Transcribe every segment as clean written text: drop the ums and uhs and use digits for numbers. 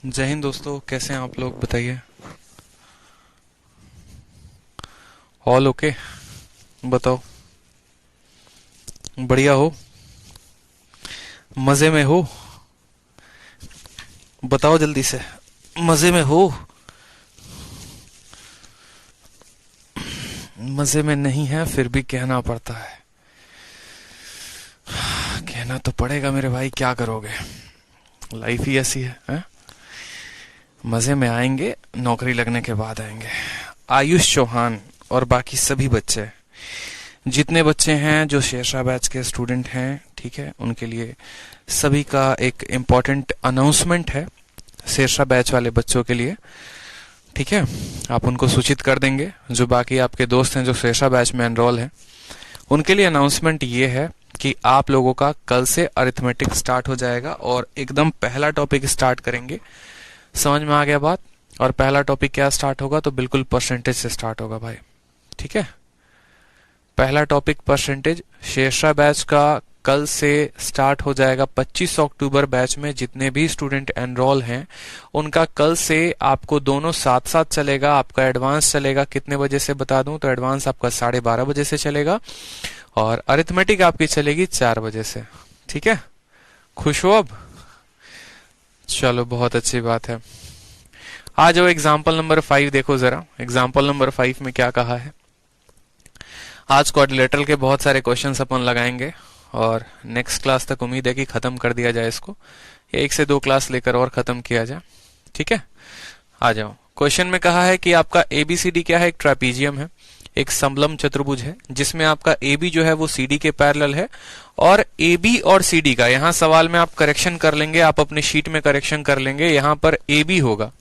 जय हिंद दोस्तों, कैसे हैं आप लोग? बताइए। All okay? बताओ। बढ़िया हो? मजे में हो? बताओ जल्दी से। मजे में हो? मजे में नहीं है फिर भी कहना पड़ता है। कहना तो पड़ेगा मेरे भाई, क्या करोगे? लाइफ ही ऐसी है? मजे में आएंगे, नौकरी लगने के बाद आएंगे। आयुष चौहान और बाकी सभी बच्चे, जितने बच्चे हैं जो शेरशाह बैच के स्टूडेंट हैं, ठीक है, उनके लिए सभी का एक इम्पॉर्टेंट अनाउंसमेंट है। शेरशाह बैच वाले बच्चों के लिए, ठीक है, आप उनको सूचित कर देंगे। जो बाकी आपके दोस्त हैं जो शेरशाह बैच में एनरोल हैं, उनके लिए अनाउंसमेंट ये है कि आप लोगों का कल से अरिथमेटिक स्टार्ट हो जाएगा और एकदम पहला टॉपिक स्टार्ट करेंगे। समझ में आ गया बात? और पहला टॉपिक क्या स्टार्ट होगा? तो बिल्कुल परसेंटेज से स्टार्ट होगा भाई, ठीक है। पहला टॉपिक परसेंटेज शेरशाह बैच का कल से स्टार्ट हो जाएगा। 25 अक्टूबर बैच में जितने भी स्टूडेंट एनरोल हैं उनका कल से आपको दोनों साथ साथ चलेगा। आपका एडवांस चलेगा कितने बजे से बता दूं? तो एडवांस आपका 12:30 बजे से चलेगा और अरिथमेटिक आपकी चलेगी 4 बजे से, ठीक है। खुश हो अब? चलो, बहुत अच्छी बात है। आ जाओ, एग्जाम्पल नंबर 5 देखो जरा। एग्जाम्पल नंबर 5 में क्या कहा है? आज क्वाड्रिलेटरल के बहुत सारे क्वेश्चंस अपन लगाएंगे और नेक्स्ट क्लास तक उम्मीद है कि खत्म कर दिया जाए इसको, या 1 से 2 क्लास लेकर और खत्म किया जाए, ठीक है। आ जाओ। क्वेश्चन में कहा है कि आपका एबीसीडी क्या है? एक ट्रापीजियम है, एक समलम चतुर्भुज है, जिसमें आपका ए बी जो है वो सी डी के पैरेलल है। और ए बी और सी डी का यहाँ सवाल में आप करेक्शन कर लेंगे, आप अपने शीट में करेक्शन कर लेंगे। यहाँ पर ए बी होगा,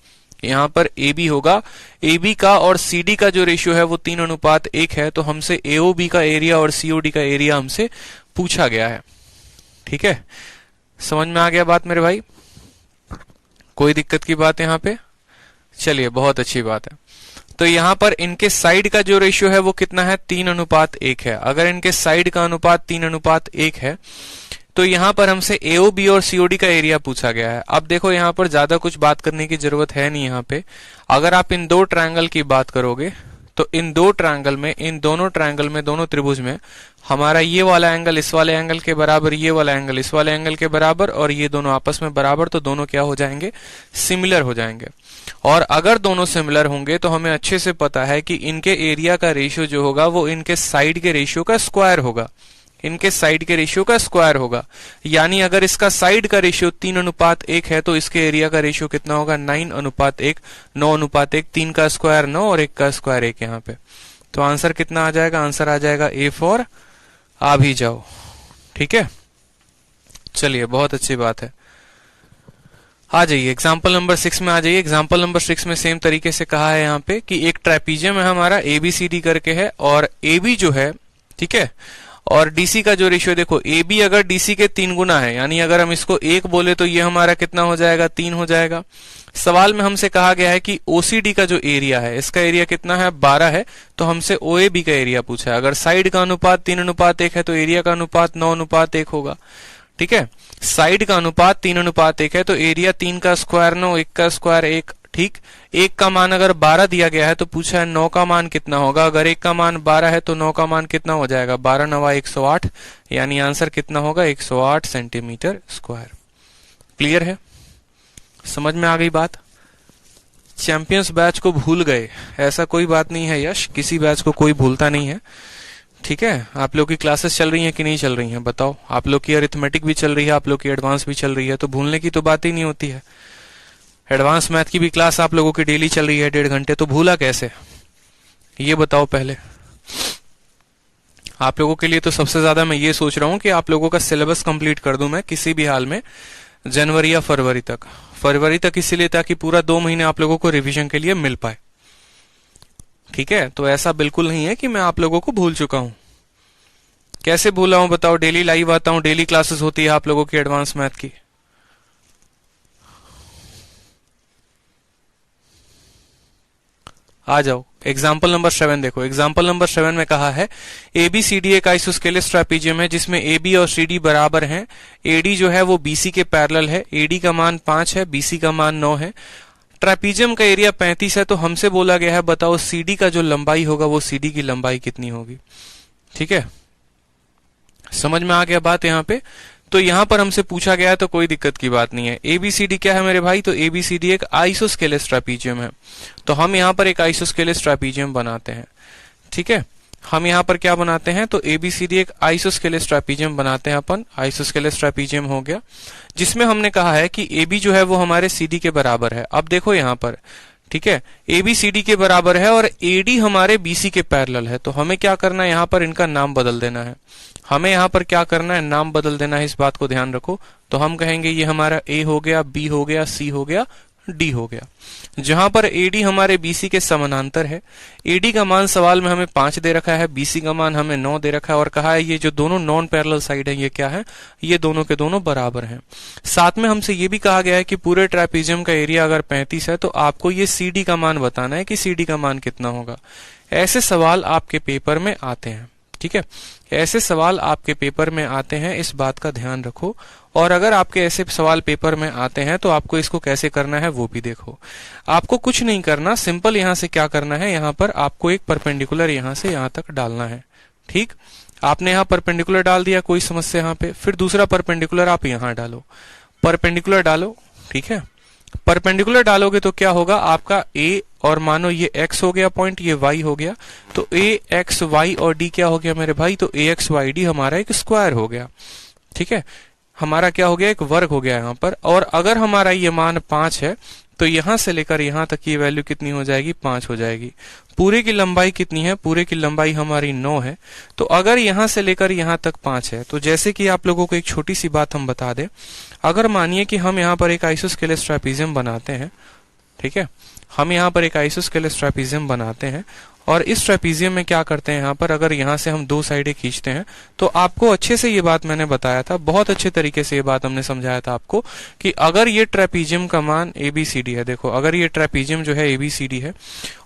यहाँ पर ए बी होगा। ए बी का और सी डी का जो रेशियो है वो 3:1 है। तो हमसे एओबी का एरिया और सीओडी का एरिया हमसे पूछा गया है, ठीक है। समझ में आ गया बात मेरे भाई? कोई दिक्कत की बात यहाँ पे? चलिए, बहुत अच्छी बात है। तो यहाँ पर इनके साइड का जो रेशियो है वो कितना है? 3:1 है। अगर इनके साइड का अनुपात 3:1 है तो यहाँ पर हमसे एओबी और सीओडी का एरिया पूछा गया है। अब देखो, यहाँ पर ज्यादा कुछ बात करने की जरूरत है नहीं। यहाँ पे अगर आप इन दो ट्रायंगल की बात करोगे तो इन दो ट्रायंगल में, इन दोनों ट्रायंगल में, दोनों त्रिभुज में हमारा ये वाला एंगल इस वाले एंगल के बराबर, ये वाला एंगल इस वाले एंगल के बराबर, और ये दोनों आपस में बराबर। तो दोनों क्या हो जाएंगे? सिमिलर हो जाएंगे। और अगर दोनों सिमिलर होंगे तो हमें अच्छे से पता है कि इनके एरिया का रेशियो जो होगा वो इनके साइड के रेशियो का स्क्वायर होगा। इनके साइड के रेशियो का स्क्वायर होगा। यानी अगर इसका साइड का रेशियो 3:1 है तो इसके एरिया का रेशियो कितना होगा? 9:1। 9:1, 3 का स्क्वायर 9 और 1 का स्क्वायर 1 यहाँ पे। तो आंसर कितना आ जाएगा? आंसर आ जाएगा ए फॉर आ भी जाओ, ठीक है। चलिए, बहुत अच्छी बात है। आ जाइए एग्जाम्पल नंबर 6 में आ जाइए। एग्जाम्पल नंबर 6 में सेम तरीके से कहा है यहाँ पे कि एक ट्रेपीजियम है हमारा, एबीसीडी करके है, और एबी जो है, ठीक है, और डीसी का जो रेशियो देखो, ए बी अगर डीसी के 3 गुना है, यानी अगर हम इसको 1 बोले तो ये हमारा कितना हो जाएगा? 3 हो जाएगा। सवाल में हमसे कहा गया है कि ओसीडी का जो एरिया है, इसका एरिया कितना है? 12 है। तो हमसे ओएबी का एरिया पूछा है। अगर साइड का अनुपात 3:1 है तो एरिया का अनुपात 9:1 होगा, ठीक है। साइड का अनुपात 3:1 है तो एरिया 3 का स्क्वायर 9, 1 का स्क्वायर 1, ठीक। 1 का मान अगर 12 दिया गया है तो पूछा है 9 का मान कितना होगा। अगर 1 का मान 12 है तो 9 का मान कितना हो जाएगा? 12 9 108, यानी आंसर कितना होगा? 108 सेंटीमीटर स्क्वायर। क्लियर है? समझ में आ गई बात? चैंपियंस बैच को भूल गए, ऐसा कोई बात नहीं है यश, किसी बैच को कोई भूलता नहीं है, ठीक है। आप लोग की क्लासेस चल रही हैं कि नहीं चल रही हैं? बताओ। आप लोग की अरिथमेटिक भी चल रही है, आप लोग की एडवांस भी चल रही है, तो भूलने की तो बात ही नहीं होती है। एडवांस मैथ की भी क्लास आप लोगों की डेली चल रही है 1.5 घंटे, तो भूला कैसे? ये बताओ पहले। आप लोगों के लिए तो सबसे ज्यादा मैं ये सोच रहा हूं कि आप लोगों का सिलेबस कंप्लीट कर दूं मैं किसी भी हाल में, जनवरी या फरवरी तक। फरवरी तक इसीलिए ताकि पूरा 2 महीने आप लोगों को रिवीजन के लिए मिल पाए, ठीक है। तो ऐसा बिल्कुल नहीं है कि मैं आप लोगों को भूल चुका हूं। कैसे भूला हूं बताओ? डेली लाइव आता हूं, डेली क्लासेस होती है आप लोगों की एडवांस मैथ की। आ जाओ एग्जाम्पल नंबर 7 देखो। एग्जाम्पल नंबर 7 में कहा है ABCD एक आइसोस्केलेस ट्रापीजियम है जिसमें AB और CD बराबर हैं। AD जो है वो BC के पैरेलल है। AD का मान 5 है, BC का मान 9 है। ट्रापीजियम का एरिया 35 है, तो हमसे बोला गया है बताओ CD का जो लंबाई होगा वो CD की लंबाई कितनी होगी। ठीक है, समझ में आ गया बात यहाँ पे। तो यहां पर हमसे पूछा गया है तो कोई दिक्कत की बात नहीं है। ABCD क्या है मेरे भाई, तो ABCD एक आइसोस्केलेस ट्रापीजियम है। तो हम यहां पर एक आइसोस्केलेस ट्रापीजियम बनाते हैं। ठीक है, हम यहां पर क्या बनाते हैं, तो ABCD एक आइसोस्केलेस ट्रापीजियम बनाते हैं अपन। आइसोस्केलेस ट्रापीजियम हो गया जिसमें हमने कहा है कि AB जो है वो हमारे CD के बराबर है। अब देखो यहां पर, ठीक है, AB CD के बराबर है और AD हमारे BC के पैरेलल है। तो हमें क्या करना है, यहां पर इनका नाम बदल देना है। हमें यहां पर क्या करना है, नाम बदल देना है, इस बात को ध्यान रखो। तो हम कहेंगे ये हमारा A हो गया, B हो गया, C हो गया, D हो गया। जहां पर AD हमारे BC के समानांतर है। AD का मान सवाल में हमें 5 दे रखा है, BC का मान हमें 9 दे रखा है और कहा है ये जो दोनों नॉन पैरेलल साइड है ये क्या है, ये दोनों के दोनों बराबर हैं। साथ में हमसे ये भी कहा गया है कि पूरे ट्रापीजियम का एरिया अगर 35 है तो आपको ये CD का मान बताना है कि CD का मान कितना होगा। ऐसे सवाल आपके पेपर में आते हैं। ठीक है, ऐसे सवाल आपके पेपर में आते हैं, इस बात का ध्यान रखो। और अगर आपके ऐसे सवाल पेपर में आते हैं तो आपको इसको कैसे करना है वो भी देखो। आपको कुछ नहीं करना, सिंपल यहां से क्या करना है, यहां पर आपको एक परपेंडिकुलर यहां से यहां तक डालना है। ठीक, आपने यहां परपेंडिकुलर डाल दिया, कोई समस्या यहां पे, फिर दूसरा परपेंडिकुलर आप यहां डालो, परपेंडिकुलर डालो। ठीक है, परपेंडिकुलर डालोगे तो क्या होगा, आपका A और मानो ये x हो गया पॉइंट, ये y हो गया, तो A x y और d क्या हो गया मेरे भाई, तो AX YD हमारा एक स्क्वायर हो गया। ठीक है, हमारा क्या हो गया, एक वर्ग हो गया यहाँ पर। और अगर हमारा ये मान 5 है तो यहां से लेकर यहां तक की वैल्यू कितनी हो जाएगी, 5 हो जाएगी। पूरे की लंबाई कितनी है, पूरे की लंबाई हमारी 9 है। तो अगर यहां से लेकर यहां तक 5 है, तो जैसे कि आप लोगों को एक छोटी सी बात हम बता दें, अगर मानिए कि हम यहां पर एक आइसोस्केलेस ट्रापीजियम बनाते हैं। ठीक है, हम यहां पर एक आइसोस्केलेस ट्रापीजियम बनाते हैं और इस ट्रेपीजियम में क्या करते हैं, यहाँ पर अगर यहाँ से हम दो साइडें खींचते हैं तो आपको अच्छे से ये बात मैंने बताया था, बहुत अच्छे तरीके से ये बात हमने समझाया था आपको कि अगर ये ट्रेपीजियम का मान ABCD है, देखो अगर ये ट्रेपीजियम जो है ABCD है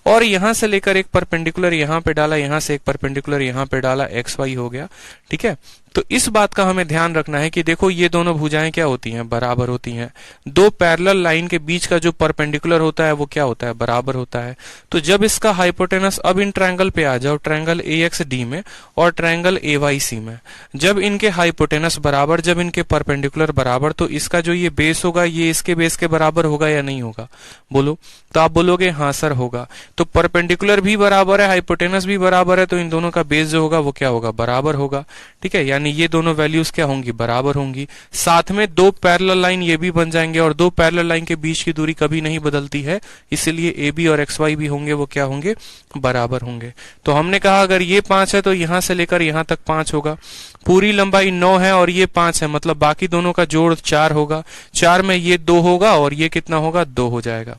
और यहां से लेकर एक परपेंडिकुलर यहां पे डाला, यहां से एक परपेंडिकुलर यहां पे डाला, XY हो गया। ठीक है, तो इस बात का हमें ध्यान रखना है कि देखो ये दोनों भुजाएं क्या होती हैं, बराबर होती हैं। दो पैरेलल लाइन के बीच का जो परपेंडिकुलर होता है वो क्या होता है, बराबर होता है। तो जब इसका हाइपोटेनस, अब इन ट्रायंगल पे आ जाओ, ट्रायंगल AXD में और ट्रायंगल AYC में, जब इनके हाइपोटेनस बराबर, जब इनके परपेंडिकुलर बराबर, तो इसका जो ये बेस होगा ये इसके बेस के बराबर होगा या नहीं होगा, बोलो। तो आप बोलोगे हाँ सर होगा। तो परपेंडिकुलर भी बराबर है, हाइपोटेनस भी बराबर है, तो इन दोनों का बेस जो होगा वो क्या होगा, बराबर होगा। ठीक है, यानी ये दोनों वैल्यूज क्या होंगी, बराबर होंगी। साथ में दो पैरेलल लाइन ये भी बन जाएंगे और दो पैरेलल लाइन के बीच की दूरी कभी नहीं बदलती है, इसलिए AB और XY भी होंगे वो क्या होंगे, बराबर होंगे। तो हमने कहा अगर ये 5 है तो यहां से लेकर यहां तक 5 होगा। पूरी लंबाई 9 है और ये 5 है, मतलब बाकी दोनों का जोड़ 4 होगा। 4 में ये 2 होगा और ये कितना होगा, 2 हो जाएगा।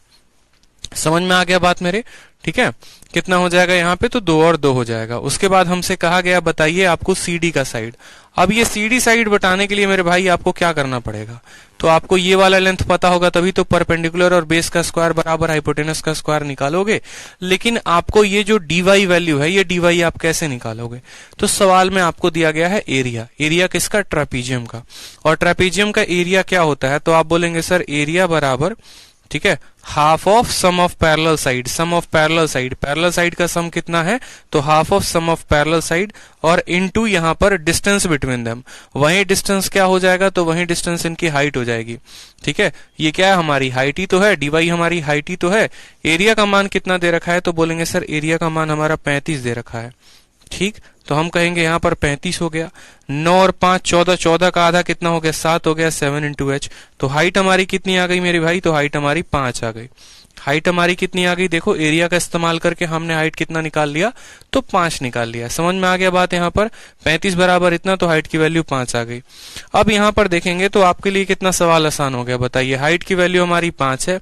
समझ में आ गया बात मेरे। ठीक है, कितना हो जाएगा यहाँ पे, तो 2 और 2 हो जाएगा। उसके बाद हमसे कहा गया बताइए आपको CD का साइड। अब ये CD साइड बताने के लिए मेरे भाई आपको क्या करना पड़ेगा, तो आपको ये वाला लेंथ पता होगा तभी तो परपेंडिकुलर और बेस का स्क्वायर बराबर हाइपोटेनस का स्क्वायर निकालोगे। लेकिन आपको ये जो dy वैल्यू है, ये dy आप कैसे निकालोगे, तो सवाल में आपको दिया गया है एरिया। एरिया किसका, ट्रेपीजियम का। और ट्रेपीजियम का एरिया क्या होता है, तो आप बोलेंगे सर एरिया बराबर, ठीक है, half of sum of parallel side. Sum of parallel side, parallel side का सम कितना है, तो half of sum of parallel side और इनटू यहां पर डिस्टेंस बिटवीन देम। वही डिस्टेंस क्या हो जाएगा, तो वही डिस्टेंस इनकी हाइट हो जाएगी। ठीक है, ये क्या है, हमारी हाइट ही तो है, dy हमारी हाइट ही तो है। एरिया का मान कितना दे रखा है, तो बोलेंगे सर एरिया का मान हमारा 35 दे रखा है। ठीक, तो हम कहेंगे यहां पर 35 हो गया। 9 और 5 14, 14 का आधा कितना हो गया, 7 हो गया, 7 इंटू h। तो हाइट हमारी कितनी आ गई मेरे भाई, तो हाइट हमारी 5 आ गई। हाइट हमारी कितनी आ गई, देखो एरिया का इस्तेमाल करके हमने हाइट कितना निकाल लिया, तो 5 निकाल लिया। समझ में आ गया बात। यहाँ पर 35 बराबर इतना, तो हाइट की वैल्यू 5 आ गई। अब यहाँ पर देखेंगे तो आपके लिए कितना सवाल आसान हो गया, बताइए। हाइट की वैल्यू हमारी 5 है,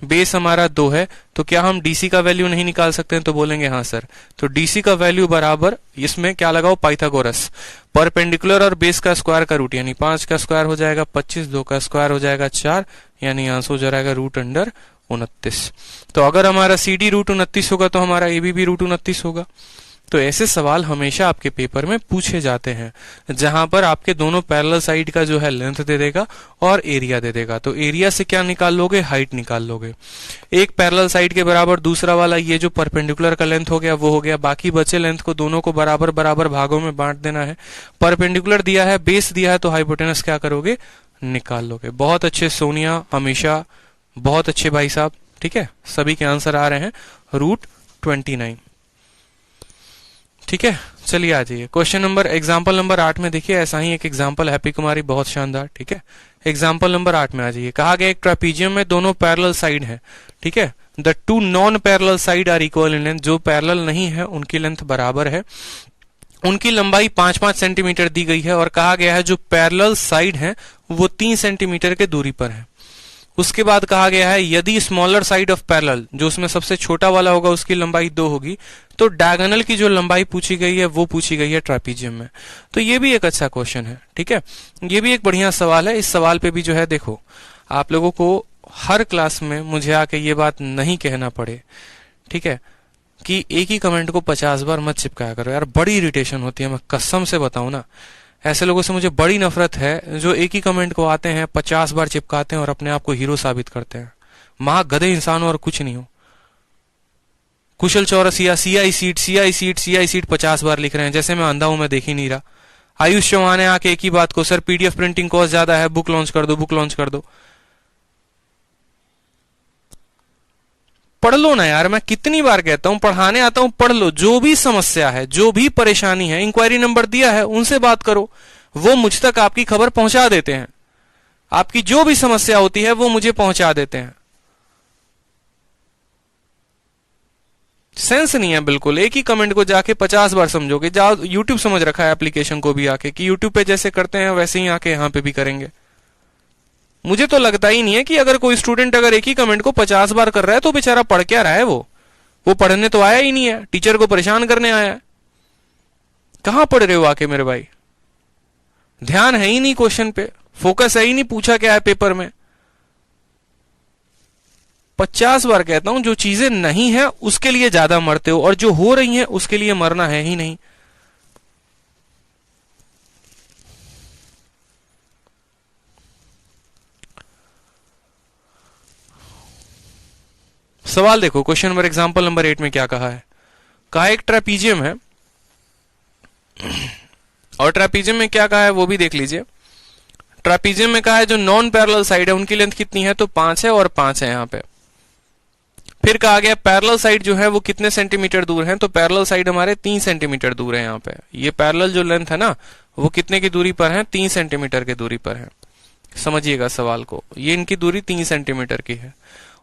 बेस हमारा 2 है, तो क्या हम DC का वैल्यू नहीं निकाल सकते हैं, तो बोलेंगे हाँ सर। तो DC का वैल्यू बराबर, इसमें क्या लगाओ, पाइथागोरस। परपेंडिकुलर और बेस का स्क्वायर का रूट, यानी 5 का स्क्वायर हो जाएगा 25, 2 का स्क्वायर हो जाएगा 4, यानी आंसर हो जाएगा √29। तो अगर हमारा CD √29 होगा तो हमारा AB भी √29 होगा। तो ऐसे सवाल हमेशा आपके पेपर में पूछे जाते हैं, जहां पर आपके दोनों पैरेलल साइड का जो है लेंथ दे देगा और एरिया दे देगा। तो एरिया से क्या निकाल लोगे? हाइट निकाल लोगे। एक पैरेलल साइड के बराबर दूसरा वाला ये जो परपेंडिकुलर का लेंथ हो गया वो हो गया। बाकी बचे लेंथ को दोनों को बराबर बराबर भागों में बांट देना है। परपेंडिकुलर दिया है, बेस दिया है, तो हाइपोटेनस क्या करोगे? निकाल लोगे। बहुत अच्छे सोनिया, हमेशा बहुत अच्छे भाई साहब। ठीक है, सभी के आंसर आ रहे हैं √29। ठीक है, चलिए आ जाइए क्वेश्चन नंबर एग्जाम्पल नंबर 8 में। देखिए ऐसा ही एक एग्जाम्पल, हैप्पी कुमारी, बहुत शानदार। ठीक है, एग्जाम्पल नंबर 8 में आ जाइए। कहा गया एक ट्रापीजियम में दोनों पैरेलल साइड है। ठीक है, the two non parallel side are equal in length. जो पैरेलल नहीं है उनकी लेंथ बराबर है, उनकी लंबाई 5-5 सेंटीमीटर दी गई है और कहा गया है जो पैरेलल साइड है वो 3 सेंटीमीटर के दूरी पर है। उसके बाद कहा गया है यदि स्मॉलर साइड ऑफ पैरेलल, जो उसमें सबसे छोटा वाला होगा उसकी लंबाई 2 होगी, तो डायगोनल की जो लंबाई पूछी गई है वो पूछी गई है ट्रापीजियम में। तो ये भी एक अच्छा क्वेश्चन है। ठीक है, ये भी एक बढ़िया सवाल है। इस सवाल पे भी जो है देखो, आप लोगों को हर क्लास में मुझे आके ये बात नहीं कहना पड़े, ठीक है, कि एक ही कमेंट को 50 बार मत चिपकाया करो यार, बड़ी इरिटेशन होती है। मैं कसम से बताऊं ना, ऐसे लोगों से मुझे बड़ी नफरत है जो एक ही कमेंट को आते हैं 50 बार चिपकाते हैं और अपने आप को हीरो साबित करते हैं। महा गधे इंसान हो और कुछ नहीं हो। Kushal Chaurasia CI seat CI seat CI seat 50 बार लिख रहे हैं, जैसे मैं अंधा हूं, मैं देख ही नहीं रहा। आयुष चौहान है आके एक ही बात को, सर PDF प्रिंटिंग कॉस्ट ज्यादा है, बुक लॉन्च कर दो, बुक लॉन्च कर दो। पढ़ लो ना यार, मैं कितनी बार कहता हूं, पढ़ाने आता हूं, पढ़ लो। जो भी समस्या है, जो भी परेशानी है, इंक्वायरी नंबर दिया है, उनसे बात करो। वो मुझ तक आपकी खबर पहुंचा देते हैं। आपकी जो भी समस्या होती है वो मुझे पहुंचा देते हैं। सेंस नहीं है बिल्कुल। एक ही कमेंट को जाके 50 बार समझोगे। जाओ, यूट्यूब समझ रखा है एप्लीकेशन को भी आके, कि यूट्यूब पे जैसे करते हैं वैसे ही आके यहां पे भी करेंगे। मुझे तो लगता ही नहीं है कि अगर कोई स्टूडेंट अगर एक ही कमेंट को 50 बार कर रहा है तो बेचारा पढ़ क्या रहा है। वो पढ़ने तो आया ही नहीं है, टीचर को परेशान करने आया है। कहां पढ़ रहे हो आके मेरे भाई? ध्यान है ही नहीं क्वेश्चन पे, फोकस है ही नहीं, पूछा क्या है पेपर में। 50 बार कहता हूं, जो चीजें नहीं है उसके लिए ज्यादा मरते हो और जो हो रही हैं उसके लिए मरना है ही नहीं। सवाल देखो, क्वेश्चन नंबर एग्जांपल नंबर 8 में क्या कहा है। कहा एक ट्रापीजियम है और ट्रापीजियम में क्या कहा है वो भी देख लीजिए। ट्रापीजियम में कहा है जो नॉन पैरेलल साइड है उनकी लेंथ कितनी है, तो 5 है और 5 है यहां पे। फिर कहा गया पैरेलल साइड जो है वो कितने सेंटीमीटर दूर है, तो पैरेलल साइड हमारे 3 सेंटीमीटर दूर है। यहाँ पे ये पैरेलल जो लेंथ है ना वो कितने की दूरी पर है, 3 सेंटीमीटर की दूरी पर है। समझिएगा सवाल को, ये इनकी दूरी 3 सेंटीमीटर की है।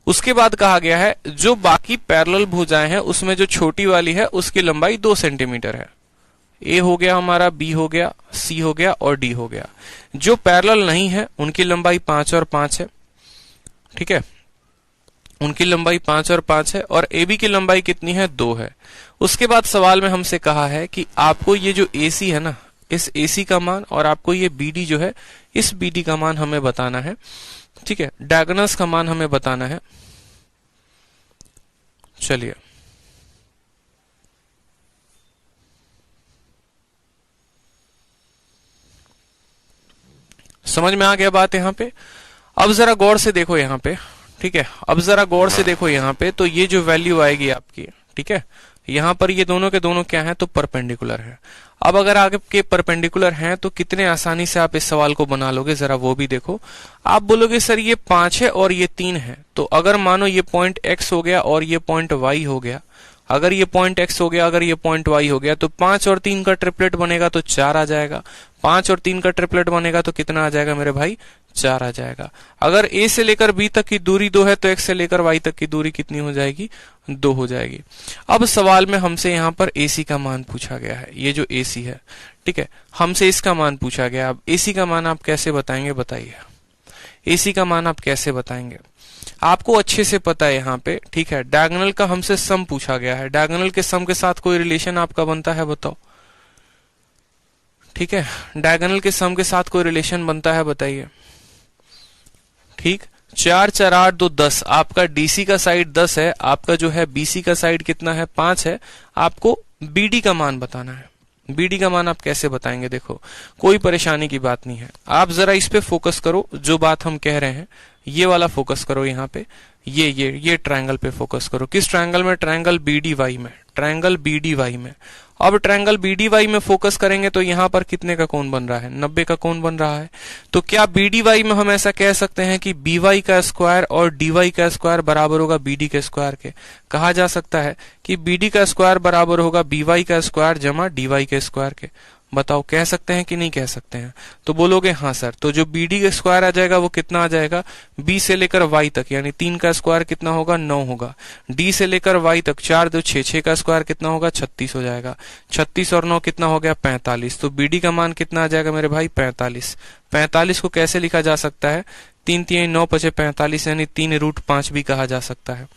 उसके बाद कहा गया है जो बाकी पैरेलल भुजाएं हैं उसमें जो छोटी वाली है उसकी लंबाई 2 सेंटीमीटर है। ए हो गया हमारा, बी हो गया, सी हो गया और डी हो गया। जो पैरेलल नहीं है उनकी लंबाई 5 और 5 है। ठीक है, उनकी लंबाई 5 और 5 है और AB की लंबाई कितनी है, 2 है। उसके बाद सवाल में हमसे कहा है कि आपको ये जो AC है ना, इस AC का मान, और आपको ये BD जो है इस BD का मान हमें बताना है। ठीक है, डायगोनल्स का मान हमें बताना है। चलिए समझ में आ गया बात यहां पे। अब जरा गौर से देखो यहां पे। ठीक है, अब जरा गौर से देखो यहाँ पे, तो ये जो वैल्यू आएगी आपकी, ठीक है, यहाँ पर ये दोनों के दोनों क्या है, तो परपेंडिकुलर है। अब अगर आपके परपेंडिकुलर हैं तो कितने आसानी से आप इस सवाल को बना लोगे, जरा वो भी देखो। आप बोलोगे सर ये 5 है और ये 3 है, तो अगर मानो ये पॉइंट X हो गया और ये पॉइंट Y हो गया, अगर ये पॉइंट X हो गया, अगर ये पॉइंट Y हो गया, तो 5 और 3 का ट्रिपलेट बनेगा तो 4 आ जाएगा। 5 और 3 का ट्रिपलेट बनेगा तो कितना आ जाएगा मेरे भाई, 4 आ जाएगा। अगर A से लेकर B तक की दूरी 2 है तो X से लेकर Y तक की दूरी कितनी हो जाएगी, 2 हो जाएगी। अब सवाल में हमसे यहाँ पर AC का मान पूछा गया है, ये जो AC है, ठीक है, हमसे इसका मान पूछा गया। अब AC का मान आप कैसे बताएंगे, बताइए। AC का मान आप कैसे बताएंगे, आपको अच्छे से पता है यहाँ पे, ठीक है। डायगोनल का हमसे सम पूछा गया है, डायगोनल के सम के साथ कोई रिलेशन आपका बनता है, बताओ। ठीक है, डायगोनल के सम के साथ कोई रिलेशन बनता है, बताइए। ठीक, 4 4 8 2 10। आपका डीसी का साइड 10 है, आपका जो है बीसी का साइड कितना है 5 है। आपको बीडी का मान बताना है। बीडी का मान आप कैसे बताएंगे? देखो कोई परेशानी की बात नहीं है, आप जरा इस पे फोकस करो, जो बात हम कह रहे हैं ये वाला फोकस करो। यहाँ पे ये ट्रायंगल पे फोकस करो। किस ट्रायंगल में? ट्रायंगल बीडीवाई में, ट्रायंगल बीडीवाई में। अब ट्रायंगल बीडीवाई में फोकस करेंगे तो यहाँ पर कितने का कोण बन रहा है? 90 का कोण बन रहा है। तो क्या बीडीवाई में हम ऐसा कह सकते हैं कि बीवाई का स्क्वायर और डीवाई का स्क्वायर बराबर होगा बीडी के स्क्वायर के? कहा जा सकता है कि बीडी का स्क्वायर बराबर होगा बीवाई का स्क्वायर जमा डीवाई के स्क्वायर के। बताओ कह सकते हैं कि नहीं कह सकते हैं? तो बोलोगे हाँ सर। तो जो बीडी का स्क्वायर आ जाएगा वो कितना आ जाएगा? बी से लेकर वाई तक, यानी 3 का स्क्वायर कितना होगा? 9 होगा। डी से लेकर वाई तक 4 2 6, 6 का स्क्वायर कितना होगा? 36 हो जाएगा। 36 और 9 कितना हो गया? 45। तो बीडी का मान कितना आ जाएगा मेरे भाई? 45। 45 को कैसे लिखा जा सकता है? 3 3 9 5 45, यानी 3√5 भी कहा जा सकता है।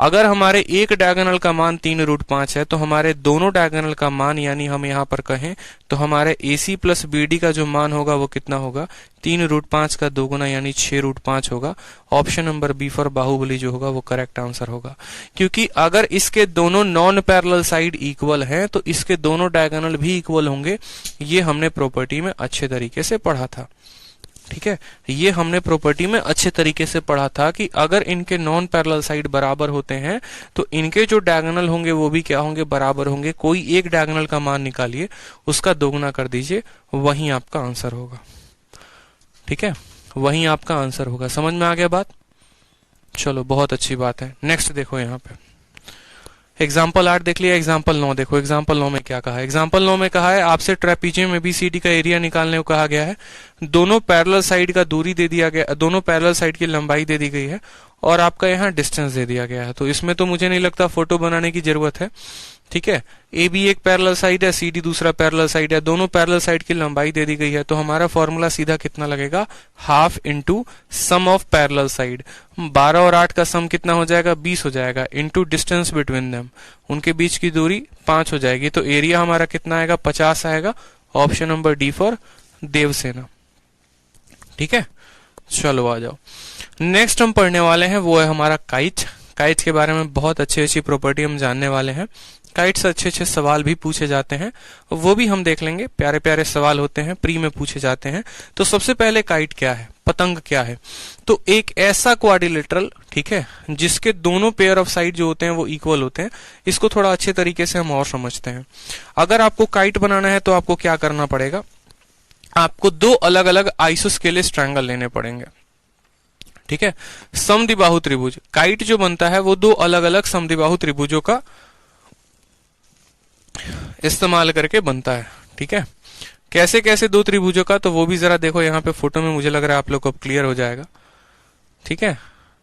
अगर हमारे एक डायगोनल का मान 3√5 है तो हमारे दोनों डायगोनल का मान, यानी हम यहाँ पर कहें तो हमारे AC प्लस BD का जो मान होगा वो कितना होगा? 3√5 का दोगुना यानी 6√5 होगा। Option number B for Baahubali जो होगा वो करेक्ट आंसर होगा। क्योंकि अगर इसके दोनों नॉन पैरेलल साइड इक्वल हैं तो इसके दोनों डायगोनल भी इक्वल होंगे। ये हमने प्रॉपर्टी में अच्छे तरीके से पढ़ा था। ठीक है, ये हमने प्रॉपर्टी में अच्छे तरीके से पढ़ा था कि अगर इनके नॉन पैरेलल साइड बराबर होते हैं तो इनके जो डायगोनल होंगे वो भी क्या होंगे? बराबर होंगे। कोई एक डायगोनल का मान निकालिए, उसका दोगुना कर दीजिए, वहीं आपका आंसर होगा। ठीक है, वहीं आपका आंसर होगा। समझ में आ गया बात? चलो बहुत अच्छी बात है। नेक्स्ट देखो यहाँ पे एग्जाम्पल 8 देख लिया। एग्जाम्पल 9 देखो। एग्जाम्पल 9 में क्या कहा है? एग्जाम्पल 9 में कहा है आपसे ट्रेपीजियम एबीसीडी का एरिया निकालने को कहा गया है। दोनों पैरेलल साइड का दूरी दे दिया गया, दोनों पैरेलल साइड की लंबाई दे दी गई है और आपका यहाँ डिस्टेंस दे दिया गया है। तो इसमें तो मुझे नहीं लगता फोटो बनाने की जरूरत है। ठीक है, ए बी एक पैरेलल साइड है, सी डी दूसरा पैरेलल साइड है, दोनों पैरेलल साइड की लंबाई दे दी गई है। तो हमारा फॉर्मूला सीधा कितना लगेगा? Half into sum of parallel side. 12 और 8 का सम कितना हो जाएगा? 20 हो जाएगा। इंटू डिस्टेंस बिटवीन देम, उनके बीच की दूरी 5 हो जाएगी। तो एरिया हमारा कितना आएगा? 50 आएगा। Option number D for Devasena. ठीक है, चलो आ जाओ। नेक्स्ट हम पढ़ने वाले हैं वो है हमारा काइट। काइट के बारे में बहुत अच्छी अच्छी प्रॉपर्टी हम जानने वाले हैं। काइट से अच्छे अच्छे सवाल भी पूछे जाते हैं, वो भी हम देख लेंगे। प्यारे प्यारे सवाल होते हैं, प्री में पूछे जाते हैं। तो सबसे पहले काइट क्या है? पतंग क्या है? तो एक ऐसा क्वाड्रिलेटरल, ठीक है, जिसके दोनों पेयर ऑफ साइड जो होते हैं वो इक्वल होते हैं। इसको थोड़ा अच्छे तरीके से हम और समझते हैं। अगर आपको काइट बनाना है तो आपको क्या करना पड़ेगा? आपको दो अलग अलग आइसोस्केलेस ट्रायंगल लेने पड़ेंगे। ठीक है, समद्विबाहु त्रिभुज। काइट जो बनता है वो दो अलग अलग समद्विबाहु त्रिभुजों का इस्तेमाल करके बनता है। ठीक है, कैसे कैसे दो त्रिभुजों का, तो वो भी जरा देखो यहाँ पे फोटो में। मुझे लग रहा है आप लोग को अब क्लियर हो जाएगा। ठीक है,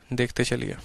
देखते चलिए।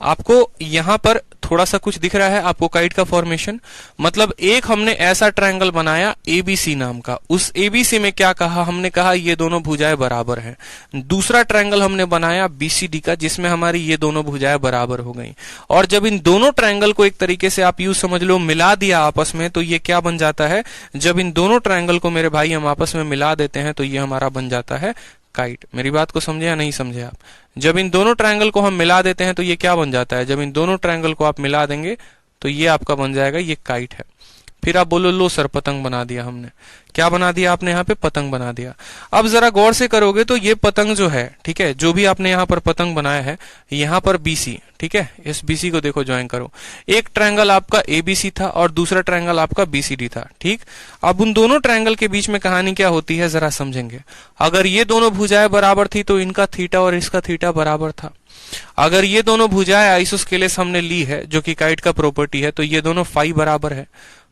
आपको यहां पर थोड़ा सा कुछ दिख रहा है आपको काइट का फॉर्मेशन। मतलब एक हमने ऐसा ट्रायंगल बनाया एबीसी नाम का। उस एबीसी में क्या कहा? हमने कहा ये दोनों भुजाएं बराबर हैं। दूसरा ट्रायंगल हमने बनाया बीसीडी का, जिसमें हमारी ये दोनों भुजाएं बराबर हो गई। और जब इन दोनों ट्रायंगल को एक तरीके से आप यूं समझ लो मिला दिया आपस में, तो ये क्या बन जाता है? जब इन दोनों ट्रायंगल को मेरे भाई हम आपस में मिला देते हैं तो ये हमारा बन जाता है काइट। मेरी बात को समझे या नहीं समझे आप? जब इन दोनों ट्रायंगल को हम मिला देते हैं तो ये क्या बन जाता है? जब इन दोनों ट्रायंगल को आप मिला देंगे तो ये आपका बन जाएगा, ये काइट है। फिर आप बोलो लो सर पतंग बना दिया हमने। क्या बना दिया आपने? यहाँ पे पतंग बना दिया। अब जरा गौर से करोगे तो ये पतंग जो है, ठीक है, जो भी आपने यहाँ पर पतंग बनाया है, यहाँ पर बीसी, ठीक है, इस बीसी को देखो ज्वाइन करो। एक ट्रायंगल आपका एबीसी था और दूसरा ट्रायंगल आपका बीसीडी था। ठीक, अब उन दोनों ट्रायंगल के बीच में कहानी क्या होती है जरा समझेंगे। अगर ये दोनों भुजाएं बराबर थी तो इनका थीटा और इसका थीटा बराबर था। अगर ये दोनों भुजाएं आइसोस्केलेस हमने ली है, जो कि काइट का प्रॉपर्टी है, तो ये दोनों फाई बराबर है।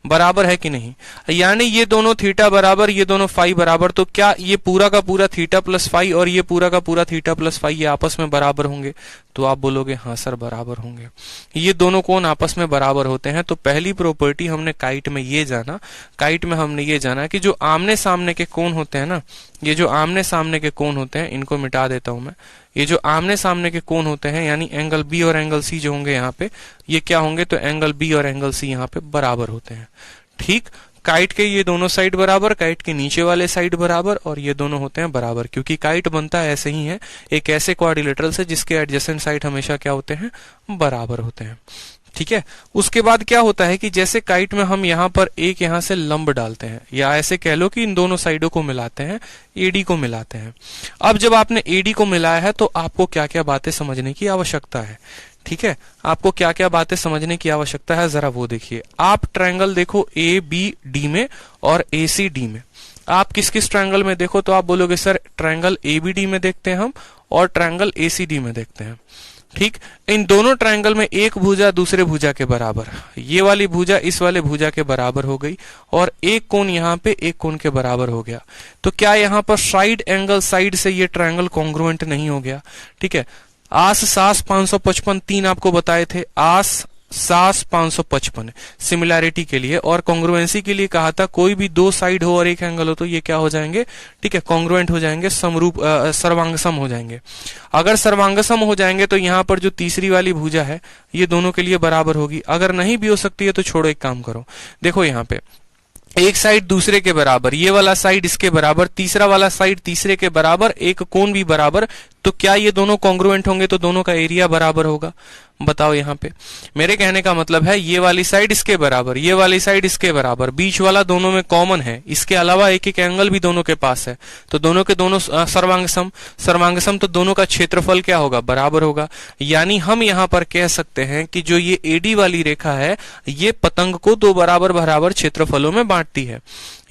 बराबर है कि नहीं? यानी ये दोनों थीटा बराबर, ये दोनों फाई बराबर। तो क्या ये पूरा का पूरा थीटा प्लस फाई और ये पूरा का पूरा थीटा प्लस फाई ये आपस में बराबर होंगे? तो आप बोलोगे हाँ सर बराबर होंगे। ये दोनों कोण आपस में बराबर होते हैं। तो पहली प्रॉपर्टी हमने काइट में ये जाना, काइट में हमने ये जाना कि जो आमने सामने के कोण होते हैं ना, ये जो आमने सामने के कोण होते हैं, इनको मिटा देता हूं मैं। ये जो आमने सामने के कोण होते हैं यानी एंगल बी और एंगल सी जो होंगे यहाँ पे, ये क्या होंगे? तो एंगल बी और एंगल सी यहाँ पे बराबर होते हैं। ठीक, काइट के ये दोनों साइड बराबर, काइट के नीचे वाले साइड बराबर, और ये दोनों होते हैं बराबर, क्योंकि काइट बनता है ऐसे ही है, एक ऐसे क्वाड्रिलेटरल से जिसके एडजेसेंट साइड हमेशा क्या होते हैं, बराबर होते हैं। ठीक है, उसके बाद क्या होता है कि जैसे काइट में हम यहाँ पर एक यहाँ से लंब डालते हैं, या ऐसे कह लो कि इन दोनों साइडों को मिलाते हैं, एडी को मिलाते हैं। अब जब आपने एडी को मिलाया है तो आपको क्या क्या बातें समझने की आवश्यकता है। ठीक है, आपको क्या क्या बातें समझने की आवश्यकता है, जरा वो देखिए। आप ट्रायंगल देखो ए बी डी में और ए सी डी में। आप किस किस ट्रायंगल में देखो तो आप बोलोगे sir triangle A B D में देखते हैं हम, और ट्रायंगल ए सी डी में देखते हैं। ठीक, इन दोनों ट्रायंगल में एक भुजा दूसरे भुजा के बराबर, ये वाली भुजा इस वाले भुजा के बराबर हो गई, और एक कोण यहाँ पे एक कोण के बराबर हो गया। तो क्या यहाँ पर साइड एंगल साइड से ये ट्रायंगल कॉन्ग्रुएंट नहीं हो गया। ठीक है, आस सास 555 तीन आपको बताए थे, आस सास 555 सिमिलैरिटी के लिए, और कॉन्ग्रुएंसी के लिए कहा था कोई भी दो साइड हो और एक एंगल हो तो ये क्या हो जाएंगे, ठीक है, कॉन्ग्रुएंट हो जाएंगे, समरूप सर्वांगसम हो जाएंगे। अगर सर्वांगसम हो जाएंगे तो यहाँ पर जो तीसरी वाली भुजा है ये दोनों के लिए बराबर होगी। अगर नहीं भी हो सकती है तो छोड़ो, एक काम करो, देखो यहाँ पे एक साइड दूसरे के बराबर, ये वाला साइड इसके बराबर, तीसरा वाला साइड तीसरे के बराबर, एक कोण भी बराबर, तो क्या ये दोनों कॉन्ग्रुएंट होंगे, तो दोनों का एरिया बराबर होगा। बताओ यहाँ पे मेरे कहने का मतलब है ये वाली साइड इसके बराबर, ये वाली साइड इसके बराबर, बीच वाला दोनों में कॉमन है, इसके अलावा एक एक एंगल भी दोनों के पास है, तो दोनों के दोनों सर्वांगसम, सर्वांगसम तो दोनों का क्षेत्रफल क्या होगा, बराबर होगा। यानी हम यहाँ पर कह सकते हैं कि जो ये एडी वाली रेखा है ये पतंग को दो बराबर बराबर क्षेत्रफलों में बांटती है,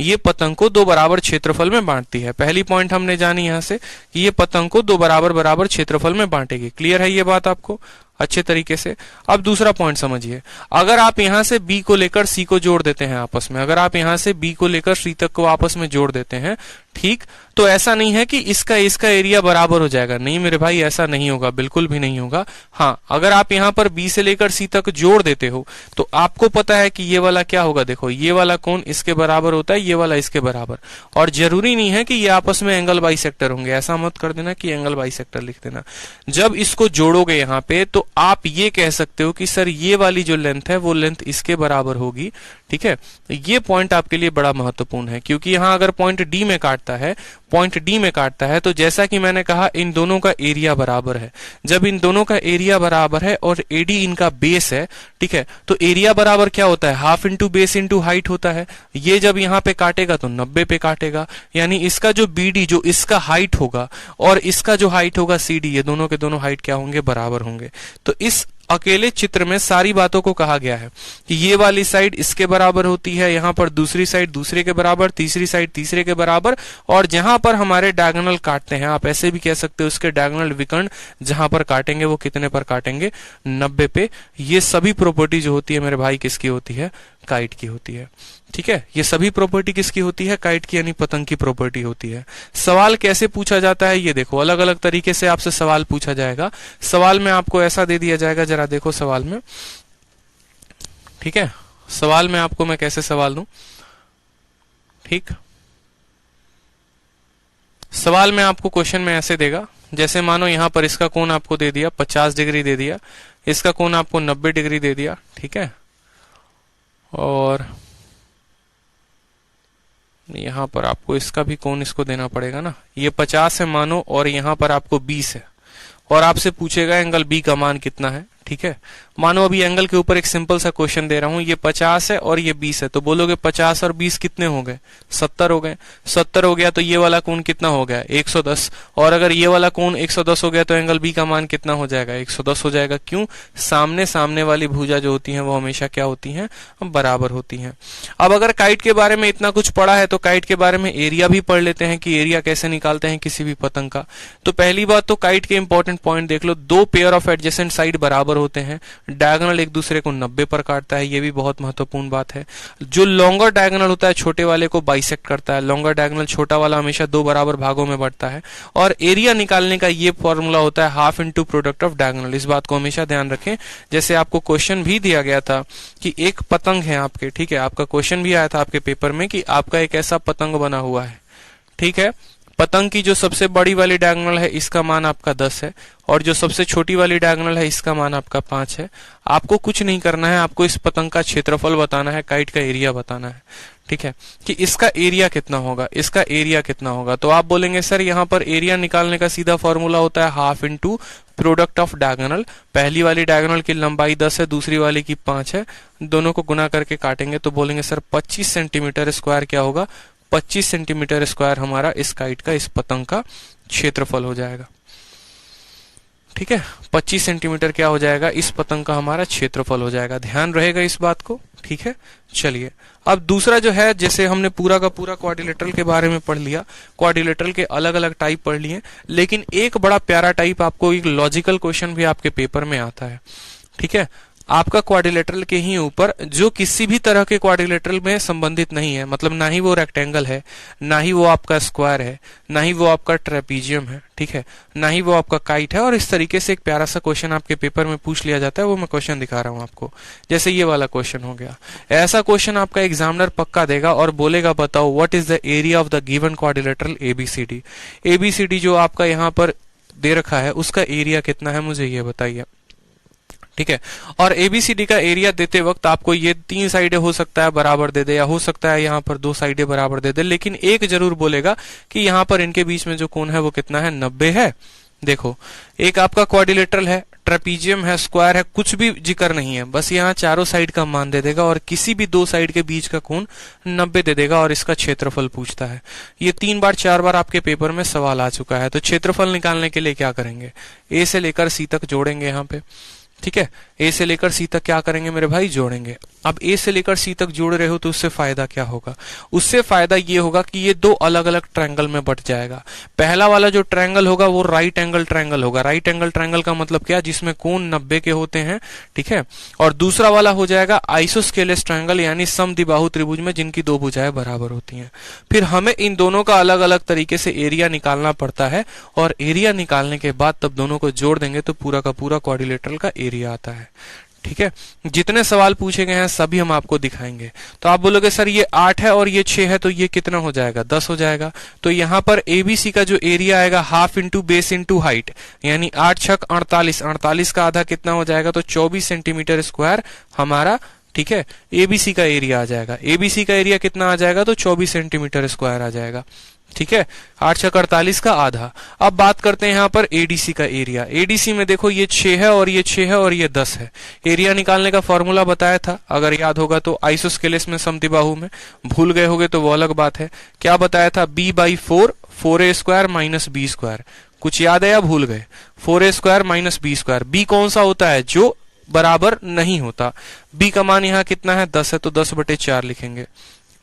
ये पतंग को दो बराबर क्षेत्रफल में बांटती है। पहली पॉइंट हमने जानी यहां से कि ये पतंग को दो बराबर बराबर क्षेत्रफल में बांटेगी। क्लियर है ये बात आपको अच्छे तरीके से। अब दूसरा पॉइंट समझिए, अगर आप यहां से बी को लेकर सी को जोड़ देते हैं आपस में, अगर आप यहां से बी को लेकर सी तक को आपस में जोड़ देते हैं, ठीक, तो ऐसा नहीं है कि इसका इसका एरिया बराबर हो जाएगा। नहीं मेरे भाई, ऐसा नहीं होगा, बिल्कुल भी नहीं होगा। हाँ, अगर आप यहां पर बी से लेकर सी तक जोड़ देते हो तो आपको पता है कि ये वाला क्या होगा, देखो ये वाला कोण इसके बराबर होता है, ये वाला इसके बराबर, और जरूरी नहीं है कि ये आपस में एंगल बाइसेक्टर होंगे। ऐसा मत कर देना कि एंगल बाइसेक्टर लिख देना। जब इसको जोड़ोगे यहाँ पे तो आप ये कह सकते हो कि सर ये वाली जो लेंथ है वो लेंथ इसके बराबर होगी। ठीक है, ये पॉइंट आपके लिए बड़ा महत्वपूर्ण है, क्योंकि यहां अगर पॉइंट डी में काटता है, पॉइंट डी में काटता है, तो जैसा कि मैंने कहा इन दोनों का एरिया बराबर है। जब इन दोनों का एरिया बराबर है और एडी इनका बेस है, ठीक है, तो एरिया बराबर क्या होता है, half into base into height होता है। ये जब यहाँ पे काटेगा तो 90 पे काटेगा, यानी इसका जो बीडी जो इसका हाइट होगा और इसका जो हाइट होगा सीडी, ये दोनों के दोनों हाइट क्या होंगे, बराबर होंगे। तो इस अकेले चित्र में सारी बातों को कहा गया है कि ये वाली साइड इसके बराबर होती है, यहाँ पर दूसरी साइड दूसरे के बराबर, तीसरी साइड तीसरे के बराबर, और जहां पर हमारे डायगोनल काटते हैं, आप ऐसे भी कह सकते हो उसके डायगोनल विकर्ण जहां पर काटेंगे वो कितने पर काटेंगे, 90 पे। ये सभी प्रॉपर्टी जो होती है मेरे भाई किसकी होती है, काइट की होती है। ठीक है, ये सभी प्रॉपर्टी किसकी होती है, काइट की, यानी पतंग की प्रॉपर्टी होती है। सवाल कैसे पूछा जाता है ये देखो, अलग अलग तरीके से आपसे सवाल पूछा जाएगा। सवाल में आपको ऐसा दे दिया जाएगा, जरा देखो सवाल में, ठीक है, सवाल में आपको मैं कैसे सवाल दूं, ठीक, सवाल में आपको क्वेश्चन में ऐसे देगा, जैसे मानो यहां पर इसका कोण आपको दे दिया 50 डिग्री दे दिया, इसका कोण आपको 90 डिग्री दे दिया, ठीक है, और यहां पर आपको इसका भी कोण इसको देना पड़ेगा ना, ये 50 है मानो, और यहां पर आपको 20 है, और आपसे पूछेगा एंगल बी का मान कितना है। ठीक है, मानो अभी एंगल के ऊपर एक सिंपल सा क्वेश्चन दे रहा हूं, ये 50 है और ये 20 है, तो बोलोगे 50 और 20 कितने हो गए, 70 हो गए। 70 हो गया तो ये वाला कोण कितना हो गया, 110, और अगर ये वाला कोण 110 हो गया तो एंगल बी का मान कितना हो जाएगा, 110 हो जाएगा। क्यों, सामने सामने वाली भुजा जो होती है वो हमेशा क्या होती है, बराबर होती है। अब अगर काइट के बारे में इतना कुछ पढ़ा है तो काइट के बारे में एरिया भी पढ़ लेते हैं कि एरिया कैसे निकालते हैं किसी भी पतंग का। तो पहली बात तो काइट के इंपॉर्टेंट पॉइंट देख लो, दो पेयर ऑफ एडजेसेंट साइड बराबर होते हैं, डायगोनल एक दूसरे को 90 पर काटता है, ये भी बहुत महत्वपूर्ण बात है। जो लॉन्गर डायगोनल होता है छोटे वाले को बाइसेक्ट करता है, लॉन्गर डायगोनल छोटा वाला हमेशा दो बराबर भागों में बढ़ता है, और एरिया निकालने का ये फॉर्मूला होता है half into product of diagonal. इस बात को हमेशा ध्यान रखें। जैसे आपको क्वेश्चन भी दिया गया था कि एक पतंग है आपके, ठीक है, आपका क्वेश्चन भी आया था आपके पेपर में कि आपका एक ऐसा पतंग बना हुआ है, ठीक है, पतंग की जो सबसे बड़ी वाली डायगोनल है इसका मान आपका 10 है, और जो सबसे छोटी वाली डायगोनल है इसका मान आपका 5 है। आपको कुछ नहीं करना है, आपको इस पतंग का क्षेत्रफल बताना है, काइट का एरिया बताना है। ठीक है, कि इसका एरिया कितना होगा, इसका एरिया कितना होगा। तो आप बोलेंगे सर यहाँ पर एरिया निकालने का सीधा फॉर्मूला होता है half into product of diagonal. पहली वाली डायगोनल की लंबाई 10 है, दूसरी वाली की 5 है, दोनों को गुना करके काटेंगे तो बोलेंगे सर 25 सेंटीमीटर स्क्वायर क्या होगा, 25 सेंटीमीटर स्क्वायर हमारा इस काइट का, इस पतंग का क्षेत्रफल हो जाएगा। ठीक है, 25 सेंटीमीटर क्या हो जाएगा, इस पतंग का हमारा क्षेत्रफल हो जाएगा। ध्यान रहेगा इस बात को। ठीक है, चलिए अब दूसरा जो है, जैसे हमने पूरा का पूरा क्वाड्रिलेटरल के बारे में पढ़ लिया, क्वाड्रिलेटरल के अलग अलग टाइप पढ़ लिए, लेकिन एक बड़ा प्यारा टाइप आपको, एक लॉजिकल क्वेश्चन भी आपके पेपर में आता है। ठीक है, आपका क्वाड्रिलेटरल के ही ऊपर जो किसी भी तरह के क्वाड्रिलेटरल में संबंधित नहीं है, मतलब ना ही वो रेक्टेंगल है, ना ही वो आपका स्क्वायर है, ना ही वो आपका ट्रेपीजियम है, ठीक है, ना ही वो आपका काइट है, और इस तरीके से एक प्यारा सा क्वेश्चन आपके पेपर में पूछ लिया जाता है। वो मैं क्वेश्चन दिखा रहा हूं आपको, जैसे ये वाला क्वेश्चन हो गया। ऐसा क्वेश्चन आपका एग्जामिनर पक्का देगा और बोलेगा बताओ what is the area of the given quadrilateral ABCD. ABCD जो आपका यहाँ पर दे रखा है उसका एरिया कितना है, मुझे ये बताइए। ठीक है, और एबीसीडी का एरिया देते वक्त आपको ये 3 साइडें हो सकता है बराबर दे दे, या हो सकता है यहाँ पर 2 साइडें बराबर दे दे, लेकिन एक जरूर बोलेगा कि यहाँ पर इनके बीच में जो कोण है वो कितना है, 90 है। देखो, एक आपका क्वाड्रिलेटरल है, ट्रेपीजियम है, स्क्वायर है, कुछ भी जिक्र नहीं है, बस यहाँ चारों साइड का मान दे देगा और किसी भी 2 साइड के बीच का कोण 90 दे देगा और इसका क्षेत्रफल पूछता है। ये 3 बार 4 बार आपके पेपर में सवाल आ चुका है। तो क्षेत्रफल निकालने के लिए क्या करेंगे, ए से लेकर सी तक जोड़ेंगे यहाँ पे। ठीक है, ए से लेकर सी तक क्या करेंगे मेरे भाई, जोड़ेंगे। अब ए से लेकर सी तक जोड़ रहे हो तो उससे फायदा क्या होगा, उससे फायदा ये होगा कि ये 2 अलग अलग ट्रायंगल में बट जाएगा। पहला वाला जो ट्रायंगल होगा वो राइट एंगल ट्रायंगल होगा। राइट एंगल ट्रायंगल का मतलब क्या, जिसमें कोण 90 के होते हैं। ठीक है, और दूसरा वाला हो जाएगा आइसोस्केलेस ट्रायंगल, यानी समद्विबाहु त्रिभुज में जिनकी 2 भुजाएं बराबर होती हैं। फिर हमें इन दोनों का अलग अलग तरीके से एरिया निकालना पड़ता है, और एरिया निकालने के बाद तब दोनों को जोड़ देंगे तो पूरा का पूरा क्वाड्रिलेटरल का एरिया आता है। ठीक है, जितने सवाल पूछे गए हैं सभी हम आपको दिखाएंगे। तो आप बोलोगे सर ये 8 है और ये 6 है, तो ये कितना हो जाएगा, 10 हो जाएगा। तो यहाँ पर एबीसी का जो एरिया आएगा half into base into height, यानी 8 छक 48, 48 का आधा कितना हो जाएगा, तो 24 सेंटीमीटर स्क्वायर हमारा, ठीक है, एबीसी का एरिया आ जाएगा। एबीसी का एरिया कितना आ जाएगा, तो 24 सेंटीमीटर स्क्वायर आ जाएगा। ठीक है, 8 छक 48 का आधा। अब बात करते हैं यहाँ पर एडीसी का एरिया। एडीसी में देखो ये 6 है और ये 6 है और ये 10 है। एरिया निकालने का फॉर्मूला बताया था, अगर याद होगा तो आइसोस्केलेस में, समद्विबाहु में। भूल गए होगे तो वो अलग बात है। क्या बताया था, b/4, 4a square minus b square. कुछ याद है या भूल गए, 4a square minus b square. b कौन सा होता है, जो बराबर नहीं होता। b का मान यहाँ कितना है, 10 है, तो 10/4 लिखेंगे।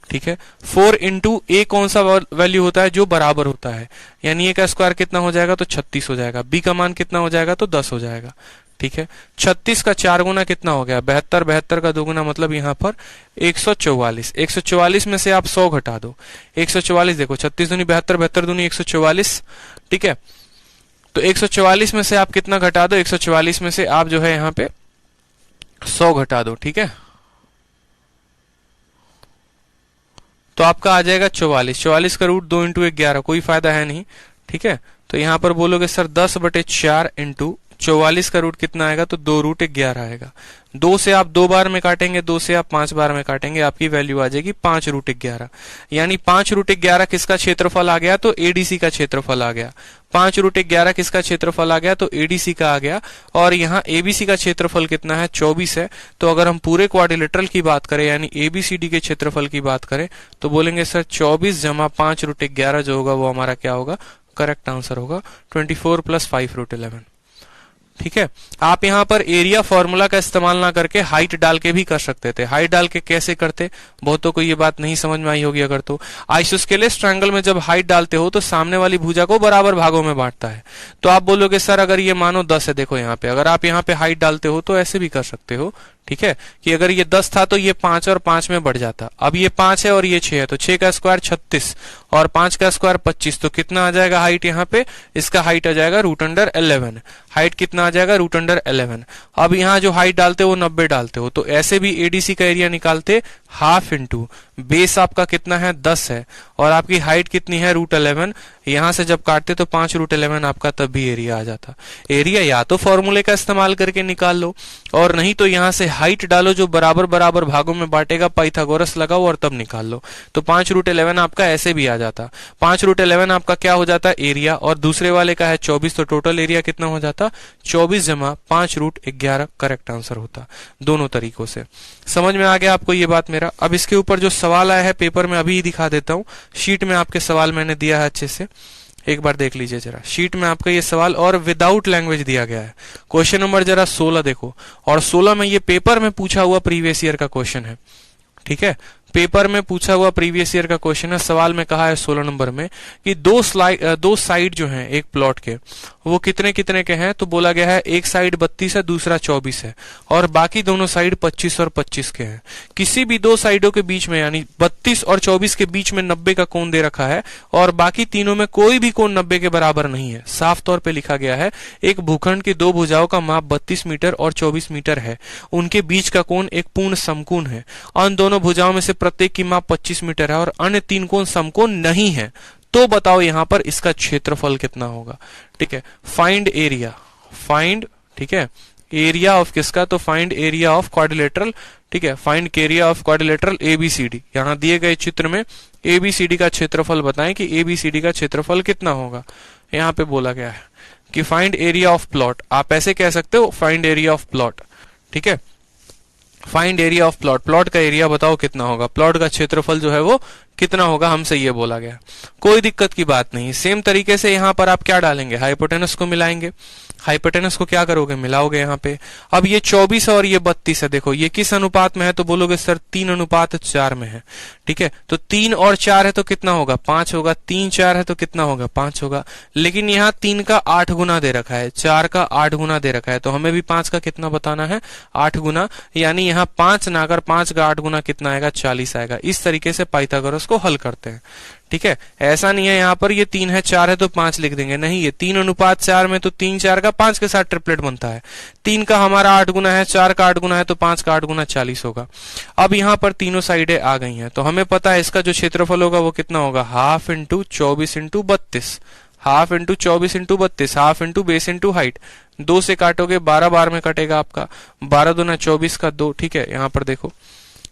ठीक है, 4 इंटू ए कौन सा वैल्यू होता है, जो बराबर होता है, यानी ए का स्क्वायर कितना हो जाएगा, तो 36 हो जाएगा। बी का मान कितना हो जाएगा, तो 10 हो जाएगा। ठीक है, 36 का 4 गुना कितना हो गया, 72, 72 का 2 गुना मतलब यहाँ पर 144। 144 में से आप 100 घटा दो, 144 देखो, 36 दूनी 72, 72 दूनी 144। ठीक है, तो 144 में से आप कितना घटा दो, 144 में से आप जो है यहाँ पे 100 घटा दो। ठीक है, तो आपका आ जाएगा 44। 44 का रूट 2 इंटू 11, कोई फायदा है नहीं। ठीक है, तो यहां पर बोलोगे सर 10/4 इंटू 44 का रूट कितना आएगा, तो 2√11 आएगा। 2 से आप 2 बार में काटेंगे, 2 से आप 5 बार में काटेंगे, आपकी वैल्यू आ जाएगी 5√11। यानी 5√11 किसका क्षेत्रफल आ गया, तो एडीसी का क्षेत्रफल आ गया। 5√11 किसका क्षेत्रफल आ गया, तो एडीसी का आ गया। और यहाँ एबीसी का क्षेत्रफल कितना है, 24 है। तो अगर हम पूरे क्वाड्रिलेटरल की बात करें, यानी एबीसीडी के क्षेत्रफल की बात करें, तो बोलेंगे सर 24 जमा 5√11 जो होगा वो हमारा क्या होगा, करेक्ट आंसर होगा 24 + 5√11। ठीक है, आप यहाँ पर एरिया फॉर्मूला का इस्तेमाल ना करके हाइट डाल के भी कर सकते थे। हाइट डाल के कैसे करते, बहुतों को ये बात नहीं समझ में आई होगी। अगर तो आइसोस्केलेस ट्रायंगल में जब हाइट डालते हो तो सामने वाली भुजा को बराबर भागों में बांटता है। तो आप बोलोगे सर अगर ये मानो 10 है, देखो यहाँ पे अगर आप यहाँ पे हाइट डालते हो तो ऐसे भी कर सकते हो। ठीक है, कि अगर ये 10 था तो ये 5 और 5 में बढ़ जाता। अब ये 5 है और ये 6 है, तो 6 का स्क्वायर 36 और 5 का स्क्वायर 25। तो कितना आ जाएगा हाइट, यहाँ पे इसका हाइट आ जाएगा √11। हाइट कितना आ जाएगा, √11। अब यहाँ जो हाइट डालते हो वो 90 डालते हो, तो ऐसे भी एडीसी का एरिया निकालते हाफ इंटू बेस आपका कितना है 10 है, और आपकी हाइट कितनी है √11। यहां से जब काटते तो 5√11 आपका तब भी एरिया आ जाता। एरिया या तो फॉर्मूले का इस्तेमाल करके निकाल लो, और नहीं तो यहां से हाइट डालो जो बराबर बराबर भागों में बांटेगा, पाइथागोरस लगाओ और तब निकाल लो। तो 5√11 आपका ऐसे भी आ जाता। 5√11 आपका क्या हो जाता है एरिया, और दूसरे वाले का है 24, तो टोटल एरिया कितना हो जाता 24 जमा 5√11 करेक्ट आंसर होता। दोनों तरीकों से समझ में आ गया आपको ये बात मेरा। अब इसके ऊपर जो सवाल आया है पेपर में अभी दिखा देता हूं। शीट में आपके सवाल मैंने दिया है अच्छे से, एक बार देख लीजिए जरा। शीट में आपका ये सवाल और विदाउट लैंग्वेज दिया गया है। क्वेश्चन नंबर जरा 16 देखो, और 16 में ये पेपर में पूछा हुआ प्रीवियस ईयर का क्वेश्चन है। ठीक है, पेपर में पूछा हुआ प्रीवियस ईयर का क्वेश्चन है। सवाल में कहा है 16 नंबर में कि दो साइड जो हैं एक प्लॉट के, वो कितने कितने के हैं। तो बोला गया है एक साइड 32 है, दूसरा 24 है, और बाकी दोनों साइड 25 और 25 के हैं। किसी भी दो साइडों के बीच में, यानी 32 और 24 के बीच में 90 का कोण दे रखा है, और बाकी तीनों में कोई भी कोण 90 के बराबर नहीं है। साफ तौर पे लिखा गया है एक भूखंड की दो भुजाओं का माप 32 मीटर और 24 मीटर है, उनके बीच का कोण एक पूर्ण समकोण है, और दोनों भुजाओं में से प्रत्येक की माप 25 मीटर है, और अन्य तीन कोण समकोण नहीं है। तो बताओ यहां पर इसका क्षेत्रफल कितना होगा। ठीक है, फाइंड एरिया, फाइंड, ठीक है, एरिया ऑफ किसका, तो फाइंड एरिया ऑफ क्वाड्रिलेटरल। ठीक है, find area of quadrilateral ABCD. यहां दिए गए चित्र में एबीसीडी का क्षेत्रफल बताएं कि एबीसीडी का क्षेत्रफल कितना होगा। यहां पे बोला गया है कि फाइंड एरिया ऑफ प्लॉट, आप ऐसे कह सकते हो फाइंड एरिया ऑफ प्लॉट। ठीक है, find area of plot, plot का एरिया बताओ कितना होगा, प्लॉट का क्षेत्रफल जो है वो कितना होगा, हमसे ये बोला गया। कोई दिक्कत की बात नहीं। सेम तरीके से यहां पर आप क्या डालेंगे, हाइपोटेनस को मिलाएंगे। हाइपोटेनस को क्या करोगे, मिलाओगे यहां पे। अब ये 24 और ये 32 है, देखो ये किस अनुपात में है, तो बोलोगे सर 3:4 में है। ठीक है, तो 3 और 4 है तो कितना होगा, 5 होगा। 3 4 है तो कितना होगा, 5 होगा। लेकिन यहाँ 3 का 8 गुना दे रखा है, 4 का 8 गुना दे रखा है, तो हमें भी 5 का कितना बताना है, 8 गुना। यानी यहाँ 5 ना कर 5 का 8 गुना कितना आएगा, 40 आएगा। इस तरीके से पाइथागोरस को हल करते हैं। ठीक है, ऐसा नहीं है यहाँ पर ये 3 है 4 है तो 5 लिख देंगे, नहीं, ये 3:4 में तो 3 4 का 5 के साथ ट्रिपलेट बनता है। 3 का हमारा 8 गुना है, 4 का 8 गुना है, तो 5 का 8 गुना 40 होगा। अब यहाँ पर तीनों साइडें आ गई हैं, तो हमें पता है इसका जो क्षेत्रफल होगा वो कितना होगा, half into 24 into 32, half into 24 into 32, half into base into height. 2 से काटोगे 12 बार में कटेगा आपका, 12 दूना 24 का 2। ठीक है, यहाँ पर देखो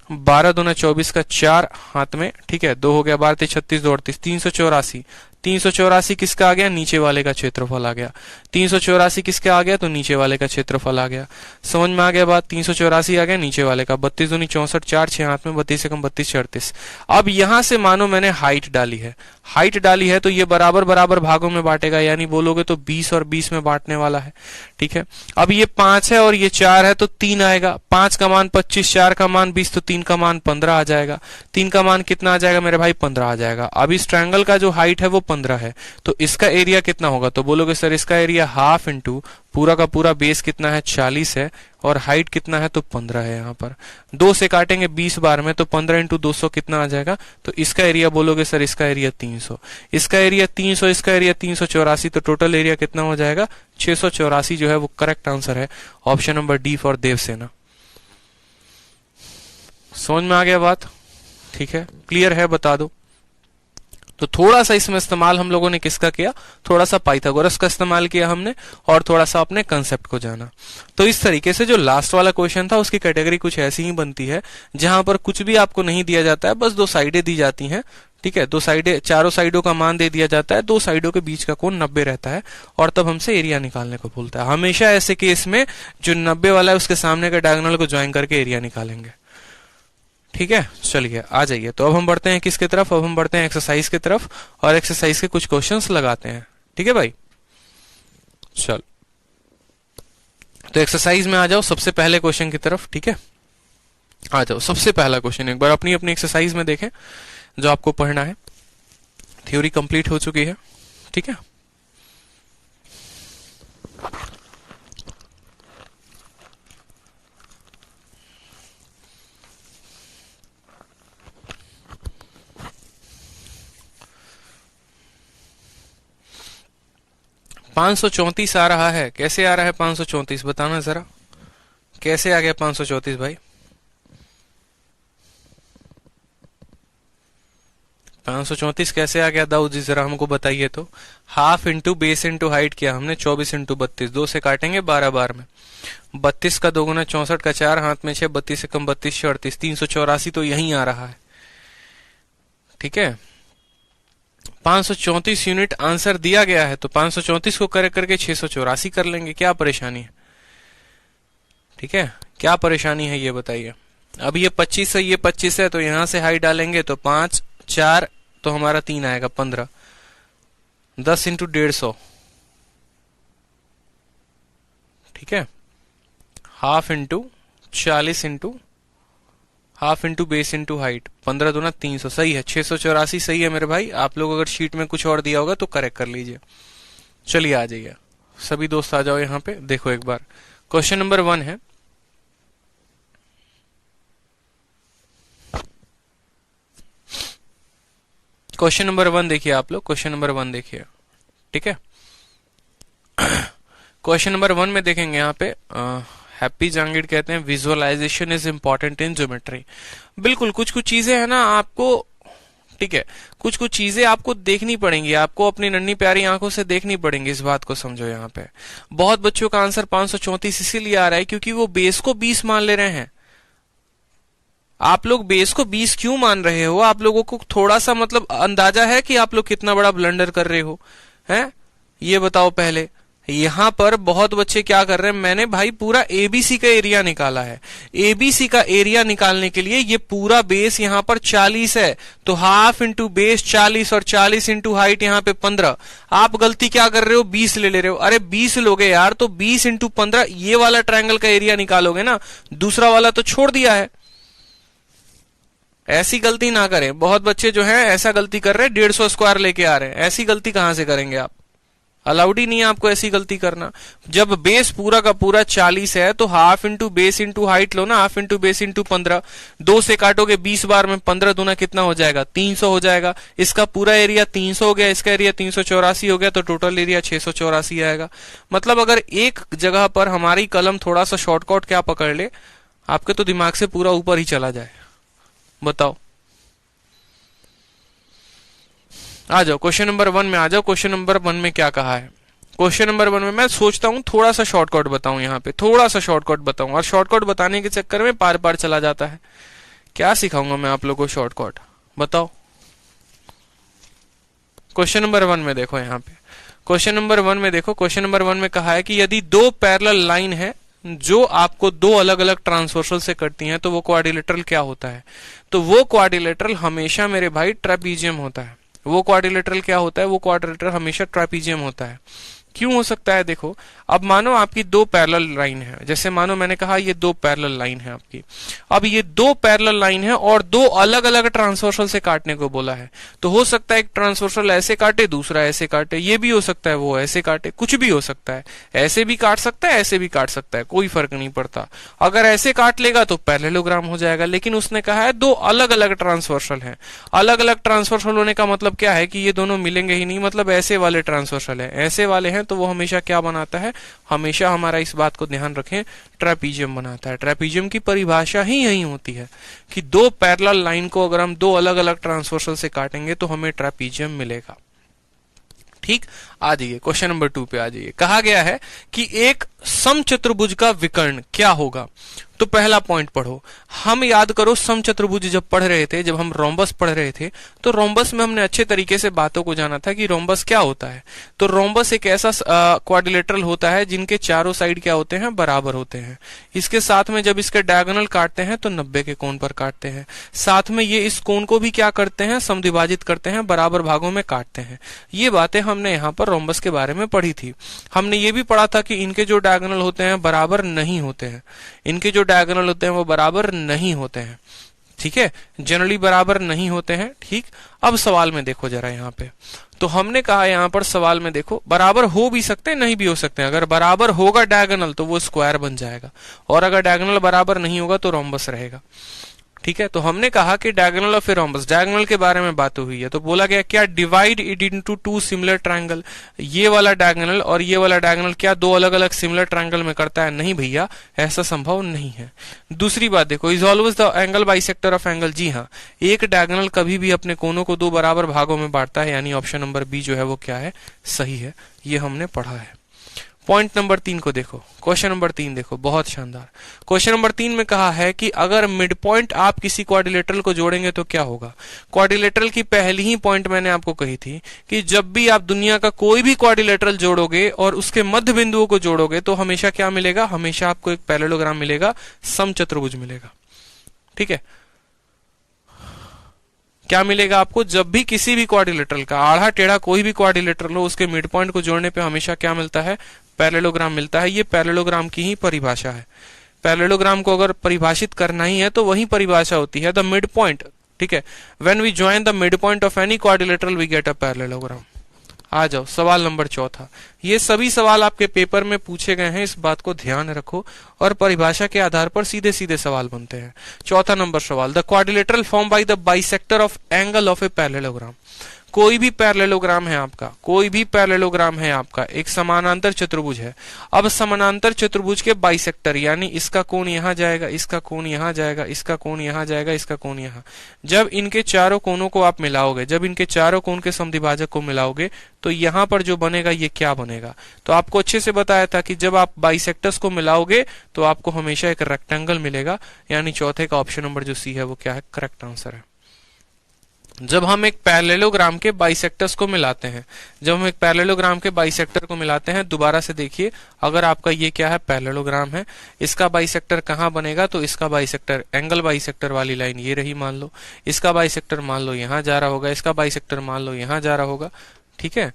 12 दूना 24 का 4 हाथ में। ठीक है, 2 हो गया, 12 36 2 38, 384। 384 किसका आ गया, नीचे वाले का क्षेत्रफल आ गया। 384 किसका आ गया, तो नीचे वाले का क्षेत्रफल आ गया। समझ में आ गया बात, 384 आ गया नीचे वाले का। 32 दूनी 64, 4 6 हाथ में, 32 से कम 32 38। अब यहां से मानो मैंने हाइट डाली है, हाइट डाली है तो ये बराबर बराबर भागों में बांटेगा, यानी बोलोगे तो 20 और 20 में बांटने वाला है। ठीक है, अब ये 5 है और ये 4 है तो 3 आएगा। 5 का मान 25, 4 का मान 20, तो 3 का मान 15 आ जाएगा। 3 का मान कितना आ जाएगा मेरे भाई, 15 आ जाएगा। अब इस ट्रायंगल का जो हाइट है वो 15 है, तो इसका एरिया कितना होगा, तो बोलोगे सर इसका एरिया हाफ इंटू पूरा का पूरा बेस कितना है 40 है, और हाइट कितना है तो 15 है। यहाँ पर 2 से काटेंगे 20 बार में, तो 15 इंटू 200 कितना आ जाएगा, तो इसका एरिया बोलोगे सर इसका एरिया 300, इसका एरिया 300, इसका एरिया 384, तो टोटल एरिया कितना हो जाएगा 684 जो है वो करेक्ट आंसर है। Option number D for Devasena. समझ में आ गया बात, ठीक है, क्लियर है, बता दो। तो थोड़ा सा इसमें इस्तेमाल हम लोगों ने किसका किया, थोड़ा सा पाइथागोरस का इस्तेमाल किया हमने, और थोड़ा सा अपने कंसेप्ट को जाना। तो इस तरीके से जो लास्ट वाला क्वेश्चन था उसकी कैटेगरी कुछ ऐसी ही बनती है, जहां पर कुछ भी आपको नहीं दिया जाता है, बस 2 साइडें दी जाती हैं। ठीक है, 2 साइडें, चारों साइडों का मान दे दिया जाता है, 2 साइडों के बीच का कोण 90 रहता है, और तब हमसे एरिया निकालने को बोलता है। हमेशा ऐसे केस में जो 90 वाला है उसके सामने के डायगोनल को ज्वाइन करके एरिया निकालेंगे। ठीक है, चलिए आ जाइए। तो अब हम बढ़ते हैं किसके तरफ, अब हम बढ़ते हैं एक्सरसाइज की तरफ, और एक्सरसाइज के कुछ क्वेश्चंस लगाते हैं। ठीक है भाई, चल तो एक्सरसाइज में आ जाओ, सबसे पहले क्वेश्चन की तरफ। ठीक है, आ जाओ, सबसे पहला क्वेश्चन एक बार अपनी अपनी एक्सरसाइज में देखें जो आपको पढ़ना है। थ्योरी कंप्लीट हो चुकी है। ठीक है, 534 आ रहा है। कैसे आ रहा है 534, बताना जरा, कैसे आ गया 534 भाई। 534 कैसे आ गया दाऊद जी, जरा हमको बताइए तो। Half into base into height किया हमने, 24 इंटू 32, 2 से काटेंगे 12 बार में। 32 का 2 गुना 64 का 4, हाथ में 6, 32 से कम 32 से 38, 384 तो यहीं आ रहा है। ठीक है, 534 यूनिट आंसर दिया गया है, तो 534 को करेक्ट करके 684 कर लेंगे, क्या परेशानी है। ठीक है, क्या परेशानी है ये बताइए। अब ये 25 है, ये 25 है, तो यहां से हाई डालेंगे तो 5 4 तो हमारा 3 आएगा 15, 10 इंटू 150। ठीक है, half into 40 into half into base into height, 15 दूना 300, सही है। 684 सही है मेरे भाई। आप लोग अगर शीट में कुछ और दिया होगा तो करेक्ट कर लीजिए। चलिए आ जाइए, सभी दोस्त आ जाओ यहाँ पे। देखो एक बार क्वेश्चन नंबर 1 है, क्वेश्चन नंबर 1 देखिए आप लोग, क्वेश्चन नंबर 1 देखिए। ठीक है, क्वेश्चन नंबर 1 में देखेंगे यहाँ पे हैप्पी जहांगीर कहते हैं visualisation is important in geometry. बिल्कुल, कुछ कुछ चीजें है ना आपको, ठीक है, कुछ कुछ चीजें आपको देखनी पड़ेंगी, आपको अपनी नन्ही प्यारी आंखों से देखनी पड़ेंगी, इस बात को समझो। यहाँ पे बहुत बच्चों का आंसर 534 इसीलिए आ रहा है क्योंकि वो बेस को 20 मान ले रहे हैं। आप लोग बेस को 20 क्यों मान रहे हो? आप लोगों को थोड़ा सा मतलब अंदाजा है कि आप लोग कितना बड़ा ब्लंडर कर रहे हो, हैं? ये बताओ पहले। यहां पर बहुत बच्चे क्या कर रहे हैं, मैंने भाई पूरा एबीसी का एरिया निकाला है। एबीसी का एरिया निकालने के लिए ये पूरा बेस यहां पर 40 है, तो हाफ इंटू बेस 40 और 40 इंटू हाइट यहां पे 15। आप गलती क्या कर रहे हो, 20 ले रहे हो। अरे 20 लोगे यार तो 20 इंटू 15 ये वाला ट्रायंगल का एरिया निकालोगे ना, दूसरा वाला तो छोड़ दिया है। ऐसी गलती ना करें, बहुत बच्चे जो है ऐसा गलती कर रहे हैं, 150 स्क्वायर लेके आ रहे हैं। ऐसी गलती कहां से करेंगे आप? अलाउड ही नहीं है आपको ऐसी गलती करना। जब बेस पूरा का पूरा 40 है तो half into base into height लो ना, हाफ इंटू बेस इंटू 15, 2 से काटोगे 20 बार में, 15 दूना कितना हो जाएगा, 300 हो जाएगा। इसका पूरा एरिया 300 हो गया, इसका एरिया 384 हो गया, तो टोटल एरिया 684 आएगा। मतलब अगर एक जगह पर हमारी कलम थोड़ा सा शॉर्टकट क्या पकड़ ले, आपके तो दिमाग से पूरा ऊपर ही चला जाए। बताओ, आ जाओ क्वेश्चन नंबर 1 में आ जाओ। क्वेश्चन नंबर 1 में क्या कहा है? क्वेश्चन नंबर 1 में मैं सोचता हूं थोड़ा सा शॉर्टकट बताऊं, यहाँ पे थोड़ा सा शॉर्टकट बताऊं, और शॉर्टकट बताने के चक्कर में पार पार चला जाता है। क्या सिखाऊंगा मैं आप लोगों को शॉर्टकट, बताओ। क्वेश्चन नंबर 1 में देखो, यहाँ पे क्वेश्चन नंबर 1 में देखो, क्वेश्चन नंबर 1 में कहा है कि यदि दो पैरेलल लाइन है जो आपको दो अलग अलग ट्रांसवर्सल से कटती हैं तो वो क्वाड्रिलेटरल क्या होता है? तो वो क्वाड्रिलेटरल हमेशा मेरे भाई ट्रेपीजियम होता है। वो क्वाड्रिलेटरल क्या होता है? वो क्वाड्रिलेटरल हमेशा ट्रेपीजियम होता है। क्यों हो सकता है? देखो, अब मानो आपकी दो पैरेलल लाइन है, जैसे मानो मैंने कहा ये दो पैरेलल लाइन है आपकी। अब ये दो पैरेलल लाइन है और दो अलग अलग ट्रांसवर्सल से काटने को बोला है, तो हो सकता है एक ट्रांसवर्सल ऐसे काटे, दूसरा ऐसे काटे, ये भी हो सकता है वो ऐसे काटे, कुछ भी हो सकता है। ऐसे भी काट सकता है, ऐसे भी काट सकता है, कोई फर्क नहीं पड़ता। अगर ऐसे काट लेगा तो पैरेललोग्राम हो जाएगा। लेकिन उसने कहा है दो अलग अलग ट्रांसवर्सल है। अलग अलग ट्रांसवर्सल होने का मतलब क्या है कि ये दोनों मिलेंगे ही नहीं, मतलब ऐसे वाले ट्रांसवर्सल है, ऐसे वाले हैं, तो वो हमेशा क्या बनाता है? हमेशा हमारा इस बात को ध्यान रखें, ट्रेपीजियम बनाता है। ट्रेपीजियम की परिभाषा ही यही होती है कि दो पैरेलल लाइन को अगर हम दो अलग अलग ट्रांसवर्सल से काटेंगे तो हमें ट्रेपीजियम मिलेगा। ठीक, आ जाइए क्वेश्चन नंबर 2 पे आ जाइए। कहा गया है कि एक समचतुर्भुज का विकर्ण क्या होगा? तो पहला पॉइंट पढ़ो। हम याद करो समचतुर्भुज जब पढ़ रहे थे, जब हम रोम्बस पढ़ रहे थे, तो रोम्बस में हमने अच्छे तरीके से बातों को जाना था कि रोम्बस क्या होता है। तो रोम्बस एक ऐसा क्वाड्रिलेटरल होता है जिनके चारों साइड क्या होते हैं? बराबर होते हैं। इसके साथ में जब इसके डायगोनल काटते हैं तो 90 के कोण पर काटते हैं। साथ में ये इस कोण को भी क्या करते हैं? समद्विभाजित करते हैं, बराबर भागों में काटते हैं। ये बातें हमने यहाँ पर रोम्बस के बारे में पढ़ी थी। हमने ये भी पढ़ा था कि इनके जो डायगोनल होते हैं बराबर नहीं होते हैं, इनके जो डायगोनल होते हैं वो बराबर नहीं होते हैं। ठीक है, जनरली बराबर नहीं होते हैं। ठीक, अब सवाल में देखो जरा यहाँ पे, तो हमने कहा यहाँ पर सवाल में देखो बराबर हो भी सकते हैं, नहीं भी हो सकते हैं। अगर बराबर होगा डायगोनल तो वो स्क्वायर बन जाएगा, और अगर डायगोनल बराबर नहीं होगा तो रोम्बस रहेगा। ठीक है, तो हमने कहा कि diagonal of a rhombus, diagonal के बारे में बात हुई है, तो बोला गया क्या, divide it into two similar triangle. ये वाला डायगोनल और ये वाला डायगोनल क्या दो अलग अलग सिमिलर ट्रायंगल में करता है? नहीं भैया, ऐसा संभव नहीं है। दूसरी बात देखो, is always the angle bisector of angle. जी हाँ, एक डायगोनल कभी भी अपने कोनों को दो बराबर भागों में बांटता है, यानी ऑप्शन नंबर बी जो है वो क्या है, सही है। ये हमने पढ़ा है। पॉइंट नंबर 3 को देखो, क्वेश्चन नंबर 3 देखो, बहुत शानदार। क्वेश्चन नंबर 3 में कहा है कि अगर मिड पॉइंट आप किसी क्वाड्रिलेटरल को जोड़ेंगे तो क्या होगा। क्वाड्रिलेटरल की पहली ही पॉइंट मैंने आपको कही थी कि जब भी आप दुनिया का कोई भी क्वाड्रिलेटरल जोड़ोगे और उसके मध्य बिंदुओं को जोड़ोगे तो हमेशा क्या मिलेगा, हमेशा आपको एक पैरेललोग्राम मिलेगा, समचतुर्भुज मिलेगा। ठीक है, क्या मिलेगा आपको, जब भी किसी भी क्वाड्रिलेटरल का आधा टेढ़ा कोई भी क्वाड्रिलेटरल हो उसके मिड पॉइंट को जोड़ने पे हमेशा क्या मिलता है, पैरेललोग्राम मिलता है। ये पैरेललोग्राम की ही परिभाषा है। पैरेललोग्राम को अगर परिभाषित करना ही है तो वही परिभाषा होती है, द मिड पॉइंट। ठीक है, when we join the mid point of any quadrilateral we get a parallelogram. आ जाओ सवाल नंबर 4। ये सभी सवाल आपके पेपर में पूछे गए हैं, इस बात को ध्यान रखो, और परिभाषा के आधार पर सीधे सीधे सवाल बनते हैं। 4 नंबर सवाल, the quadrilateral form by the bisector of angle of a parallelogram. कोई भी पैरेललोग्राम है आपका, कोई भी पैरेललोग्राम है आपका, एक समानांतर चतुर्भुज है। अब समानांतर चतुर्भुज के बाइसेक्टर, यानी इसका कोण यहां जाएगा, इसका कोण यहां जाएगा, इसका कोण यहां जाएगा, इसका कोण यहां। जब इनके चारों कोणों को आप मिलाओगे, जब इनके चारों कोण के समद्विभाजक को मिलाओगे तो यहां पर जो बनेगा ये क्या बनेगा। तो आपको अच्छे से बताया था कि जब आप बाइसेक्टर्स को मिलाओगे तो आपको हमेशा एक रेक्टेंगल मिलेगा, यानी चौथे का ऑप्शन नंबर जो सी है वो क्या है, करेक्ट आंसर है। जब हम एक पैरेललोग्राम के बाइसेक्टर्स को मिलाते हैं, जब हम एक पैरेललोग्राम के बाइसेक्टर को मिलाते हैं, दोबारा से देखिए, अगर आपका ये क्या है, पैरेललोग्राम है, इसका बाइसेक्टर कहां बनेगा, तो इसका बाइसेक्टर एंगल बाइसेक्टर वाली लाइन ये रही मान लो, इसका बाइसेक्टर मान लो यहां जा रहा होगा, इसका बाइसेक्टर मान लो यहां जा रहा होगा। ठीक है,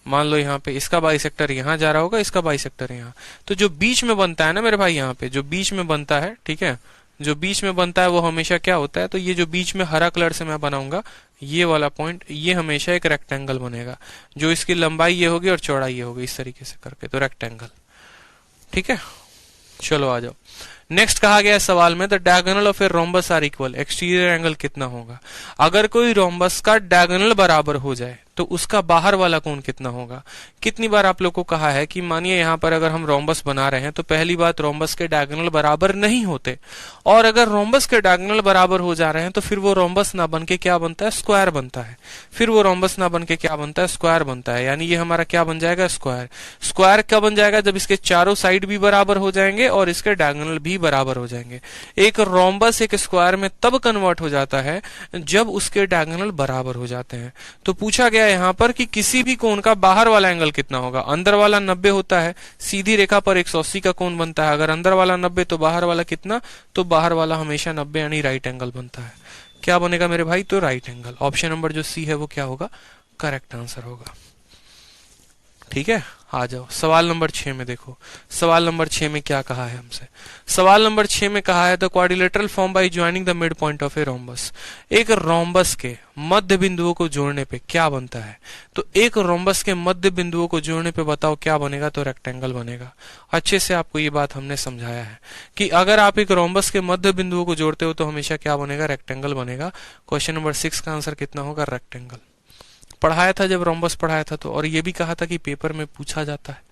मान लो यहाँ पे इसका बाइसेक्टर यहां जा रहा होगा, इसका बाइसेक्टर यहाँ, तो जो बीच में बनता है ना मेरे भाई, यहाँ पे जो बीच में बनता है, ठीक है, जो बीच में बनता है वो हमेशा क्या होता है, तो ये जो बीच में हरा कलर से मैं बनाऊंगा ये वाला पॉइंट, ये हमेशा एक रेक्टेंगल बनेगा, जो इसकी लंबाई ये होगी और चौड़ाई ये होगी, इस तरीके से करके, तो रेक्टेंगल। ठीक है, चलो आ जाओ। नेक्स्ट कहा गया है सवाल में, the diagonal of a rhombus are equal, exterior angle कितना होगा। अगर कोई रोम्बस का डायगोनल बराबर हो जाए तो उसका बाहर वाला कोण कितना होगा। कितनी बार आप लोग को कहा है कि मानिए यहां पर अगर हम रोम्बस बना रहे हैं तो पहली बात रोम्बस के डायगोनल बराबर नहीं होते, और अगर रोम्बस के डायगोनल बराबर हो जा रहे हैं तो फिर वो रोम्बस ना बन के क्या बनता है, स्क्वायर बनता है। फिर वो रोम्बस ना बन के क्या बनता है, स्क्वायर बनता है, यानी ये हमारा क्या बन जाएगा, स्क्वायर। स्क्वायर क्या बन जाएगा, जब इसके चारों साइड भी बराबर हो जाएंगे और इसके डायगोनल भी बराबर हो जाएंगे। एक रोम्बस एक स्क्वायर में तब कन्वर्ट हो जाता है जब उसके डायगोनल बराबर हो जाते हैं। तो पूछा गया यहां पर कि किसी भी कोण का बाहर वाला एंगल कितना होगा। अंदर वाला 90 होता है, सीधी रेखा पर 180 का कोण बनता है। अगर अंदर वाला 90 तो बाहर वाला कितना, तो बाहर वाला हमेशा 90 यानी राइट एंगल बनता है। क्या बनेगा मेरे भाई, तो राइट एंगल। ऑप्शन नंबर जो सी है वो क्या होगा, करेक्ट आंसर होगा। ठीक है, आ जाओ सवाल नंबर 6 में देखो। सवाल नंबर 6 में क्या कहा है हमसे, सवाल नंबर 6 में कहा है the quadrilateral form by joining the mid point of a rhombus. एक रोम्बस के मध्य बिंदुओं को जोड़ने पे क्या बनता है, तो एक रोम्बस के मध्य बिंदुओं को जोड़ने पे बताओ क्या बनेगा, तो रेक्टेंगल बनेगा। अच्छे से आपको ये बात हमने समझाया है कि अगर आप एक रोम्बस के मध्य बिंदुओं को जोड़ते हो तो हमेशा क्या बनेगा, रेक्टेंगल बनेगा। क्वेश्चन नंबर 6 का आंसर कितना होगा, रेक्टेंगल। पढ़ाया था जब रोम्बस पढ़ाया था तो, और ये भी कहा था कि पेपर में पूछा जाता है,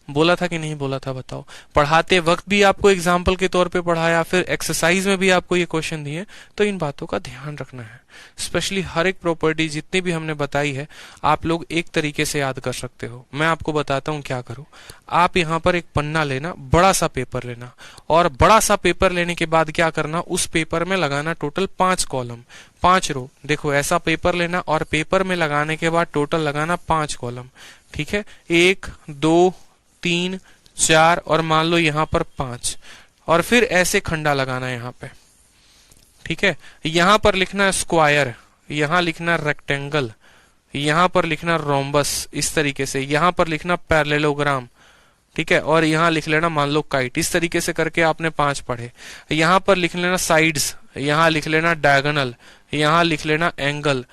बोला था कि नहीं बोला था, बताओ। पढ़ाते वक्त भी आपको एग्जाम्पल के तौर पे पढ़ाया, फिर एक्सरसाइज में भी आपको ये क्वेश्चन दिए, तो इन बातों का ध्यान रखना है। स्पेशली हर एक प्रॉपर्टी जितनी भी हमने बताई है आप लोग एक तरीके से याद कर सकते हो। मैं आपको बताता हूँ क्या करो, आप यहाँ पर एक पन्ना लेना, बड़ा सा पेपर लेना, और बड़ा सा पेपर लेने के बाद क्या करना, उस पेपर में लगाना टोटल 5 कॉलम 5 रो। देखो ऐसा पेपर लेना और पेपर में लगाने के बाद टोटल लगाना 5 कॉलम। ठीक है, 1 2 3 4 और मान लो यहाँ पर 5, और फिर ऐसे खंडा लगाना यहाँ पे। ठीक है, यहाँ पर लिखना स्क्वायर, यहाँ लिखना रेक्टेंगल, यहाँ पर लिखना रोम्बस, इस तरीके से यहाँ पर लिखना पैरेललोग्राम। ठीक है, और यहाँ लिख लेना मान लो काइट। इस तरीके से करके आपने 5 पढ़े। यहाँ पर लिख लेना साइड्स, यहाँ लिख लेना डायगोनल, यहाँ लिख लेना एंगल,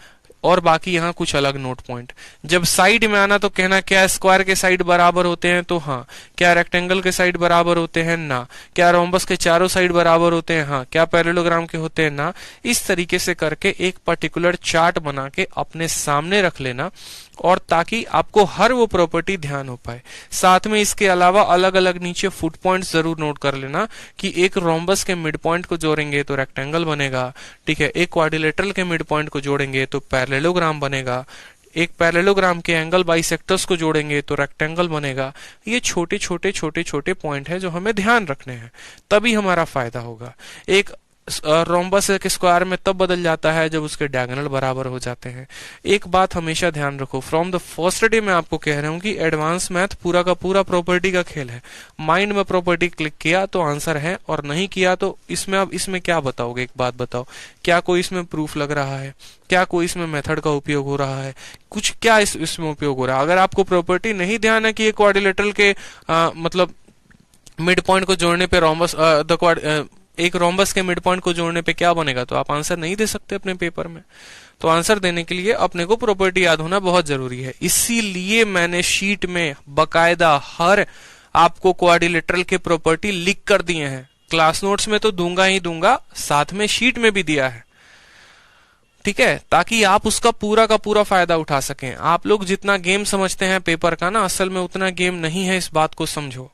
और बाकी यहाँ कुछ अलग नोट पॉइंट। जब साइड में आना तो कहना क्या स्क्वायर के साइड बराबर होते हैं, तो हाँ। क्या रेक्टेंगल के साइड बराबर होते हैं, ना। क्या रोम्बस के चारों साइड बराबर होते हैं, हाँ। क्या पैरेललोग्राम के होते हैं, ना। इस तरीके से करके एक पर्टिकुलर चार्ट बना के अपने सामने रख लेना, और ताकि आपको हर वो प्रॉपर्टी ध्यान हो पाए। साथ में इसके अलावा अलग अलग नीचे फुट पॉइंट्स जरूर नोट कर लेना कि एक रोम्बस के मिड पॉइंट को जोड़ेंगे तो रेक्टेंगल बनेगा, ठीक है। एक क्वाड्रिलेटरल के मिड पॉइंट को जोड़ेंगे तो पैरेललोग्राम बनेगा, एक पैरेललोग्राम के एंगल बाइसेक्टर्स को जोड़ेंगे तो रेक्टेंगल बनेगा। ये छोटे छोटे छोटे छोटे पॉइंट है जो हमें ध्यान रखने हैं, तभी हमारा फायदा होगा। एक रोम्बस के स्क्वायर में तब बदल जाता है जब उसके डायगोनल बराबर हो जाते हैं। एक बात हमेशा ध्यान रखो, फ्रॉम द फर्स्ट डे मैं आपको कह रहा हूं कि एडवांस मैथ पूरा का पूरा प्रॉपर्टी का खेल है। माइंड में प्रॉपर्टी क्लिक किया तो आंसर है, और नहीं किया तो इसमें अब इसमें क्या बताओगे, एक बात बताओ, क्या कोई इसमें प्रूफ लग रहा है, क्या कोई इसमें मेथड का उपयोग हो रहा है, कुछ क्या इसमें उपयोग हो रहा है। अगर आपको प्रॉपर्टी नहीं ध्यान है कि ये क्वाड्रिलेटरल के मतलब मिड पॉइंट को जोड़ने पे रोम्बस एक रोम्बस के मिड पॉइंट को जोड़ने पे क्या बनेगा, तो आप आंसर नहीं दे सकते अपने पेपर में। तो आंसर देने के लिए अपने को प्रॉपर्टी याद होना बहुत जरूरी है। इसीलिए मैंने शीट में बकायदा हर आपको क्वाड्रिलेटरल के प्रॉपर्टी लिख कर दिए हैं। क्लास नोट्स में तो दूंगा ही दूंगा, साथ में शीट में भी दिया है, ठीक है, ताकि आप उसका पूरा का पूरा फायदा उठा सकें। आप लोग जितना गेम समझते हैं पेपर का ना, असल में उतना गेम नहीं है, इस बात को समझो।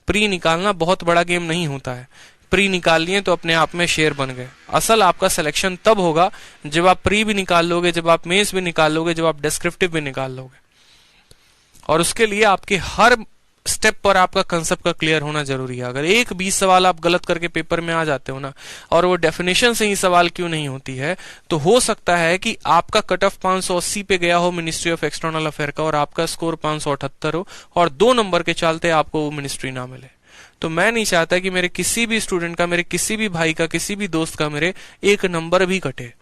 प्री निकालना बहुत बड़ा गेम नहीं होता है। प्री निकाल लिए तो अपने आप में शेर बन गए। असल आपका सिलेक्शन तब होगा जब आप प्री भी निकाल लोगे, जब आप मेंस भी निकाल लोगे, जब आप डिस्क्रिप्टिव भी निकाल लोगे। और उसके लिए आपके हर स्टेप पर आपका कंसेप्ट का क्लियर होना जरूरी है। अगर एक 20 सवाल आप गलत करके पेपर में आ जाते हो ना, और वो डेफिनेशन से ही सवाल क्यों नहीं होती है, तो हो सकता है कि आपका कट ऑफ 580 पे गया हो मिनिस्ट्री ऑफ एक्सटर्नल अफेयर का, और आपका स्कोर 578 हो, और 2 नंबर के चलते आपको वो मिनिस्ट्री ना मिले। तो मैं नहीं चाहता कि मेरे किसी भी स्टूडेंट का, मेरे किसी भी भाई का, किसी भी दोस्त का मेरे 1 नंबर भी कटे,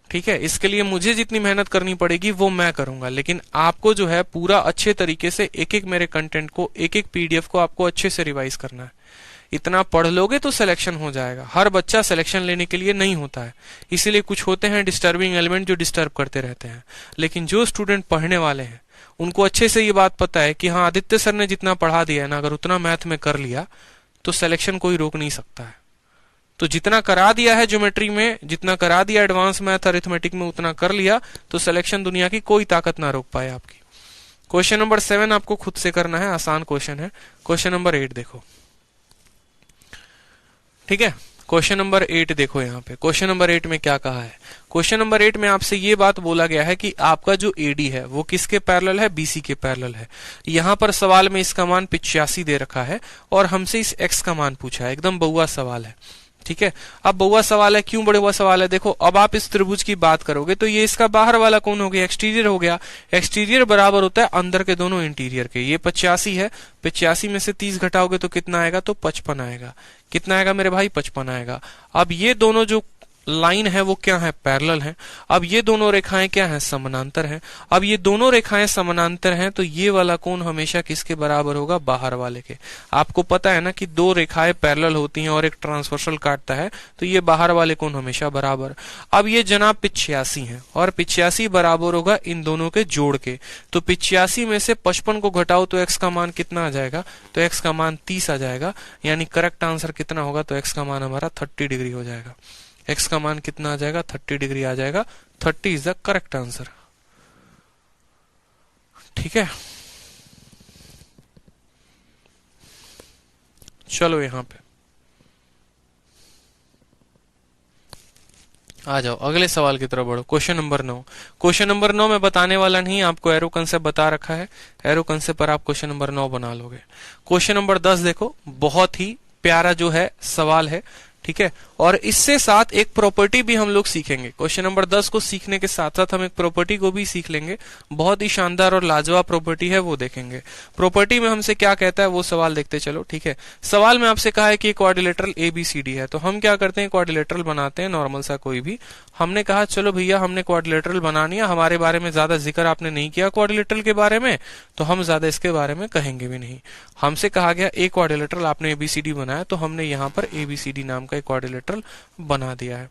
ठीक है। इसके लिए मुझे जितनी मेहनत करनी पड़ेगी वो मैं करूंगा, लेकिन आपको जो है पूरा अच्छे तरीके से एक एक मेरे कंटेंट को, एक एक पीडीएफ को आपको अच्छे से रिवाइज करना है। इतना पढ़ लोगे तो सिलेक्शन हो जाएगा। हर बच्चा सिलेक्शन लेने के लिए नहीं होता है, इसीलिए कुछ होते हैं डिस्टर्बिंग एलिमेंट जो डिस्टर्ब करते रहते हैं। लेकिन जो स्टूडेंट पढ़ने वाले हैं उनको अच्छे से ये बात पता है कि हाँ, आदित्य सर ने जितना पढ़ा दिया है ना, अगर उतना मैथ में कर लिया तो सिलेक्शन कोई रोक नहीं सकता है। तो जितना करा दिया है ज्योमेट्री में, जितना करा दिया एडवांस मैथ अरिथमेटिक में, उतना कर लिया तो सिलेक्शन दुनिया की कोई ताकत ना रोक पाए आपकी। क्वेश्चन नंबर 7 आपको खुद से करना है, आसान क्वेश्चन है। क्वेश्चन नंबर 8 देखो, ठीक है। क्वेश्चन नंबर 8 देखो, यहाँ पे क्वेश्चन नंबर 8 में क्या कहा है। क्वेश्चन नंबर 8 में आपसे ये बात बोला गया है कि आपका जो एडी है वो किसके पैरेलल है, बीसी के पैरेलल है। यहाँ पर सवाल में इसका मान 85 दे रखा है, और हमसे इस एक्स का मान पूछा है। एकदम बउआ सवाल है, ठीक है। अब बउआ सवाल है, क्यों बड़ुआ सवाल है? देखो, अब आप इस त्रिभुज की बात करोगे तो ये इसका बाहर वाला कौन हो गया, एक्सटीरियर हो गया। एक्सटीरियर बराबर होता है अंदर के दोनों इंटीरियर के। ये 85 है, 85 में से 30 घटाओगे तो कितना आएगा, तो 55 आएगा। कितना आएगा मेरे भाई, 55 आएगा। अब ये दोनों जो लाइन है वो क्या है, पैरेलल है। अब ये दोनों रेखाएं क्या है, समानांतर है। अब ये दोनों रेखाएं समानांतर हैं तो ये वाला कोण हमेशा किसके बराबर होगा, बाहर वाले के। आपको पता है ना कि 2 रेखाएं पैरेलल होती हैं और एक ट्रांसवर्सल काटता है, तो ये बाहर वाले कोण हमेशा बराबर। अब ये जनाब 85 है, और 85 बराबर होगा इन दोनों के जोड़ के। तो 85 में से 55 को घटाओ तो एक्स का मान कितना आ जाएगा, तो एक्स का मान 30 आ जाएगा। यानी करेक्ट आंसर कितना होगा, तो एक्स का मान हमारा 30 डिग्री हो जाएगा। एक्स का मान कितना आ जाएगा, 30 डिग्री आ जाएगा। 30 इज द करेक्ट आंसर, ठीक है। चलो यहां पे आ जाओ, अगले सवाल की तरफ बढ़ो। Question number 9। क्वेश्चन नंबर 9 में बताने वाला नहीं, आपको एरो कंसेप्ट बता रखा है। एरो कंसेप्ट पर आप क्वेश्चन नंबर 9 बना लोगे। क्वेश्चन नंबर 10 देखो, बहुत ही प्यारा जो है सवाल है, ठीक है। और इससे साथ एक प्रॉपर्टी भी हम लोग सीखेंगे। क्वेश्चन नंबर 10 को सीखने के साथ साथ हम एक प्रॉपर्टी को भी सीख लेंगे। बहुत ही शानदार और लाजवाब प्रॉपर्टी है, वो देखेंगे। प्रॉपर्टी में हमसे क्या कहता है वो सवाल देखते चलो, ठीक है। सवाल में आपसे कहा है कि क्वाड्रिलेटरल ABCD है, तो हम क्या करते हैं, क्वाड्रिलेटरल बनाते हैं नॉर्मल सा कोई भी। हमने कहा चलो भैया हमने क्वाड्रिलेटरल बनानी है, हमारे बारे में ज्यादा जिक्र आपने नहीं किया क्वाड्रिलेटरल के बारे में, तो हम ज्यादा इसके बारे में कहेंगे भी नहीं। हमसे कहा गया एक क्वाड्रिलेटरल आपने ABCD बनाया, तो हमने यहाँ पर ABCD नाम का आपका क्वाड्रिलेटरल बना दिया है।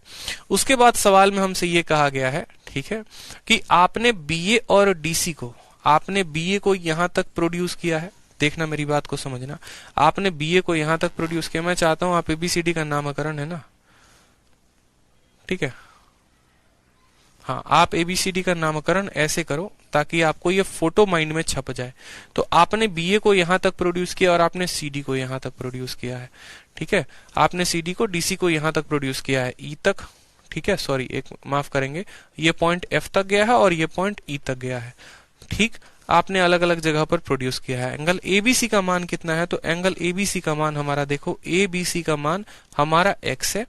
उसके बाद सवाल में हमसे ये कहा गया है, ठीक है, कि आपने बीए और डीसी को, आपने बीए को यहां तक प्रोड्यूस किया है। देखना, मेरी बात को समझना, आपने बीए को यहां तक प्रोड्यूस किया। मैं चाहता हूं आप एबीसीडी का नामकरण है ना, ठीक है, हाँ, आप एबीसीडी का नामकरण ऐसे करो ताकि आपको ये फोटो माइंड में छप जाए। तो आपने बीए को यहां तक प्रोड्यूस किया और आपने सीडी को यहां तक प्रोड्यूस किया है, ठीक है। आपने सीडी को डीसी को यहां तक प्रोड्यूस किया है, ई तक, ठीक है, सॉरी एक माफ करेंगे, ये पॉइंट एफ तक गया है और ये पॉइंट ई तक गया है, ठीक। आपने अलग अलग जगह पर प्रोड्यूस किया है। एंगल एबीसी का मान कितना है, तो एंगल एबीसी का मान हमारा देखो, एबीसी का मान हमारा एक्स है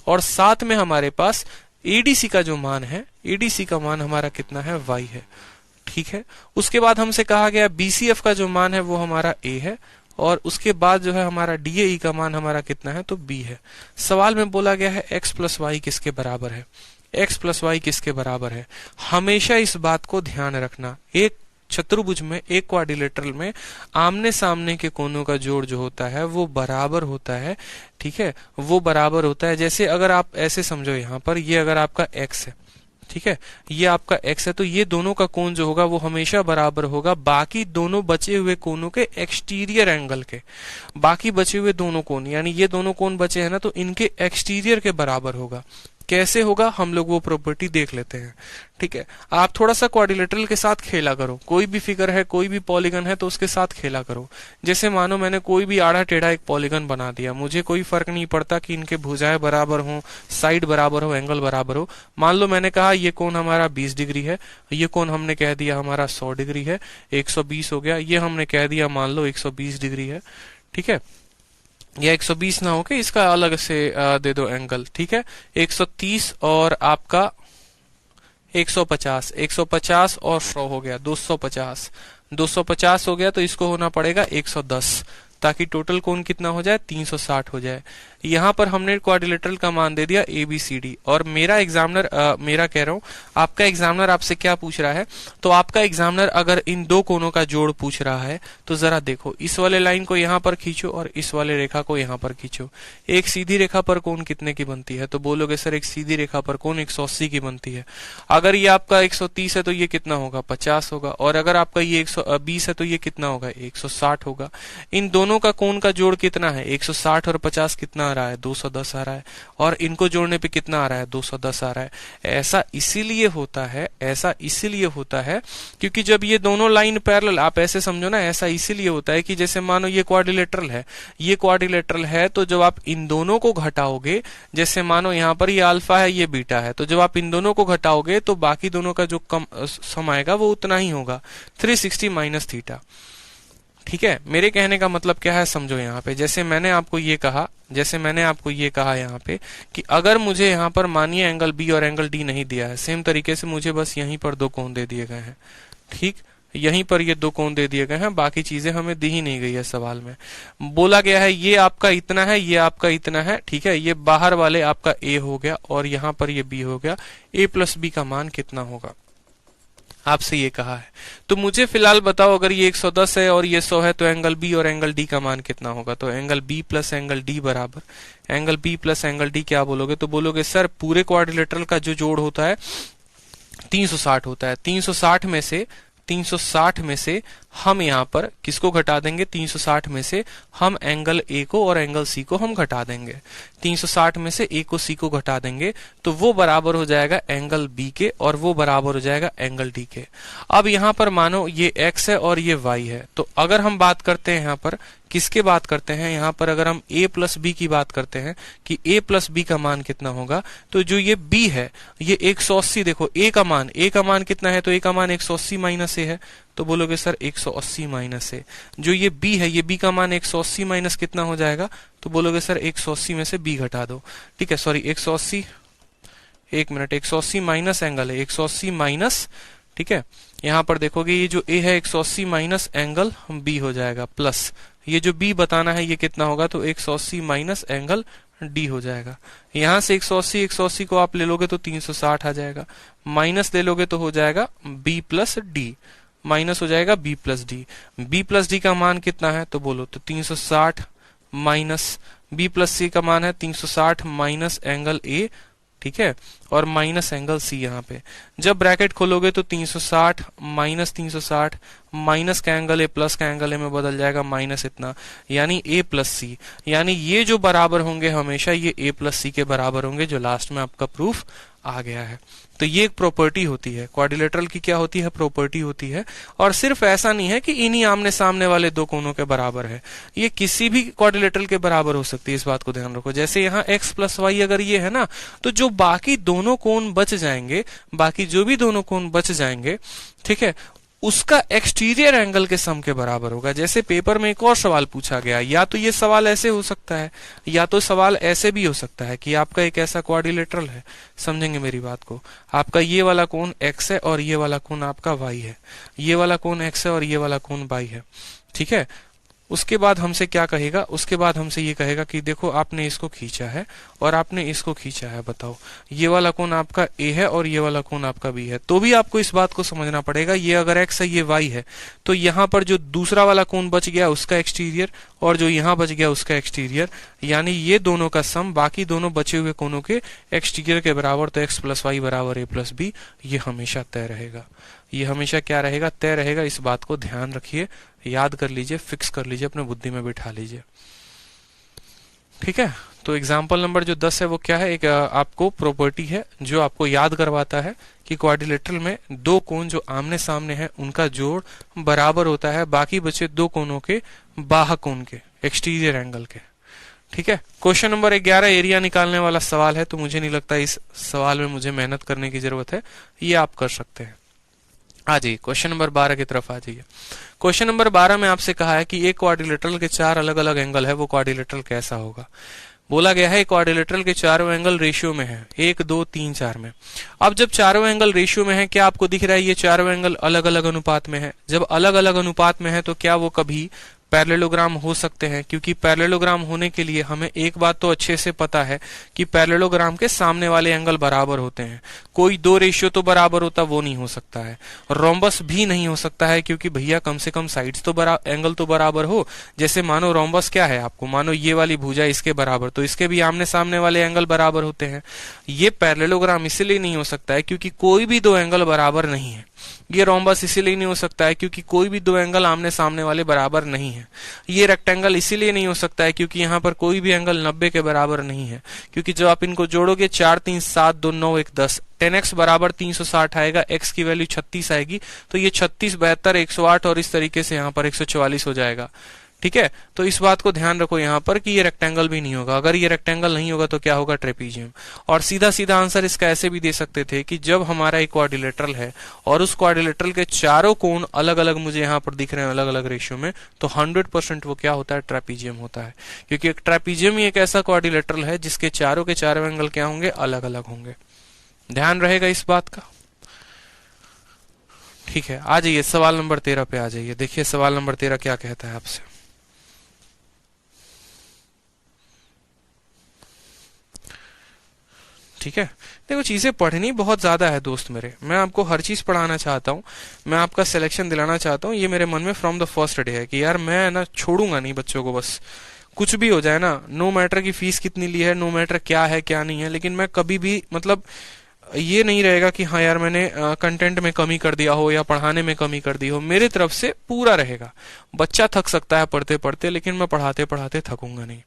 और साथ में हमारे पास एडीसी का जो मान है, एडीसी का मान हमारा कितना है, वाई है, ठीक है। उसके बाद हमसे कहा गया बीसीएफ का जो मान है वो हमारा ए है और उसके बाद जो है हमारा डीएई का मान हमारा कितना है, तो बी है। सवाल में बोला गया है एक्स प्लस वाई किसके बराबर है, एक्स प्लस वाई किसके बराबर है। हमेशा इस बात को ध्यान रखना, एक चतुर्भुज में, एक क्वाड्रिलेटरल में आमने सामने के कोनों का जोड़ जो होता है वो बराबर होता है, ठीक है, वो बराबर होता है। जैसे अगर आप ऐसे समझो, यहां पर ये अगर आपका x है, ठीक है, ये आपका x है, तो ये दोनों का कोण जो होगा वो हमेशा बराबर होगा बाकी दोनों बचे हुए कोनों के एक्सटीरियर एंगल के। बाकी बचे हुए दोनों कोण, यानी ये दोनों कोण बचे हैं ना, तो इनके एक्सटीरियर के बराबर होगा। कैसे होगा, हम लोग वो प्रॉपर्टी देख लेते हैं, ठीक है। आप थोड़ा सा क्वाड्रिलेटरल के साथ खेला करो, कोई भी फिगर है, कोई भी पॉलीगन है तो उसके साथ खेला करो। जैसे मानो मैंने कोई भी आड़ा टेढ़ा एक पॉलीगन बना दिया, मुझे कोई फर्क नहीं पड़ता कि इनके भुजाएं बराबर हों, साइड बराबर हो, एंगल बराबर हो। मान लो मैंने कहा ये कोण हमारा 20 डिग्री है, ये कोण हमने कह दिया हमारा 100 डिग्री है, 120 हो गया, ये हमने कह दिया मान लो 120 डिग्री है, ठीक है, या 120 ना होके इसका अलग से दे दो एंगल, ठीक है, 130 और आपका 150, 150 और 100 हो गया 250, 250 हो गया, तो इसको होना पड़ेगा 110 ताकि टोटल कोण कितना हो जाए, 360 हो जाए। यहां पर हमने क्वाड्रिलेटरल का मान दे दिया एबीसीडी। और मेरा एग्जामिनर, मेरा कह रहा हूं, आपका एग्जामिनर आपसे क्या पूछ रहा है, तो आपका एग्जामिनर अगर इन दो कोणों का जोड़ पूछ रहा है तो जरा देखो, इस वाले लाइन को यहां पर खींचो और इस वाले रेखा को यहां पर खींचो। एक सीधी रेखा पर कोण कितने की बनती है, तो बोलोगे सर एक सीधी रेखा पर कोण 180 की बनती है। अगर ये आपका 130 है तो ये कितना होगा, 50 होगा, और अगर आपका ये 120 है तो ये कितना होगा, 160 होगा। इन दोनों का कोण का जोड़ कितना है, 160 और 50 कितना आ रहा है, 210 आ रहा है, और इनको जोड़ने पे कितना आ रहा है, 210 आ रहा है। ऐसा इसीलिए होता है, ऐसा इसीलिए होता है क्योंकि जब ये दोनों लाइन पैरेलल, आप ऐसे समझो ना, ऐसा इसीलिए होता है कि जैसे मानो ये क्वाड्रिलेटरल है, ये क्वाड्रिलेटरल है, तो जब आप इन दोनों को घटाओगे, जैसे मानो यहाँ पर ये अल्फा है, ये बीटा है, तो जब आप इन दोनों को घटाओगे तो बाकी दोनों का जो कम सम आएगा वो उतना ही होगा, 360 माइनस थीटा, ठीक है। मेरे कहने का मतलब क्या है, समझो यहाँ पे, जैसे मैंने आपको ये कहा, जैसे मैंने आपको ये कहा यहाँ पे कि अगर मुझे यहाँ पर मानिए एंगल बी और एंगल डी नहीं दिया है, सेम तरीके से मुझे बस यहीं पर दो कोण दे दिए गए हैं, ठीक, यहीं पर ये दो कोण दे दिए गए हैं, बाकी चीजें हमें दी ही नहीं गई है। सवाल में बोला गया है ये आपका इतना है, ये आपका इतना है, ठीक है, ये बाहर वाले आपका ए हो गया और यहाँ पर ये बी हो गया, ए प्लस बी का मान कितना होगा, आपसे ये कहा है। तो मुझे फिलहाल बताओ, अगर ये 110 है और ये 100 है तो एंगल बी और एंगल डी का मान कितना होगा। तो angle B plus angle D बराबर, angle B plus angle D क्या बोलोगे, तो बोलोगे सर पूरे क्वाड्रिलेटरल का जो जोड़ होता है 360 होता है, 360 में से हम यहाँ पर किसको घटा देंगे, 360 में से हम एंगल ए को और एंगल सी को हम घटा देंगे, 360 में से ए को सी को घटा देंगे, तो वो बराबर हो जाएगा एंगल बी के और वो बराबर हो जाएगा एंगल डी के। अब यहाँ पर मानो ये एक्स है और ये वाई है, तो अगर हम बात करते हैं यहाँ पर किसके बात करते हैं, यहाँ पर अगर हम a प्लस बी की बात करते हैं कि a प्लस बी का मान कितना होगा, तो जो ये b है ये 180, देखो a का मान कितना है, तो a का मान 180 माइनस a है, तो बोलोगे सर 180 माइनस a। जो ये b है, ये b का मान 180 माइनस कितना हो जाएगा, तो बोलोगे सर 180 में से b घटा दो, ठीक है, सॉरी 180, एक मिनट, 180 माइनस एंगल है, 180 माइनस, ठीक है, यहाँ पर देखोगे ये जो a है 180 माइनस एंगल b हो जाएगा, प्लस ये जो b बताना है ये कितना होगा, तो 180 माइनस एंगल d हो जाएगा। यहां से 180 को आप ले लोगे तो 360 आ जाएगा, माइनस ले लोगे तो हो जाएगा b प्लस डी, माइनस हो जाएगा b plus D. b plus D का मान कितना है, तो बोलो तो 360 माइनस बी प्लस सी का मान है 360 माइनस एंगल ए, ठीक है, और माइनस एंगल सी यहाँ पे। जब ब्रैकेट खोलोगे तो 360 माइनस 360 माइनस का एंगल ए प्लस का एंगल ए में बदल जाएगा माइनस इतना, यानी ए प्लस सी, यानी ये जो बराबर होंगे हमेशा ये ए प्लस सी के बराबर होंगे, जो लास्ट में आपका प्रूफ आ गया है। तो ये एक प्रॉपर्टी होती है, क्वाड्रिलेटरल की क्या होती है, प्रॉपर्टी होती है। और सिर्फ ऐसा नहीं है कि इन्हीं आमने सामने वाले दो कोनों के बराबर है, ये किसी भी क्वाड्रिलेटरल के बराबर हो सकती है, इस बात को ध्यान रखो। जैसे यहाँ x प्लस वाई अगर ये है ना, तो जो बाकी दोनों कोण बच जाएंगे, बाकी जो भी दोनों कोण बच जाएंगे, ठीक है, उसका एक्सटीरियर एंगल के सम के बराबर होगा। जैसे पेपर में एक और सवाल पूछा गया, या तो ये सवाल ऐसे हो सकता है, या तो सवाल ऐसे भी हो सकता है कि आपका एक ऐसा क्वाड्रिलेटरल है, समझेंगे मेरी बात को, आपका ये वाला कोण x है और ये वाला कोण आपका y है, ये वाला कोण x है और ये वाला कोण y है, ठीक है। उसके बाद हमसे क्या कहेगा, उसके बाद हमसे ये कहेगा कि देखो आपने इसको खींचा है और आपने इसको खींचा है, बताओ ये वाला कोण आपका A है और ये वाला कोण आपका B है। तो भी आपको इस बात को समझना पड़ेगा, ये अगर x है ये y है, तो यहाँ पर जो दूसरा वाला कोण बच गया उसका एक्सटीरियर और जो यहाँ बच गया उसका एक्सटीरियर, यानी ये दोनों का सम बाकी दोनों बचे हुए कोणों के एक्सटीरियर के बराबर, तो x प्लस वाई बराबर a प्लस बी, ये हमेशा तय रहेगा। ये हमेशा क्या रहेगा, तय रहेगा। इस बात को ध्यान रखिए, याद कर लीजिए, फिक्स कर लीजिए, अपने बुद्धि में बिठा लीजिए, ठीक है। तो एग्जाम्पल नंबर जो 10 है वो क्या है, एक आपको प्रॉपर्टी है जो आपको याद करवाता है कि क्वाड्रिलेटरल में दो कोण जो आमने सामने हैं उनका जोड़ बराबर होता है बाकी बचे दो कोणों के बाह्य कोण के, एक्सटीरियर एंगल के, ठीक है। क्वेश्चन नंबर 11 एरिया निकालने वाला सवाल है, तो मुझे नहीं लगता इस सवाल में मुझे मेहनत करने की जरूरत है, ये आप कर सकते हैं। आ जाइए क्वेश्चन नंबर 12 की तरफ आ जाइए। क्वेश्चन नंबर 12 में आपसे कहा है कि एक क्वाड्रिलेटरल के 4 अलग अलग एंगल है, वो क्वाड्रिलेटरल कैसा होगा। बोला गया है क्वाड्रिलेटरल के चारों एंगल रेशियो में है, 1 2 3 4 में। अब जब चारों एंगल रेशियो में है, क्या आपको दिख रहा है ये चारों एंगल अलग अलग अनुपात में है। जब अलग अलग अनुपात में है तो क्या वो कभी पैरेललोग्राम हो सकते हैं, क्योंकि पैरेललोग्राम होने के लिए हमें एक बात तो अच्छे से पता है कि पैरेललोग्राम के सामने वाले एंगल बराबर होते हैं। कोई दो रेशियो तो बराबर होता, वो नहीं हो सकता है। रोम्बस भी नहीं हो सकता है, क्योंकि भैया कम से कम साइड्स तो एंगल तो बराबर हो। जैसे मानो रोम्बस क्या है आपको, मानो ये वाली भुजा इसके बराबर, तो इसके भी आमने सामने वाले एंगल बराबर होते हैं। ये पैरेललोग्राम इसलिए नहीं हो सकता है क्योंकि कोई भी दो एंगल बराबर नहीं है। ये रोम्बस इसीलिए नहीं हो सकता है क्योंकि कोई भी दो एंगल आमने सामने वाले बराबर नहीं है। ये रेक्टेंगल इसीलिए नहीं हो सकता है क्योंकि यहाँ पर कोई भी एंगल 90 के बराबर नहीं है, क्योंकि जब आप इनको जोड़ोगे 4 3 7 2 9 1 10, 10x बराबर 360 आएगा, x की वैल्यू 36 आएगी, तो ये 36 72 108 और इस तरीके से यहाँ पर 144 हो जाएगा, ठीक है। तो इस बात को ध्यान रखो यहाँ पर कि ये रेक्टेंगल भी नहीं होगा। अगर ये रेक्टेंगल नहीं होगा तो क्या होगा, ट्रेपीजियम। और सीधा सीधा आंसर इसका ऐसे भी दे सकते थे कि जब हमारा एक क्वाड्रिलेटरल है और उस क्वाड्रिलेटरल के चारों कोण अलग अलग मुझे यहाँ पर दिख रहे हैं अलग अलग रेशियो में, तो 100% वो क्या होता है, ट्रेपीजियम होता है। क्योंकि एक ट्रेपीजियम ही एक ऐसा क्वाड्रिलेटरल है जिसके चारों के चारों एंगल क्या होंगे, अलग अलग होंगे। ध्यान रहेगा इस बात का, ठीक है। आ जाइए सवाल नंबर 13 पे आ जाइए। देखिए सवाल नंबर 13 क्या कहता है आपसे। ठीक है, देखो चीजें पढ़नी बहुत ज्यादा है दोस्त मेरे, मैं आपको हर चीज पढ़ाना चाहता हूँ, मैं आपका सिलेक्शन दिलाना चाहता हूँ। ये मेरे मन में फ्रॉम द फर्स्ट डे है कि यार मैं ना छोड़ूंगा नहीं बच्चों को, बस कुछ भी हो जाए ना, नो मैटर की फीस कितनी ली है, नो मैटर क्या है क्या नहीं है, लेकिन मैं कभी भी मतलब ये नहीं रहेगा कि हाँ यार मैंने कंटेंट में कमी कर दिया हो या पढ़ाने में कमी कर दी हो। मेरी तरफ से पूरा रहेगा। बच्चा थक सकता है पढ़ते पढ़ते, लेकिन मैं पढ़ाते पढ़ाते थकूंगा नहीं,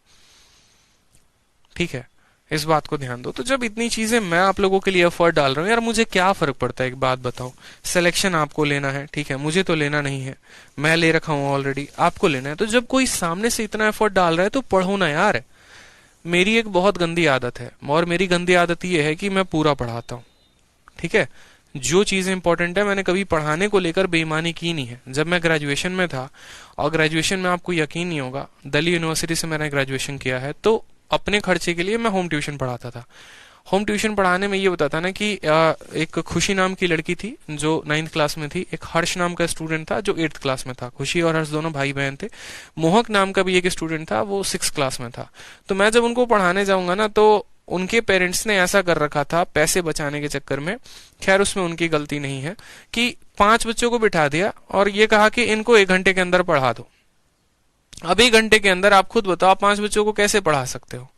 ठीक है। इस बात को ध्यान दो। तो जब इतनी चीजें मैं आप लोगों के लिए एफर्ट डाल रहा हूँ, यार मुझे क्या फर्क पड़ता है, एक बात बताओ। सिलेक्शन आपको लेना है, ठीक है, मुझे तो लेना नहीं है, मैं ले रखा हूँ ऑलरेडी, आपको लेना है। तो जब कोई सामने से इतना एफर्ट डाल रहा है तो पढ़ो ना यार। मेरी एक बहुत गंदी आदत है, और मेरी गंदी आदत ये है कि मैं पूरा पढ़ाता हूँ, ठीक है। जो चीजें इंपॉर्टेंट है, मैंने कभी पढ़ाने को लेकर बेईमानी की नहीं है। जब मैं ग्रेजुएशन में था, और ग्रेजुएशन में आपको यकीन नहीं होगा, दिल्ली यूनिवर्सिटी से मैंने ग्रेजुएशन किया है, तो अपने खर्चे के लिए मैं होम ट्यूशन पढ़ाता था। होम ट्यूशन पढ़ाने में ये होता था ना कि एक खुशी नाम की लड़की थी जो 9th क्लास में थी, एक हर्ष नाम का स्टूडेंट था जो 8th क्लास में था। खुशी और हर्ष दोनों भाई बहन थे। मोहक नाम का भी एक स्टूडेंट था, वो 6th क्लास में था। तो मैं जब उनको पढ़ाने जाऊंगा ना, तो उनके पेरेंट्स ने ऐसा कर रखा था पैसे बचाने के चक्कर में, खैर उसमें उनकी गलती नहीं है, कि 5 बच्चों को बिठा दिया और ये कहा कि इनको 1 घंटे के अंदर पढ़ा दो। अब 1 घंटे के अंदर आप खुद बताओ, आप 5 बच्चों को कैसे पढ़ा सकते हो?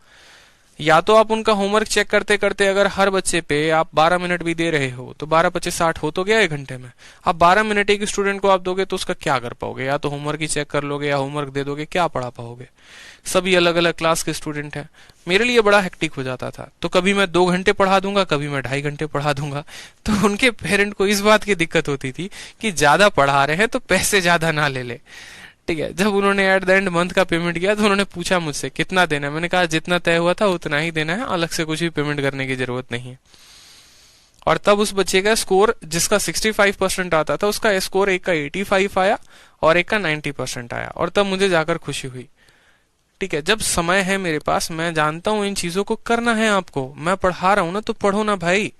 या तो आप उनका होमवर्क चेक करते करते अगर हर बच्चे पे आप 12 मिनट भी दे रहे हो तो 12 × 5 = 60 हो तो गया 1 घंटे में। अब 12 मिनट एक स्टूडेंट को आप दोगे तो उसका क्या कर पाओगे? या तो होमवर्क ही चेक कर लोगे या होमवर्क दे दोगे, क्या पढ़ा पाओगे? सभी अलग अलग क्लास के स्टूडेंट हैं। मेरे लिए बड़ा हेक्टिक हो जाता था, तो कभी मैं 2 घंटे पढ़ा दूंगा, कभी मैं 2.5 घंटे पढ़ा दूंगा। तो उनके पेरेंट को इस बात की दिक्कत होती थी कि ज्यादा पढ़ा रहे हैं तो पैसे ज्यादा ना ले ले। ठीक है, जब उन्होंने एट द एंड मंथ का पेमेंट किया तो उन्होंने पूछा मुझसे कितना देना है। मैंने कहा जितना तय हुआ था उतना ही देना है, अलग से कुछ भी पेमेंट करने की जरूरत नहीं है। और तब उस बच्चे का स्कोर, जिसका 65% आता था, उसका स्कोर एक का 85 आया और एक का 90% आया। और तब मुझे जाकर खुशी हुई। ठीक है, जब समय है मेरे पास, मैं जानता हूं इन चीजों को करना है आपको, मैं पढ़ा रहा हूं ना, तो पढ़ो ना भाई।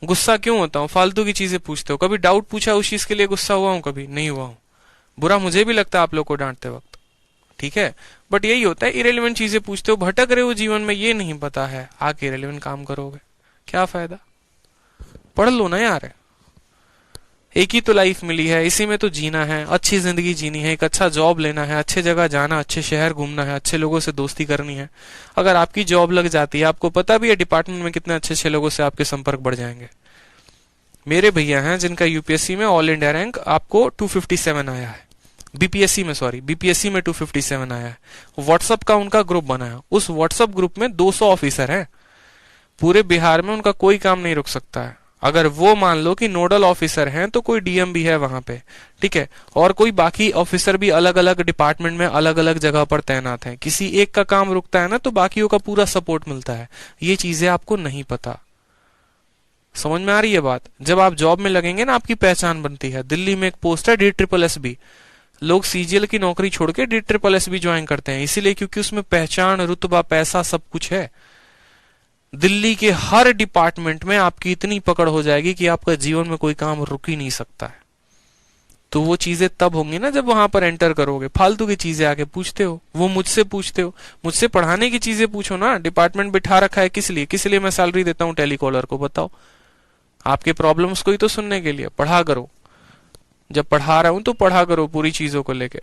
गुस्सा क्यों होता हूँ? फालतू की चीजें पूछते हो। कभी डाउट पूछा उस चीज के लिए गुस्सा हुआ हूं? कभी नहीं हुआ हूं। बुरा मुझे भी लगता है आप लोग को डांटते वक्त, ठीक है, बट यही होता है, इरेलीवेंट चीजें पूछते हो, भटक रहे हो जीवन में, ये नहीं पता है, आके इरेलीवेंट काम करोगे, क्या फायदा? पढ़ लो ना यार, एक ही तो लाइफ मिली है, इसी में तो जीना है, अच्छी जिंदगी जीनी है, एक अच्छा जॉब लेना है, अच्छे जगह जाना, अच्छे शहर घूमना है, अच्छे लोगों से दोस्ती करनी है। अगर आपकी जॉब लग जाती है, आपको पता भी है डिपार्टमेंट में कितने अच्छे अच्छे लोगों से आपके संपर्क बढ़ जाएंगे। मेरे भैया हैं जिनका यूपीएससी में ऑल इंडिया रैंक आपको 257 आया है, बीपीएससी में, सॉरी, बीपीएससी में 257 आया है। व्हाट्सएप का उनका ग्रुप बनाया, उस व्हाट्सएप ग्रुप में 200 ऑफिसर हैं। पूरे बिहार में उनका कोई काम नहीं रुक सकता है। अगर वो मान लो कि नोडल ऑफिसर हैं तो कोई डीएम भी है वहां पे, ठीक है, और कोई बाकी ऑफिसर भी अलग अलग डिपार्टमेंट में अलग अलग जगह पर तैनात हैं। किसी एक का काम रुकता है ना तो बाकियों का पूरा सपोर्ट मिलता है। ये चीजें आपको नहीं पता। समझ में आ रही है बात? जब आप जॉब में लगेंगे ना, आपकी पहचान बनती है। दिल्ली में एक पोस्ट है DSSB, लोग सीजीएल की नौकरी छोड़ के DSSB ज्वाइन करते हैं, इसीलिए क्योंकि उसमें पहचान, रुतबा, पैसा सब कुछ है। दिल्ली के हर डिपार्टमेंट में आपकी इतनी पकड़ हो जाएगी कि आपका जीवन में कोई काम रुक ही नहीं सकता है। तो वो चीजें तब होंगी ना जब वहां पर एंटर करोगे। फालतू की चीजें आके पूछते हो, वो मुझसे पूछते हो, मुझसे पढ़ाने की चीजें पूछो ना। डिपार्टमेंट बिठा रखा है किस लिए? किस लिए मैं सैलरी देता हूँ टेलीकॉलर को? बताओ, आपके प्रॉब्लम्स को ही तो सुनने के लिए। पढ़ा करो, जब पढ़ा रहा हूं तो पढ़ा करो पूरी चीजों को लेके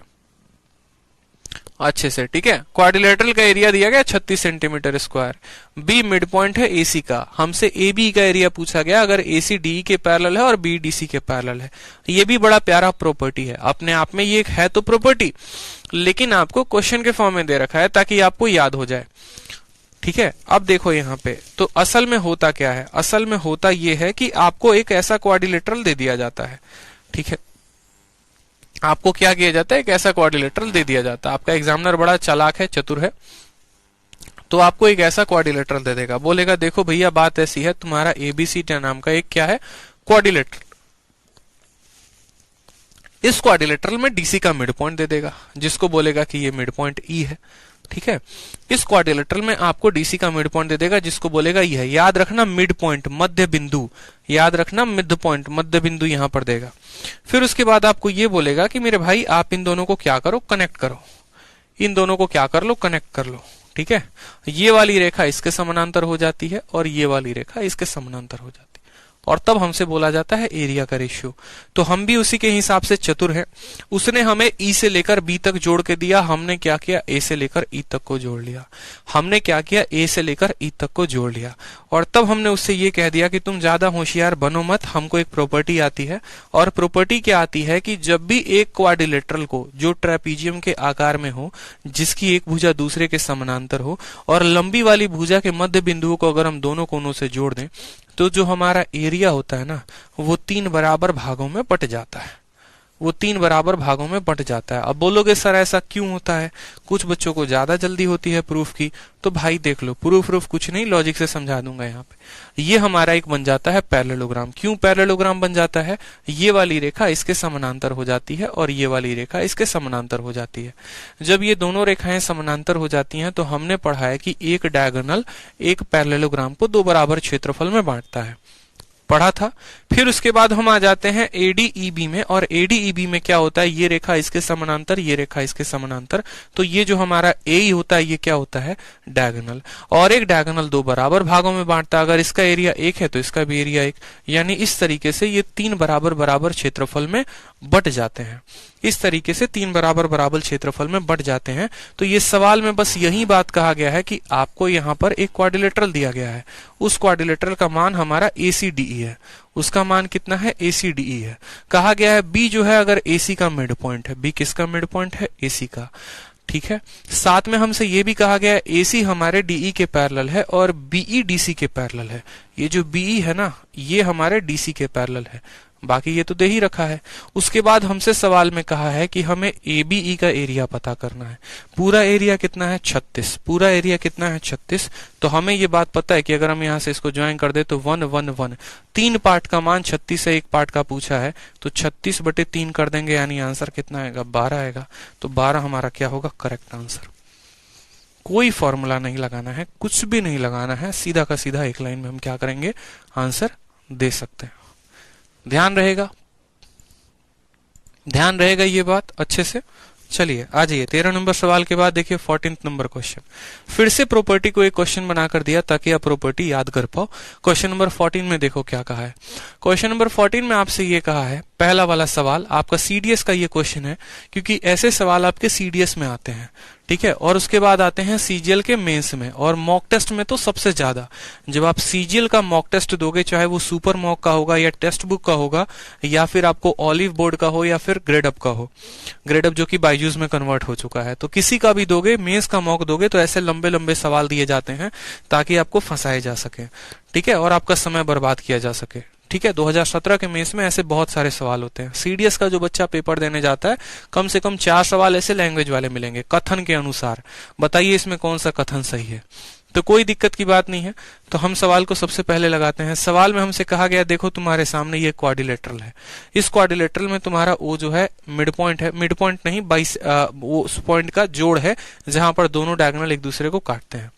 अच्छे से, ठीक है। क्वाड्रिलेटरल का एरिया दिया गया 36 centimetre square. B mid point है एसी का। हमसे ए बी का एरिया पूछा गया अगर एसी डी के पैरेलल है और बी डीसी के पैरेलल है। ये भी बड़ा प्यारा प्रॉपर्टी है अपने आप में, ये है तो प्रॉपर्टी, लेकिन आपको क्वेश्चन के फॉर्म में दे रखा है ताकि आपको याद हो जाए, ठीक है। अब देखो यहाँ पे तो असल में होता क्या है? असल में होता ये है कि आपको एक ऐसा क्वाड्रिलेटरल दे दिया जाता है, ठीक है। आपको क्या किया जाता है? एक ऐसा क्वाड्रिलेटरल दे दिया जाता है। आपका एग्जामिनर बड़ा चालाक है, चतुर है, तो आपको एक ऐसा क्वाड्रिलेटरल दे देगा, बोलेगा देखो भैया बात ऐसी है, तुम्हारा एबीसी नाम का एक क्या है क्वाड्रिलेटरल, इस क्वाड्रिलेटरल में डीसी का मिड पॉइंट दे देगा, जिसको बोलेगा कि ये मिड पॉइंट ई है, ठीक है। इस क्वाड्रिलेटरल में आपको डीसी का मिड पॉइंट दे देगा, जिसको बोलेगा ये है। याद रखना मिड पॉइंट, मध्य बिंदु, याद रखना मिड पॉइंट, मध्य बिंदु यहां पर देगा। फिर उसके बाद आपको ये बोलेगा कि मेरे भाई आप इन दोनों को क्या करो, कनेक्ट करो, इन दोनों को क्या कर लो, कनेक्ट कर लो, ठीक है। ये वाली रेखा इसके समानांतर हो जाती है और ये वाली रेखा इसके समानांतर हो जाती है, और तब हमसे बोला जाता है एरिया का रेशियो। तो हम भी उसी के हिसाब से चतुर हैं। उसने हमें ई से लेकर बी तक जोड़ के दिया, हमने क्या किया? ए से लेकर ई तक को जोड़ लिया। हमने क्या किया? ए से लेकर ई तक को जोड़ लिया, और तब हमने उससे ये कह दिया कि तुम ज्यादा होशियार बनो मत। हमको एक प्रॉपर्टी आती है, और प्रॉपर्टी क्या आती है कि जब भी एक क्वाड्रिलेटरल को जो ट्रेपीजियम के आकार में हो, जिसकी एक भुजा दूसरे के समानांतर हो, और लंबी वाली भुजा के मध्य बिंदुओं को अगर हम दोनों कोनों से जोड़ दें, तो जो हमारा एरिया होता है ना, वो 3 बराबर भागों में बट जाता है, वो 3 बराबर भागों में बट जाता है। अब बोलोगे सर ऐसा क्यों होता है? कुछ बच्चों को ज्यादा जल्दी होती है प्रूफ की, तो भाई देख लो, प्रूफ कुछ नहीं, लॉजिक से समझा दूंगा यहाँ पे। ये हमारा एक बन जाता है पैरेललोग्राम। क्यों पैरेललोग्राम बन जाता है? ये वाली रेखा इसके समानांतर हो जाती है और ये वाली रेखा इसके समानांतर हो जाती है। जब ये दोनों रेखाएं समानांतर हो जाती हैं तो हमने पढ़ा है कि एक डायगोनल एक पैरेललोग्राम को 2 बराबर क्षेत्रफल में बांटता है। पढ़ा था। फिर उसके बाद हम आ जाते हैं ADEB में, और ADEB में क्या होता है, ये रेखा इसके समानांतर, ये रेखा इसके समानांतर, तो ये जो हमारा AE होता है ये क्या होता है, डायगोनल। और एक डायगोनल दो बराबर भागों में बांटता है, अगर इसका एरिया 1 है तो इसका भी एरिया 1, यानी इस तरीके से ये 3 बराबर बराबर क्षेत्रफल में बट जाते हैं। इस तरीके से 3 बराबर बराबर क्षेत्रफल में बट जाते हैं। तो ये सवाल में बस यही बात कहा गया है कि आपको यहाँ पर एक क्वाड्रिलेटरल दिया गया है, उस क्वाड्रिलेटरल का मान हमारा ACDE है, उसका मान कितना है, ACDE है। कहा गया है B जो है अगर AC का मिड पॉइंट है, B किसका मिड पॉइंट है, AC का, ठीक है। साथ में हमसे ये भी कहा गया है AC हमारे DE के पैरेलल है और BE DC के पैरेलल है। ये जो BE है ना, ये हमारे DC के पैरेलल है, बाकी ये तो दे ही रखा है। उसके बाद हमसे सवाल में कहा है कि हमें ABE का एरिया पता करना है। पूरा एरिया कितना है, 36, पूरा एरिया कितना है, 36। तो हमें ये बात पता है कि अगर हम यहाँ से इसको ज्वाइन कर दे तो 1 1 1, 3 पार्ट का मान 36 है, एक पार्ट का पूछा है, तो 36/3 कर देंगे, यानी आंसर कितना आएगा, 12 आएगा। तो 12 हमारा क्या होगा, करेक्ट आंसर। कोई फॉर्मूला नहीं लगाना है, कुछ भी नहीं लगाना है, सीधा का सीधा एक लाइन में हम क्या करेंगे, आंसर दे सकते हैं। ध्यान रहेगा, ध्यान रहेगा ये बात अच्छे से। चलिए आ जाइए 13 नंबर सवाल के बाद देखिए 14 नंबर क्वेश्चन। फिर से प्रॉपर्टी को एक क्वेश्चन बनाकर दिया ताकि आप प्रॉपर्टी याद कर पाओ। क्वेश्चन नंबर 14 में देखो क्या कहा है। क्वेश्चन नंबर 14 में आपसे ये कहा है, पहला वाला सवाल आपका CDS का ये क्वेश्चन है, क्योंकि ऐसे सवाल आपके CDS में आते हैं, ठीक है। और उसके बाद आते हैं CGL के मेंस में, और मॉक टेस्ट में तो सबसे ज्यादा। जब आप CGL का मॉक टेस्ट दोगे, चाहे वो सुपर मॉक का होगा या टेक्स्ट बुक का होगा, या फिर आपको ऑलिव बोर्ड का हो या फिर ग्रेड अप का हो, ग्रेड अप जो कि बायजूस में कन्वर्ट हो चुका है, तो किसी का भी दोगे, मेंस का मॉक दोगे तो ऐसे लंबे लंबे सवाल दिए जाते हैं ताकि आपको फंसाए जा सके, ठीक है, और आपका समय बर्बाद किया जा सके, ठीक है। 2017 के मेंस में ऐसे बहुत सारे सवाल होते हैं। CDS का जो बच्चा पेपर देने जाता है, कम से कम 4 सवाल ऐसे लैंग्वेज वाले मिलेंगे कथन के अनुसार। बताइए इसमें कौन सा कथन सही है, तो कोई दिक्कत की बात नहीं है। तो हम सवाल को सबसे पहले लगाते हैं। सवाल में हमसे कहा गया, देखो तुम्हारे सामने ये क्वाड्रिलेटरल है, इस क्वाड्रिलेटरल में तुम्हारा O जो है मिड पॉइंट है, मिड पॉइंट नहीं, वो उस पॉइंट का जोड़ है जहां पर दोनों डायगोनल एक दूसरे को काटते हैं।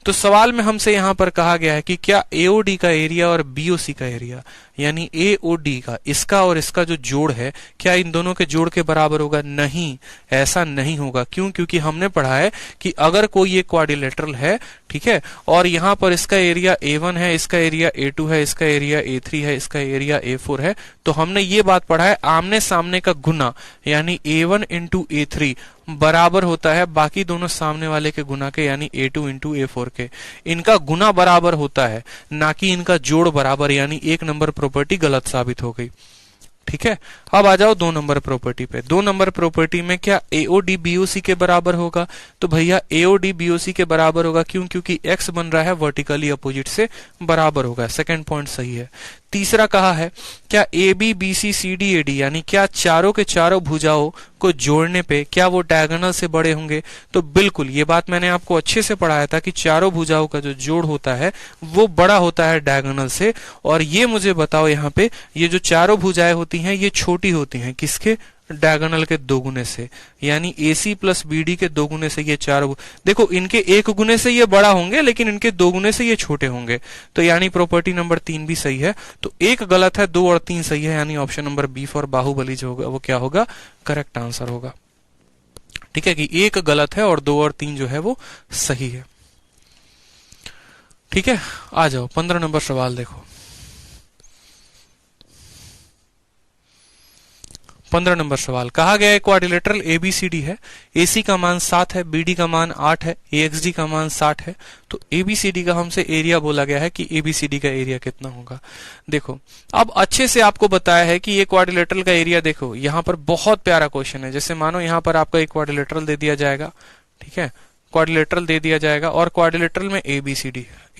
तो सवाल में हमसे यहां पर कहा गया है कि क्या AOD का एरिया और BOC का एरिया, यानी AOD का, इसका और इसका जो जोड़ है, क्या इन दोनों के जोड़ के बराबर होगा? नहीं, ऐसा नहीं होगा। क्यों? क्योंकि हमने पढ़ा है कि अगर कोई एक क्वाड्रिलेटरल है, ठीक है, और यहां पर इसका एरिया A1 है, इसका एरिया A2 है, इसका एरिया A3 है, इसका एरिया A4 है, तो हमने ये बात पढ़ा है आमने सामने का गुना, यानी A1 इंटू A3 बराबर होता है बाकी दोनों सामने वाले के गुना के, यानी A2 इंटू A4 के। इनका गुना बराबर होता है, ना कि इनका जोड़ बराबर, यानी 1 नंबर प्रॉपर्टी गलत साबित हो गई, ठीक है। अब आ जाओ 2 नंबर प्रॉपर्टी पे। 2 नंबर प्रॉपर्टी में क्या AOD BOC के बराबर होगा? तो भैया AOD BOC के बराबर होगा। क्यों? क्योंकि x बन रहा है वर्टिकली अपोजिट से बराबर होगा। सेकंड पॉइंट सही है। तीसरा कहा है, क्या AB BC CD AD, यानी क्या चारों के चारों भुजाओं को जोड़ने पे क्या वो डायगोनल से बड़े होंगे? तो बिल्कुल, ये बात मैंने आपको अच्छे से पढ़ाया था कि चारों भुजाओं का जो जोड़ होता है वो बड़ा होता है डायगोनल से। और ये मुझे बताओ, यहाँ पे ये जो चारों भुजाएं होती हैं ये छोटी होती हैं किसके? डायगोनल के 2 गुने से, यानी AC प्लस BD के 2 गुने से ये चारों, देखो इनके 1 गुने से ये बड़ा होंगे लेकिन इनके 2 गुने से ये छोटे होंगे। तो यानी प्रॉपर्टी नंबर 3 भी सही है। तो 1 गलत है, 2 और 3 सही है, यानी option number B for Baahubali जो होगा वो क्या होगा? करेक्ट आंसर होगा, ठीक है, कि 1 गलत है और 2 और 3 जो है वो सही है, ठीक है। आ जाओ 15 नंबर सवाल देखो। 15 नंबर सवाल कहा गया है क्वाड्रिलेटरल ABCD है, AC का मान 7 है, BD का मान 8 है, AXD का मान 60 है। तो ABCD का हमसे एरिया बोला गया है कि ABCD का एरिया कितना होगा। देखो अब अच्छे से आपको बताया है कि ये क्वाड्रिलेटरल का एरिया, देखो यहाँ पर बहुत प्यारा क्वेश्चन है। जैसे मानो यहाँ पर आपका एक क्वाड्रिलेटरल दे दिया जाएगा, ठीक है, क्वाड्रिलेटरल दे दिया जाएगा और क्वाड्रिलेटरल में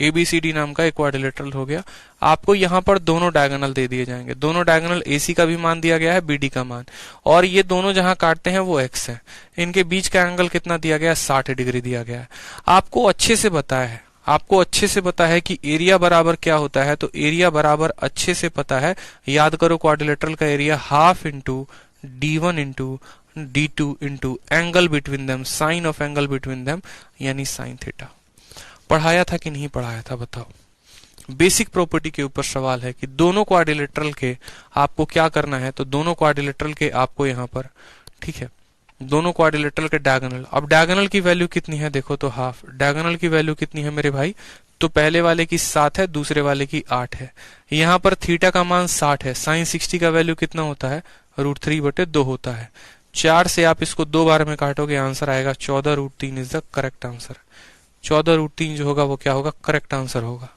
ABCD नाम का एक क्वाड्रिलेटरल हो गया। आपको यहाँ पर दोनों डायगोनल दे दिए जाएंगे, दोनों डायगोनल AC का भी मान दिया गया है, BD का मान, और ये दोनों जहां काटते हैं वो X है। इनके बीच का एंगल कितना दिया गया है? 60 डिग्री दिया गया है। आपको अच्छे से बताया है, आपको अच्छे से पता है कि एरिया बराबर क्या होता है। तो एरिया बराबर अच्छे से पता है, याद करो क्वाड्रिलेटरल का area half into D1 into D2 into angle between them, sine of angle between them, यानी साइन थीटा। पढ़ाया था कि नहीं पढ़ाया था बताओ? बेसिक प्रॉपर्टी के ऊपर सवाल है कि दोनों क्वाड्रिलेटरल के आपको क्या करना है, तो दोनों क्वाड्रिलेटरल के आपको यहाँ पर, ठीक है, दोनों क्वाड्रिलेटरल के डायगोनल, अब डायगोनल की वैल्यू कितनी है देखो तो हाफ, डायगोनल की वैल्यू कितनी है मेरे भाई, तो पहले वाले की 7 है, दूसरे वाले की 8 है। यहाँ पर थीटा का मान 60 है, साइन 60 का वैल्यू कितना होता है, √3/2 होता है। 4 से आप इसको 2 बार में काटोगे, आंसर आएगा 14√3 इज द करेक्ट आंसर। 14√3 जो होगा वो क्या होगा, करेक्ट आंसर होगा।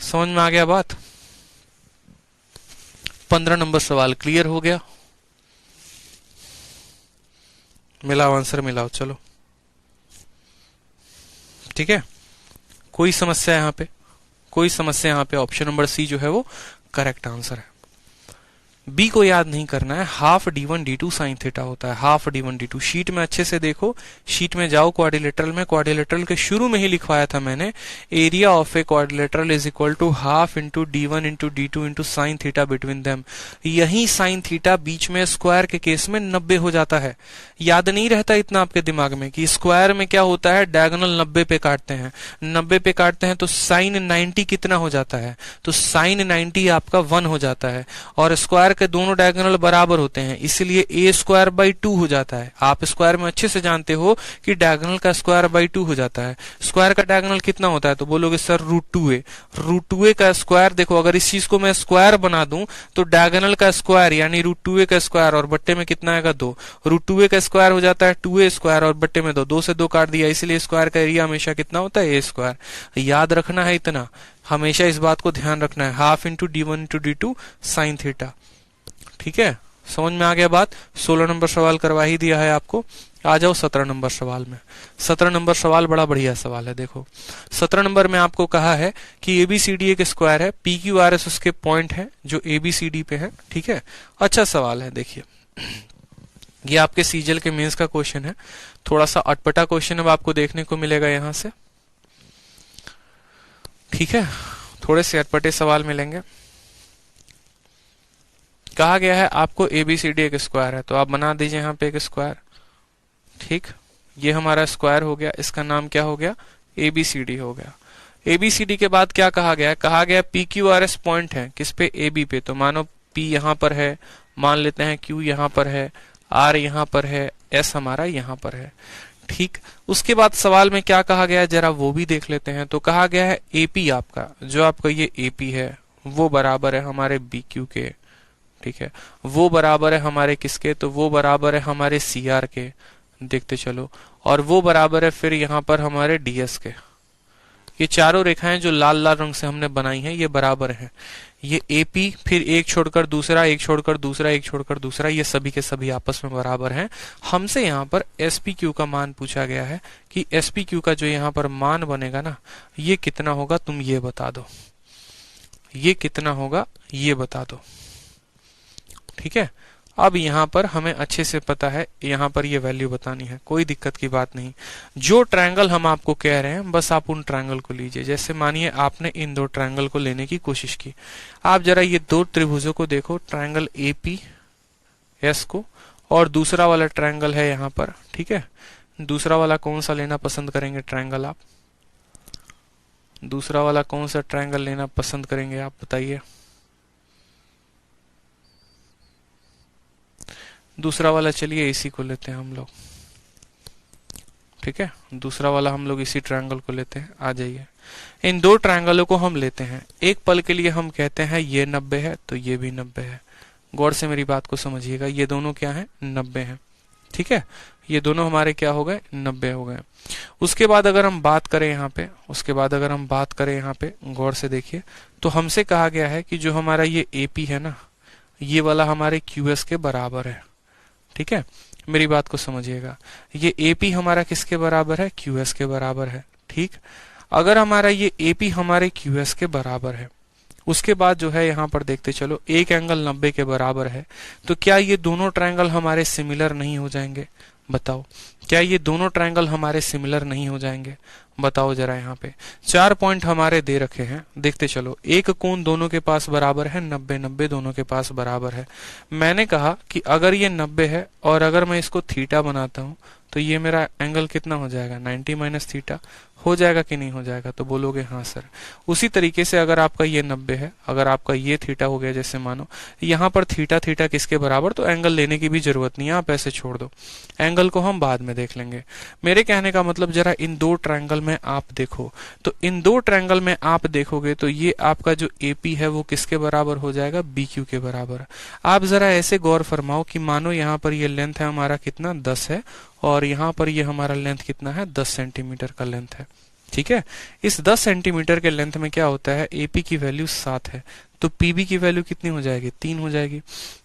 समझ में आ गया बात। 15 नंबर सवाल क्लियर हो गया। मिलाओ आंसर, मिलाओ, चलो ठीक है। कोई समस्या यहाँ पे, कोई समस्या यहाँ पे, ऑप्शन नंबर सी जो है वो करेक्ट आंसर है। बी को याद नहीं करना है, half d1 d2 sine theta होता है, हाफ d1 d2। शीट में अच्छे से देखो, शीट में जाओ, क्वाड्रिलेटरल में, क्वाड्रिलेटरल के शुरू में ही लिखवाया था मैंने, area of a quadrilateral is equal to half into d1 into d2 into sine theta between them. यही साइन थीटा बीच में स्क्वायर के केस में 90 हो जाता है। याद नहीं रहता इतना आपके दिमाग में कि स्क्वायर में क्या होता है, डायगोनल 90 पे काटते हैं, 90 पे काटते हैं तो साइन 90 कितना हो जाता है, तो साइन 90 आपका 1 हो जाता है। और स्क्वायर के दोनों डायगोनल बराबर होते हैं, इसलिए a²/2 हो जाता है। आप स्क्वायर में अच्छे से जानते हो कि डायगोनल का स्क्वायर/2 हो जाता है। स्क्वायर का डायगोनल कितना होता है, तो बोलोगे सर √2a। √2a का स्क्वायर, देखो अगर इस चीज को मैं स्क्वायर बना दूं तो डायगोनल का स्क्वायर यानी √2a का स्क्वायर और बट्टे में कितना आएगा 2, √2a का स्क्वायर हो जाता है 2a स्क्वायर और बट्टे में 2, 2 से 2 काट दिया, इसलिए स्क्वायर का एरिया हमेशा कितना होता है, a²। याद रखना है इतना, हमेशा इस बात को ध्यान रखना है, half into d1 into d2 sine theta. ठीक है, समझ में आ गया बात। 16 नंबर सवाल करवा ही दिया है आपको। आ जाओ 17 नंबर सवाल में। 17 नंबर सवाल बड़ा बढ़िया सवाल है। देखो 17 नंबर में आपको कहा है कि एबीसीडी एक स्क्वायर है, पी क्यू आर एस उसके पॉइंट है जो एबीसीडी पे है। ठीक है, अच्छा सवाल है। देखिए ये आपके सीजल के मेंस का क्वेश्चन है, थोड़ा सा अटपटा क्वेश्चन अब आपको देखने को मिलेगा यहां से। ठीक है, थोड़े से अटपटे सवाल मिलेंगे। कहा गया है आपको एबीसीडी एक स्क्वायर है, तो आप बना दीजिए यहाँ पे एक स्क्वायर। ठीक, ये हमारा स्क्वायर हो गया, इसका नाम क्या हो गया, एबीसीडी हो गया। एबीसीडी के बाद क्या कहा गया, कहा गया P Q R S point है किस पे, एबी पे। तो मानो पी यहाँ पर है, मान लेते हैं क्यू यहाँ पर है, आर यहाँ पर है, एस हमारा यहाँ पर है। ठीक, उसके बाद सवाल में क्या कहा गया है जरा वो भी देख लेते हैं। तो कहा गया है एपी आपका, जो आपका ये एपी है वो बराबर है हमारे बी क्यू के। ठीक है, वो बराबर है हमारे किसके, तो वो बराबर है हमारे सी आर के। देखते चलो, और वो बराबर है फिर यहाँ पर हमारे डीएस के। ये चारों रेखाएं जो लाल लाल रंग से हमने बनाई हैं ये बराबर हैं। ये एपी, फिर एक छोड़कर दूसरा, एक छोड़कर दूसरा, एक छोड़कर दूसरा, ये सभी के सभी आपस में बराबर हैं। हमसे यहाँ पर एसपीक्यू का मान पूछा गया है कि एसपीक्यू का जो यहाँ पर मान बनेगा ना, ये कितना होगा, तुम ये बता दो, ये कितना होगा ये बता दो। ठीक है, अब यहाँ पर हमें अच्छे से पता है, यहाँ पर ये वैल्यू बतानी है, कोई दिक्कत की बात नहीं। जो ट्रायंगल हम आपको कह रहे हैं बस आप उन ट्रायंगल को लीजिए। जैसे मानिए आपने इन दो ट्रायंगल को लेने की कोशिश की, आप जरा ये दो त्रिभुजों को देखो, ट्रायंगल एपी एस को, और दूसरा वाला ट्रायंगल है यहाँ पर। ठीक है, दूसरा वाला कौन सा लेना पसंद करेंगे ट्रायंगल आप, दूसरा वाला कौन सा ट्रायंगल लेना पसंद करेंगे आप बताइए। दूसरा वाला चलिए इसी को लेते हैं हम लोग। ठीक है, दूसरा वाला हम लोग इसी ट्रायंगल को लेते हैं। आ जाइए, इन दो ट्रायंगलों को हम लेते हैं, एक पल के लिए हम कहते हैं ये 90 है तो ये भी 90 है। गौर से मेरी बात को समझिएगा, ये दोनों क्या है 90 है। ठीक है, ये दोनों हमारे क्या हो गए 90 हो गए। उसके बाद अगर हम बात करें यहाँ पे, उसके बाद अगर हम बात करें यहाँ पे, गौर से देखिए, तो हमसे कहा गया है कि जो हमारा ये एपी है ना, ये वाला हमारे क्यूएस के बराबर है। ठीक है, मेरी बात को समझिएगा, ये एपी हमारा किसके बराबर है, क्यूएस के बराबर है। ठीक, अगर हमारा ये एपी हमारे क्यूएस के बराबर है, उसके बाद जो है यहाँ पर देखते चलो, एक एंगल 90 के बराबर है, तो क्या ये दोनों ट्रायंगल हमारे सिमिलर नहीं हो जाएंगे, बताओ क्या ये दोनों ट्रायंगल हमारे सिमिलर नहीं हो जाएंगे? बताओ जरा। यहाँ पे 4 पॉइंट हमारे दे रखे हैं, देखते चलो। एक कोण दोनों के पास बराबर है 90, 90 दोनों के पास बराबर है। मैंने कहा कि अगर ये 90 है और अगर मैं इसको थीटा बनाता हूं तो ये मेरा एंगल कितना हो जाएगा? 90 माइनस थीटा हो जाएगा कि नहीं हो जाएगा? तो बोलोगे हाँ सर। उसी तरीके से अगर आपका ये 90 है, अगर आपका ये थीटा हो गया, जैसे मानो यहाँ पर थीटा थीटा किसके बराबर, तो एंगल लेने की भी जरूरत नहीं है, आप ऐसे छोड़ दो, एंगल को हम बाद में देख लेंगे। मेरे कहने का मतलब जरा इन दो ट्रायंगल में आप देखो, तो इन दो ट्रायंगल में आप देखोगे तो ये आपका जो AP है वो किसके बराबर हो जाएगा? BQ के बराबर। आप जरा ऐसे गौर फरमाओ कि मानो यहाँ पर ये लेंथ है हमारा कितना? 10 है, और यहाँ पर ये हमारा लेंथ कितना है? 10 सेंटीमीटर का लेंथ है। ठीक है, इस 10 सेंटीमीटर के लेंथ में क्या होता है? AP की वैल्यू 7 है, तो PB की वैल्यू कितनी हो जाएगी? 3 हो जाएगी।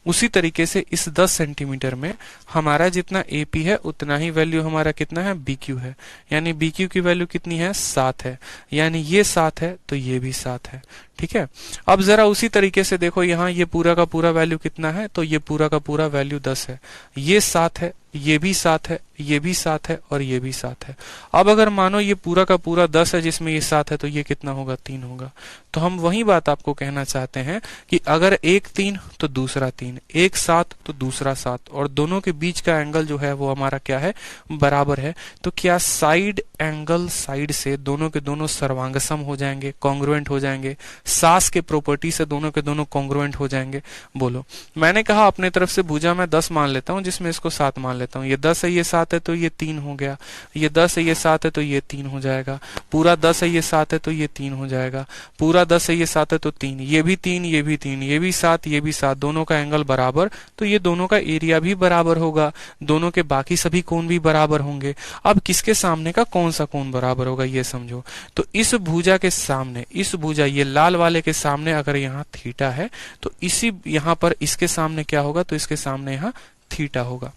उसी तरीके से इस 10 सेंटीमीटर में हमारा जितना AP है उतना ही वैल्यू हमारा कितना है? BQ है, यानी BQ की वैल्यू कितनी है? 7 है, यानी ये 7 है तो ये भी 7 है। ठीक है, अब जरा उसी तरीके से देखो, यहाँ ये पूरा का पूरा वैल्यू कितना है? तो ये पूरा का पूरा वैल्यू 10 है, ये 7 है, ये भी 7 है, ये भी 7 है और ये भी 7 है। अब अगर मानो ये पूरा का पूरा 10 है जिसमें ये 7 है, तो ये कितना होगा? 3 होगा। तो हम वही बात आपको कहना चाहते हैं कि अगर एक 3 तो दूसरा 3, एक 7 तो दूसरा 7, और दोनों के बीच का एंगल जो है वो हमारा क्या है? बराबर है। तो क्या साइड एंगल साइड से दोनों के दोनों सर्वांगसम हो जाएंगे, कॉन्ग्रुएंट हो जाएंगे, सास के प्रॉपर्टी से दोनों के दोनों कॉन्ग्रुएंट हो जाएंगे? बोलो। मैंने कहा अपने तरफ से भुजा मैं 10 मान लेता हूं, जिसमें इसको 7 मान लेता हूं। ये 10 है, ये 7 है तो ये 3 हो गया, ये 10 है, ये 7 है तो ये 3 हो जाएगा, पूरा 10 है, ये 7 है तो ये 3 हो जाएगा, पूरा 10 है, ये 7 है तो 3, ये भी 3, ये भी 3, ये भी 7, ये भी 7, दोनों का एंगल बराबर, तो ये दोनों का एरिया भी बराबर होगा, दोनों के बाकी सभी कोण भी बराबर होंगे। अब किसके सामने का कौन सा कोण बराबर होगा ये समझो। तो इस भुजा के सामने, इस भुजा ये लाल वाले के सामने अगर यहाँ थीटा है तो इसी यहाँ पर इसके सामने क्या होगा? तो इसके सामने यहाँ थीटा होगा।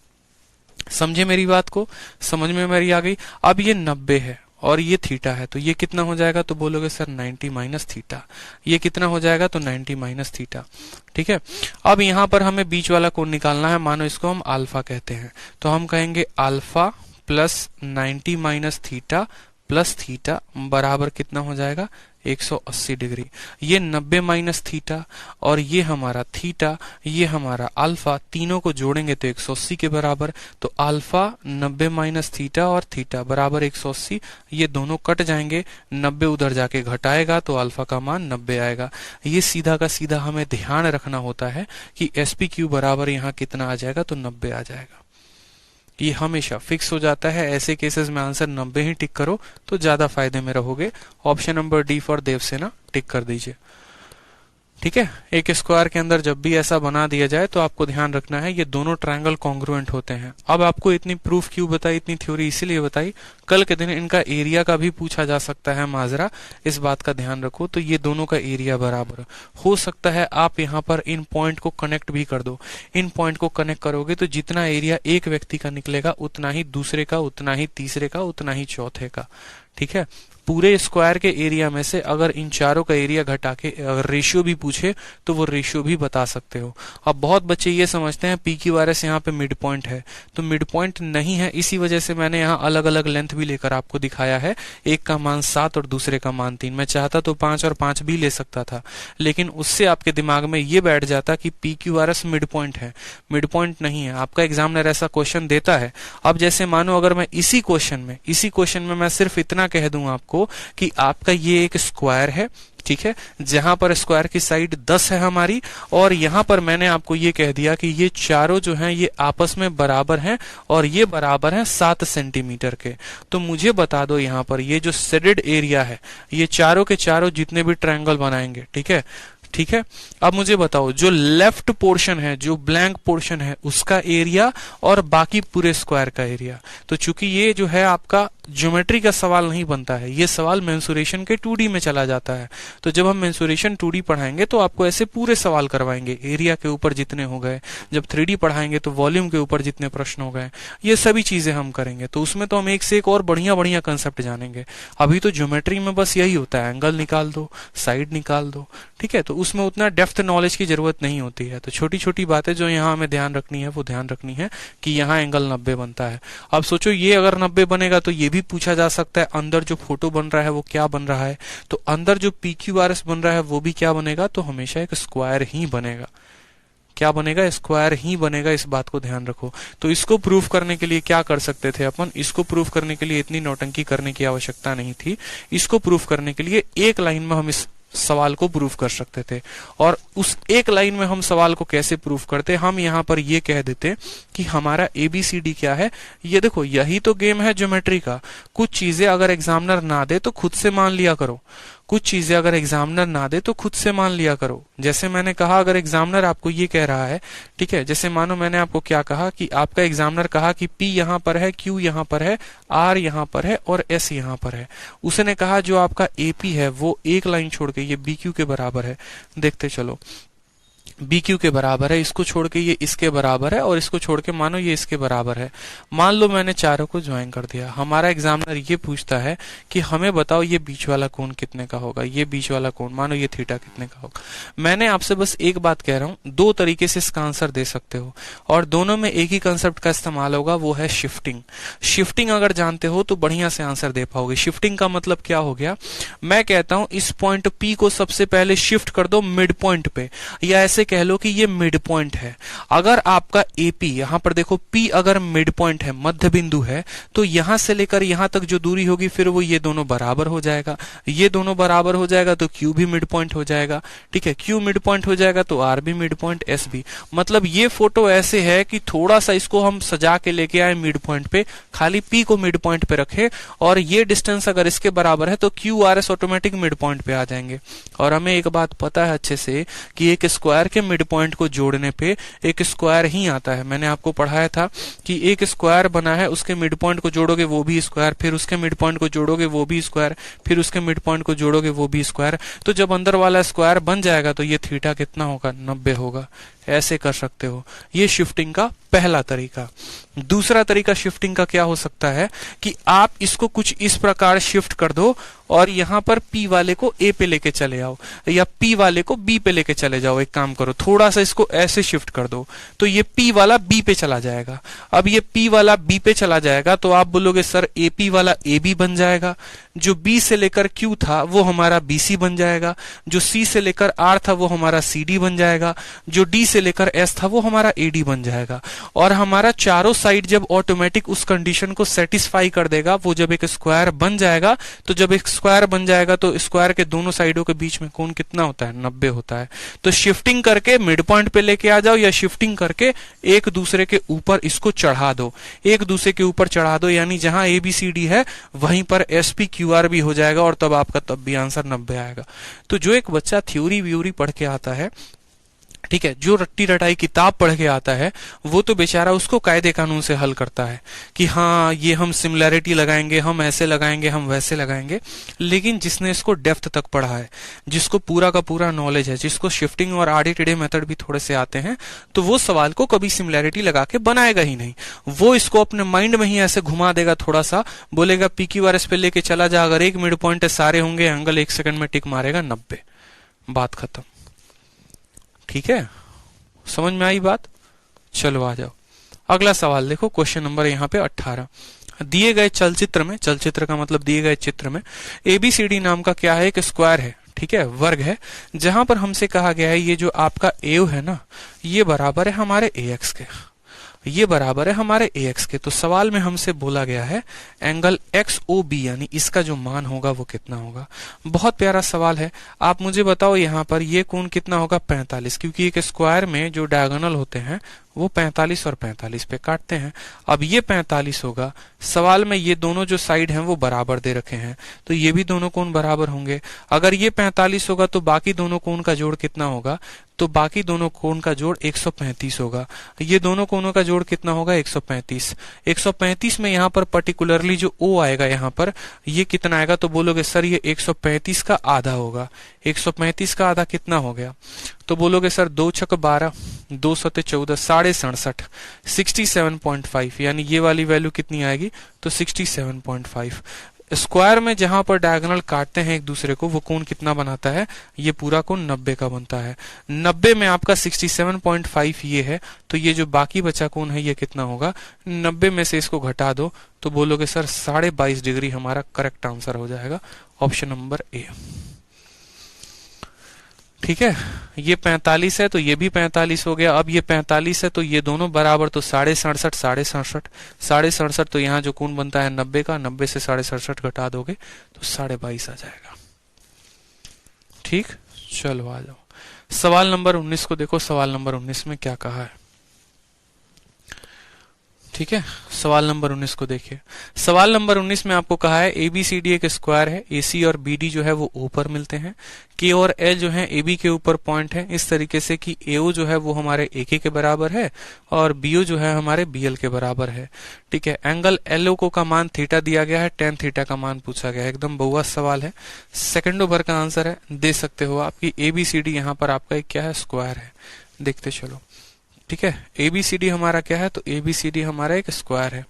समझे मेरी बात को? समझ में मेरी आ गई? अब ये 90 है और ये थीटा है, तो ये कितना हो जाएगा? तो बोलोगे सर 90 माइनस थीटा। ये कितना हो जाएगा? तो 90 माइनस थीटा। ठीक है, अब यहाँ पर हमें बीच वाला कोण निकालना है, मानो इसको हम अल्फा कहते हैं, तो हम कहेंगे alpha plus 90 minus theta plus theta बराबर कितना हो जाएगा? 180 डिग्री। ये 90 माइनस थीटा और ये हमारा थीटा, ये हमारा अल्फा, तीनों को जोड़ेंगे तो 180 के बराबर। तो अल्फा 90 माइनस थीटा और थीटा बराबर 180, ये दोनों कट जाएंगे, 90 उधर जाके घटाएगा तो अल्फा का मान 90 आएगा। ये सीधा का सीधा हमें ध्यान रखना होता है कि SPQ बराबर यहाँ कितना आ जाएगा? तो 90 आ जाएगा। ये हमेशा फिक्स हो जाता है। ऐसे केसेस में आंसर 90 ही टिक करो तो ज्यादा फायदे में रहोगे। Option number D for Devsena tick कर दीजिए। ठीक है, एक स्क्वायर के अंदर जब भी ऐसा बना दिया जाए तो आपको ध्यान रखना है ये दोनों ट्रायंगल कॉन्ग्रुएंट होते हैं। अब आपको इतनी प्रूफ क्यों बताई, इतनी थ्योरी इसीलिए बताई, कल के दिन इनका एरिया का भी पूछा जा सकता है माजरा, इस बात का ध्यान रखो। तो ये दोनों का एरिया बराबर हो सकता है। आप यहाँ पर इन पॉइंट को कनेक्ट भी कर दो। इन पॉइंट को कनेक्ट करोगे तो जितना एरिया एक व्यक्ति का निकलेगा उतना ही दूसरे का, उतना ही तीसरे का, उतना ही चौथे का। ठीक है, पूरे स्क्वायर के एरिया में से अगर इन चारों का एरिया घटा के अगर रेशियो भी पूछे तो वो रेशियो भी बता सकते हो। अब बहुत बच्चे ये समझते हैं PQRS यहाँ पे मिड पॉइंट है, तो मिड पॉइंट नहीं है। इसी वजह से मैंने यहाँ अलग अलग लेंथ भी लेकर आपको दिखाया है। एक का मान 7 और दूसरे का मान 3। मैं चाहता तो 5 और 5 भी ले सकता था, लेकिन उससे आपके दिमाग में ये बैठ जाता कि PQRS मिड पॉइंट है। मिड पॉइंट नहीं है। आपका एग्जामिनर ऐसा क्वेश्चन देता है। अब जैसे मानो अगर मैं इसी क्वेश्चन में मैं सिर्फ इतना कह दूं आपको कि आपका ये एक स्क्वायर है, ठीक है, जहां पर स्क्वायर की साइड 10 है हमारी, और यहां पर मैंने आपको ये कह दिया कि ये चारों जो हैं ये आपस में बराबर हैं और ये बराबर हैं 7 सेंटीमीटर के। तो मुझे बता दो यहाँ पर ये जो शेडेड एरिया है, ये चारों के चारों जितने भी ट्रायंगल बनाएंगे, ठीक है, ठीक है। अब मुझे बताओ जो लेफ्ट पोर्शन है, जो ब्लैंक पोर्शन है, उसका एरिया और बाकी पूरे स्क्वायर का एरिया। तो चूंकि ये जो है आपका ज्योमेट्री का सवाल नहीं बनता है, ये सवाल मेंसुरेशन के 2D में चला जाता है। तो जब हम मेंसुरेशन 2D पढ़ाएंगे तो आपको ऐसे पूरे सवाल करवाएंगे, एरिया के ऊपर जितने हो गए, जब 3D पढ़ाएंगे तो वॉल्यूम के ऊपर जितने प्रश्न हो गए, ये सभी चीजें हम करेंगे। तो उसमें तो हम एक से एक और बढ़िया बढ़िया कंसेप्ट जानेंगे। अभी तो ज्योमेट्री में बस यही होता है, एंगल निकाल दो, साइड निकाल दो, ठीक है। तो उसमें उतना डेप्थ नॉलेज की जरूरत नहीं होती है। तो छोटी छोटी बातें जो यहाँ हमें ध्यान रखनी है वो ध्यान रखनी है कि यहाँ एंगल 90 बनता है। अब सोचो ये अगर 90 बनेगा तो ये भी पूछा जा सकता है अंदर जो फोटो बन रहा है वो क्या बन रहा है। तो अंदर जो PQRS बन रहा है वो भी क्या बनेगा, तो हमेशा एक स्क्वायर ही बनेगा। क्या बनेगा, स्क्वायर ही बनेगा, इस बात को ध्यान रखो। तो इसको प्रूफ करने के लिए क्या कर सकते थे अपन, इसको प्रूफ करने के लिए इतनी नौटंकी करने की आवश्यकता नहीं थी। इसको प्रूफ करने के लिए एक लाइन में हम इस सवाल को प्रूफ कर सकते थे। और उस एक लाइन में हम सवाल को कैसे प्रूफ करते, हम यहाँ पर ये कह देते कि हमारा ABCD क्या है। ये देखो, यही तो गेम है ज्योमेट्री का। कुछ चीजें अगर एग्जामिनर ना दे तो खुद से मान लिया करो, कुछ चीजें अगर एग्जामिनर ना दे तो खुद से मान लिया करो। जैसे मैंने कहा, अगर एग्जामिनर आपको ये कह रहा है, ठीक है, जैसे मानो मैंने आपको क्या कहा कि आपका एग्जामिनर कहा कि P यहाँ पर है, Q यहाँ पर है, R यहाँ पर है और S यहाँ पर है। उसने कहा जो आपका AP है वो एक लाइन छोड़ के ये BQ के बराबर है। देखते चलो, BQ के बराबर है, इसको छोड़ के ये इसके बराबर है और इसको छोड़ के मानो ये इसके बराबर है। मान लो मैंने चारों को ज्वाइन कर दिया। हमारा एग्जामिनर ये पूछता है कि हमें बताओ ये बीच वाला कोण कितने का होगा, ये बीच वाला कोण मानो ये थीटा कितने का होगा। मैंने आपसे बस एक बात कह रहा हूं, दो तरीके से इसका आंसर दे सकते हो और दोनों में एक ही कंसेप्ट का इस्तेमाल होगा, वो है शिफ्टिंग। शिफ्टिंग अगर जानते हो तो बढ़िया से आंसर दे पाओगे। शिफ्टिंग का मतलब क्या हो गया, मैं कहता हूं इस पॉइंट P को सबसे पहले शिफ्ट कर दो मिड पॉइंट पे, या ऐसे कह लो कि ये मिड पॉइंट है। अगर आपका AP, यहां पर देखो P अगर मिड पॉइंट है, मध्य बिंदु है, तो यहां से लेकर यहां तक जो दूरी होगी फिर वो ये दोनों बराबर हो जाएगा। ये दोनों बराबर हो जाएगा तो Q भी मिड पॉइंट हो जाएगा, ठीक है। Q मिड पॉइंट हो जाएगा तो R भी मिड पॉइंट, S भी। मतलब ये फोटो ऐसे है कि थोड़ा सा इसको हम सजा के लेके आए मिड पॉइंट पे, खाली P को मिड पॉइंट पे रखे और ये डिस्टेंस अगर इसके बराबर है तो QRS ऑटोमेटिक मिड पॉइंट पे आ जाएंगे। और हमें एक बात पता है अच्छे से कि एक स्क्वायर के मिड पॉइंट को जोड़ने पे एक स्क्वायर ही आता है। मैंने आपको पढ़ाया था कि एक स्क्वायर बना है, उसके मिड पॉइंट को जोड़ोगे वो भी स्क्वायर, फिर उसके मिड पॉइंट को जोड़ोगे वो भी स्क्वायर, फिर उसके मिड पॉइंट को जोड़ोगे वो भी स्क्वायर। तो जब अंदर वाला स्क्वायर बन जाएगा तो ये थीटा कितना होगा, 90 होगा। ऐसे कर सकते हो। ये शिफ्टिंग का पहला तरीका। दूसरा तरीका शिफ्टिंग का क्या हो सकता है कि आप इसको कुछ इस प्रकार शिफ्ट कर दो और यहां पर P वाले को A पे लेके चले आओ या P वाले को B पे लेके चले जाओ। एक काम करो, थोड़ा सा इसको ऐसे शिफ्ट कर दो तो ये P वाला B पे चला जाएगा। अब ये P वाला B पे चला जाएगा तो आप बोलोगे सर AP वाला AB बन जाएगा, जो B से लेकर Q था वो हमारा BC बन जाएगा, जो C से लेकर R था वो हमारा CD बन जाएगा, जो D से लेकर S था वो हमारा AD बन जाएगा। और हमारा चारों साइड जब ऑटोमेटिक उस कंडीशन को सेटिस्फाई कर देगा, वो जब एक स्क्वायर बन जाएगा, तो जब एक स्क्वायर बन जाएगा तो स्क्वायर के दोनों साइडों के बीच में कोण कितना होता है, 90 होता है। तो शिफ्टिंग करके मिड पॉइंट पे लेके आ जाओ या शिफ्टिंग करके एक दूसरे के ऊपर इसको चढ़ा दो, एक दूसरे के ऊपर चढ़ा दो, यानी जहां ABCD है वहीं पर SPQR भी हो जाएगा और तब आपका तब भी आंसर 90 आएगा। तो जो एक बच्चा थ्योरी व्यूरी पढ़ के आता है, ठीक है, जो रट्टी रटाई किताब पढ़ के आता है, वो तो बेचारा उसको कायदे कानून से हल करता है कि हाँ ये हम सिमिलैरिटी लगाएंगे, हम ऐसे लगाएंगे, हम वैसे लगाएंगे। लेकिन जिसने इसको डेप्थ तक पढ़ा है, जिसको पूरा का पूरा नॉलेज है, जिसको शिफ्टिंग और आड़े टेढ़े मेथड भी थोड़े से आते हैं, तो वो सवाल को कभी सिमिलैरिटी लगा के बनाएगा ही नहीं। वो इसको अपने माइंड में ही ऐसे घुमा देगा, थोड़ा सा बोलेगा PQRS पे लेके चला जा, अगर एक मिड पॉइंट सारे होंगे, एंगल 1 सेकंड में टिक मारेगा 90, बात खत्म। ठीक है, समझ में आई बात? चलो आ जाओ, अगला सवाल देखो, क्वेश्चन नंबर यहाँ पे 18। दिए गए चलचित्र में, चलचित्र का मतलब दिए गए चित्र में, ABCD नाम का क्या है, एक स्क्वायर है, ठीक है, वर्ग है, जहां पर हमसे कहा गया है ये जो आपका एव है ना, ये बराबर है हमारे AX के, ये बराबर है हमारे AX के। तो सवाल में हमसे बोला गया है एंगल XOB, यानी इसका जो मान होगा वो कितना होगा। बहुत प्यारा सवाल है। आप मुझे बताओ यहाँ पर ये कोण कितना होगा, 45, क्योंकि एक स्क्वायर में जो डायगोनल होते हैं वो 45 और 45 पे काटते हैं। अब ये 45 होगा, सवाल में ये दोनों जो साइड हैं वो बराबर दे रखे हैं, तो ये भी दोनों कोण बराबर होंगे। अगर ये 45 होगा तो बाकी दोनों कोण का जोड़ कितना होगा, तो बाकी दोनों कोण का जोड़ 135 होगा। ये दोनों कोणों का जोड़ कितना होगा, 135। 135 में यहाँ पर पर्टिकुलरली जो O आएगा यहाँ पर, ये कितना आएगा, तो बोलोगे सर ये 135 का आधा होगा। 135 का आधा कितना हो गया, तो बोलोगे सर 2 छक 12, 2 सते 14, 67.5, 67.5, यानी ये वाली वैल्यू कितनी आएगी, तो 67.5। स्क्वायर में जहां पर डायगोनल काटते हैं एक दूसरे को, वो कोण कितना बनाता है, ये पूरा कोण 90 का बनता है। 90 में आपका 67.5 ये है, तो ये जो बाकी बचा कोण है ये कितना होगा, 90 में से इसको घटा दो तो बोलोगे सर 22.5 डिग्री हमारा करेक्ट आंसर हो जाएगा, ऑप्शन नंबर ए। ठीक है, ये 45 है तो ये भी 45 हो गया। अब ये 45 है तो ये दोनों बराबर, तो 67.5, 67.5, तो यहाँ जो कोण बनता है 90 का, 90 से 67.5 घटा दोगे तो 22.5 आ जाएगा। ठीक, चलो आ जाओ सवाल नंबर 19 को देखो। सवाल नंबर 19 में क्या कहा है, ठीक है, सवाल नंबर 19 को देखिए। सवाल नंबर 19 में आपको कहा है ABCD एक स्क्वायर है, AC और BD जो है वो O पर मिलते हैं, K और L जो है AB के ऊपर पॉइंट है, इस तरीके से कि AO जो है वो हमारे AK के बराबर है और BO जो है हमारे BL के बराबर है। ठीक है, एंगल LO को का मान थीटा दिया गया है, tan थीटा का मान पूछा गया है। एकदम बहुआ सवाल है, सेकंडो भर का आंसर है, दे सकते हो आपकी ABCD यहाँ पर आपका एक क्या है, स्क्वायर है। देखते चलो, ठीक है, ABCD हमारा क्या है, तो ABCD हमारा एक स्क्वायर है।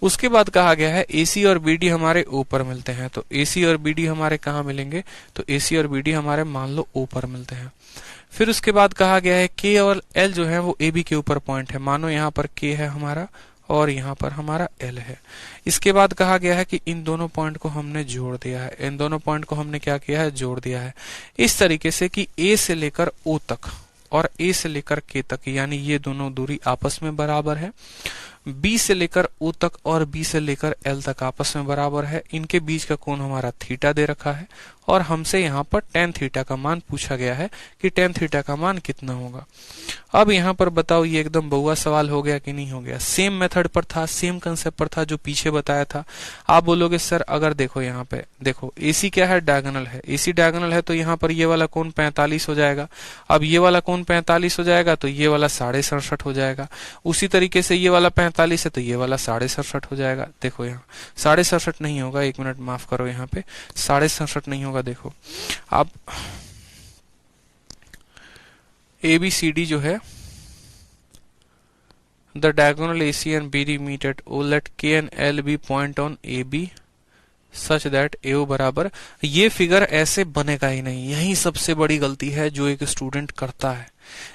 उसके बाद कहा गया है AC और BD हमारे O पर मिलते हैं, तो AC और BD हमारे कहाँ मिलेंगे, तो AC और BD हमारे मान लो O पर मिलते हैं। फिर उसके बाद कहा गया है K और L जो है वो AB के ऊपर पॉइंट है, मानो यहाँ पर K है हमारा और यहाँ पर हमारा L है। इसके बाद कहा गया है कि इन दोनों पॉइंट को हमने जोड़ दिया है, इन दोनों पॉइंट को हमने क्या किया है, जोड़ दिया है, इस तरीके से कि A से लेकर O तक और A से लेकर K तक, यानी ये दोनों दूरी आपस में बराबर है। B से लेकर O तक और B से लेकर L तक आपस में बराबर है। इनके बीच का कोण हमारा थीटा दे रखा है और हमसे यहाँ पर tan थीटा का मान पूछा गया है कि tan थीटा का मान कितना होगा। अब यहाँ पर बताओ ये एकदम बहुआ सवाल हो गया कि नहीं हो गया, सेम मेथड पर था, सेम कंसेप्ट पर था जो पीछे बताया था। आप बोलोगे सर अगर देखो यहाँ पे देखो AC क्या है, डायगोनल है, AC डायगोनल है तो यहाँ पर ये वाला कोण 45 हो जाएगा। अब ये वाला कोण 45 हो जाएगा तो ये वाला 67.5 हो जाएगा। उसी तरीके से ये वाला 45 है तो ये वाला 67.5 हो जाएगा। देखो यहाँ 67.5 नहीं होगा, एक मिनट माफ करो, यहाँ पे 67.5 नहीं होगा। देखो अब ABCD जो है, the diagonal AC and BD meet at O, let K and L be point on AB such that AO बराबर, ये फिगर ऐसे बनेगा ही नहीं। यही सबसे बड़ी गलती है जो एक स्टूडेंट करता है,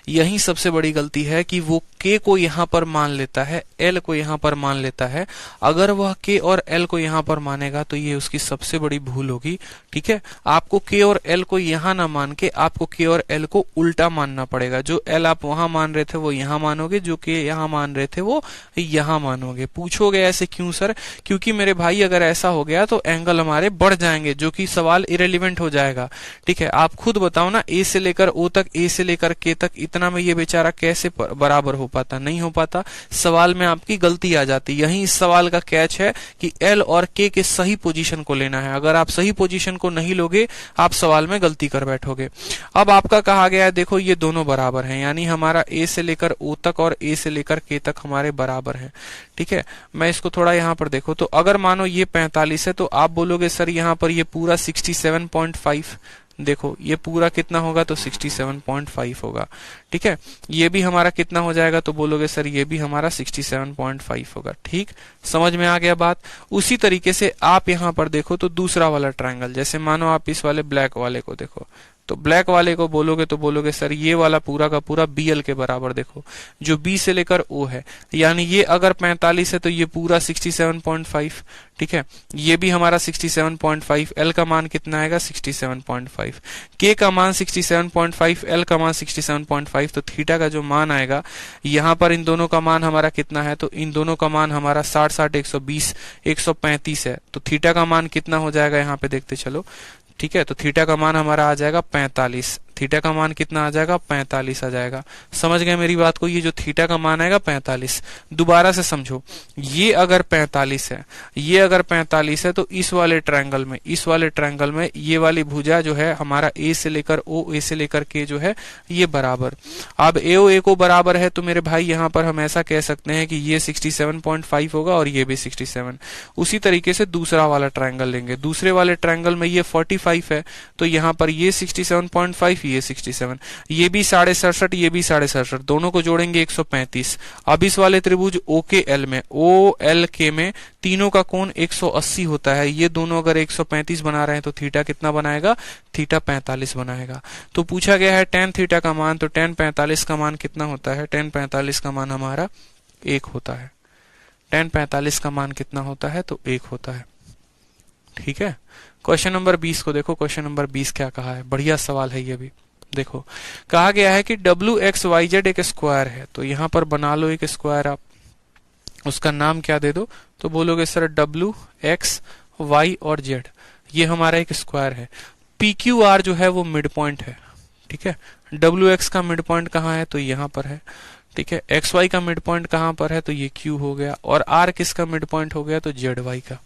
यही सबसे बड़ी गलती है कि वो K को यहाँ पर मान लेता है, L को यहाँ पर मान लेता है। अगर वह K और L को यहाँ पर मानेगा तो ये उसकी सबसे बड़ी भूल होगी। ठीक है, आपको K और L को यहाँ ना मान के आपको K और L को उल्टा मानना पड़ेगा। जो L आप वहां मान रहे थे वो यहाँ मानोगे, जो K यहाँ मान रहे थे वो यहाँ मानोगे। पूछोगे ऐसे क्यों सर, क्योंकि मेरे भाई अगर ऐसा हो गया तो एंगल हमारे बढ़ जाएंगे, जो कि सवाल इरेलीवेंट हो जाएगा। ठीक है, आप खुद बताओ ना, A से लेकर O तक, A से लेकर K तक, इतना में ये बेचारा कैसे बराबर हो पाता, नहीं हो पाता। सवाल में आपकी गलती आ जाती। यही इस सवाल का कैच है कि L और K के सही पोजीशन को लेना है। अगर आप सही पोजीशन को नहीं लोगे आप सवाल में गलती कर बैठोगे। अब आपका कहा गया है देखो ये दोनों बराबर हैं, यानी हमारा A से लेकर O तक और A से लेकर K तक हमारे बराबर हैं। ठीक है, मैं इसको थोड़ा यहाँ पर देखो, तो अगर मानो ये 45 है तो आप बोलोगे सर यहाँ पर ये पूरा 67.5, देखो ये पूरा कितना होगा, तो 67.5 होगा। ठीक है, ये भी हमारा कितना हो जाएगा, तो बोलोगे सर ये भी हमारा 67.5 होगा। ठीक, समझ में आ गया बात। उसी तरीके से आप यहाँ पर देखो तो दूसरा वाला ट्रायंगल, जैसे मानो आप इस वाले ब्लैक वाले को देखो, तो ब्लैक वाले को बोलोगे तो बोलोगे सर ये वाला पूरा का पूरा BL के बराबर, देखो जो B से लेकर O है, यानी ये अगर 45 है तो ये पूरा 67.5। ठीक है, ये भी हमारा 67.5, L का मान कितना आएगा 67.5, K का मान 67.5, L का मान 67.5, तो थीटा का जो मान आएगा यहाँ पर इन दोनों का मान हमारा कितना है, तो इन दोनों का मान हमारा 60, 60, 120, 135 है। तो थीटा का मान कितना हो जाएगा यहाँ पे देखते चलो। ठीक है, तो थीटा का मान हमारा आ जाएगा 45, थीटा का मान कितना आ जाएगा, 45 आ जाएगा। समझ गए मेरी बात को, ये जो थीटा का मान आएगा 45। दोबारा से समझो, ये अगर 45 है, ये अगर 45 है, तो इस वाले ट्रायंगल में ये वाली भुजा जो है हमारा ए से लेकर ओ, ए से लेकर के जो है ये बराबर। अब ए ओ ए को बराबर है तो मेरे भाई यहां पर हम ऐसा कह सकते हैं कि ये 67.5 होगा और ये भी 67। उसी तरीके से दूसरा वाला ट्रायंगल लेंगे, दूसरे वाले ट्रायंगल में ये 45 है तो यहां पर ये 67.5, ये 67, ये भी 67.5, ये भी 67, दोनों को जोड़ेंगे 135। अब इस वाले त्रिभुज ओ के एल में, ओ एल के में तीनों का कोण 180 होता है। ये दोनों अगर 135 बना रहे हैं तो थीटा कितना बनाएगा, थीटा 45 बनाएगा। तो पूछा गया है tan थीटा का मान, तो tan 45 का मान कितना होता है, tan 45 का मान हमारा 1 होता है। tan 45 का मान कितना होता है, तो 1 होता है। ठीक है, क्वेश्चन नंबर 20 को देखो। क्वेश्चन नंबर 20 क्या कहा है, बढ़िया सवाल है ये भी। देखो, कहा गया है कि WXYZ एक स्क्वायर है, तो यहां पर बना लो एक स्क्वायर आप, उसका नाम क्या दे दो, तो बोलोगे सर WXY और Z, ये हमारा एक स्क्वायर है। PQR जो है वो मिड पॉइंट है। ठीक है, WX का मिड पॉइंट कहाँ है, तो यहां पर है। ठीक है, XY का मिड पॉइंट कहां पर है, तो ये Q हो गया। और R किसका मिड पॉइंट हो गया, तो ZY का।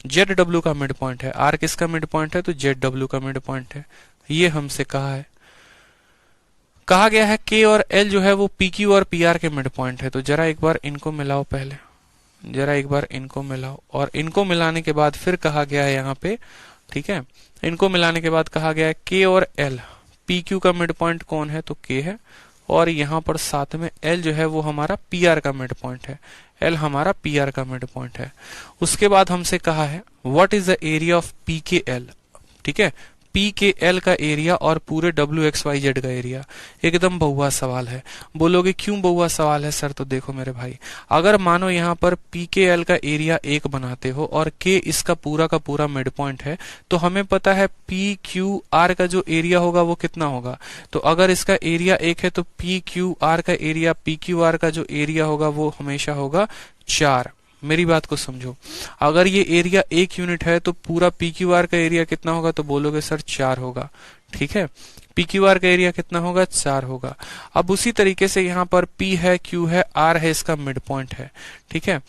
ZW का मिड पॉइंट है, R किसका मिड पॉइंट है, तो ZW का मिड पॉइंट है। ये हमसे कहा है। कहा गया है K और L जो है वो PQ और PR के मिड पॉइंट है। तो जरा एक बार इनको मिलाओ, पहले जरा एक बार इनको मिलाओ, और इनको मिलाने के बाद फिर कहा गया है यहाँ पे, ठीक है, इनको मिलाने के बाद कहा गया है K और L, PQ का मिड पॉइंट कौन है, तो K है, और यहाँ पर साथ में L जो है वो हमारा PR का मिड पॉइंट है। L हमारा PR का मिड पॉइंट है। उसके बाद हमसे कहा है what is the area of PKL। ठीक है, PKL का एरिया और पूरे WXYZ का एरिया। एकदम बहुआ सवाल है। बोलोगे क्यों बहुआ सवाल है सर, तो देखो मेरे भाई, अगर मानो यहाँ पर PKL का एरिया 1 बनाते हो और K इसका पूरा का पूरा मिड पॉइंट है, तो हमें पता है PQR का जो एरिया होगा वो कितना होगा। तो अगर इसका एरिया 1 है तो PQR का एरिया, PQR का जो एरिया होगा वो हमेशा होगा 4। मेरी बात को समझो, अगर ये एरिया 1 यूनिट है तो पूरा PQR का एरिया कितना होगा, तो बोलोगे सर 4 होगा। ठीक है, PQR का एरिया कितना होगा, 4 होगा। अब उसी तरीके से यहाँ पर P है, Q है, R है, इसका मिड पॉइंट है। ठीक है,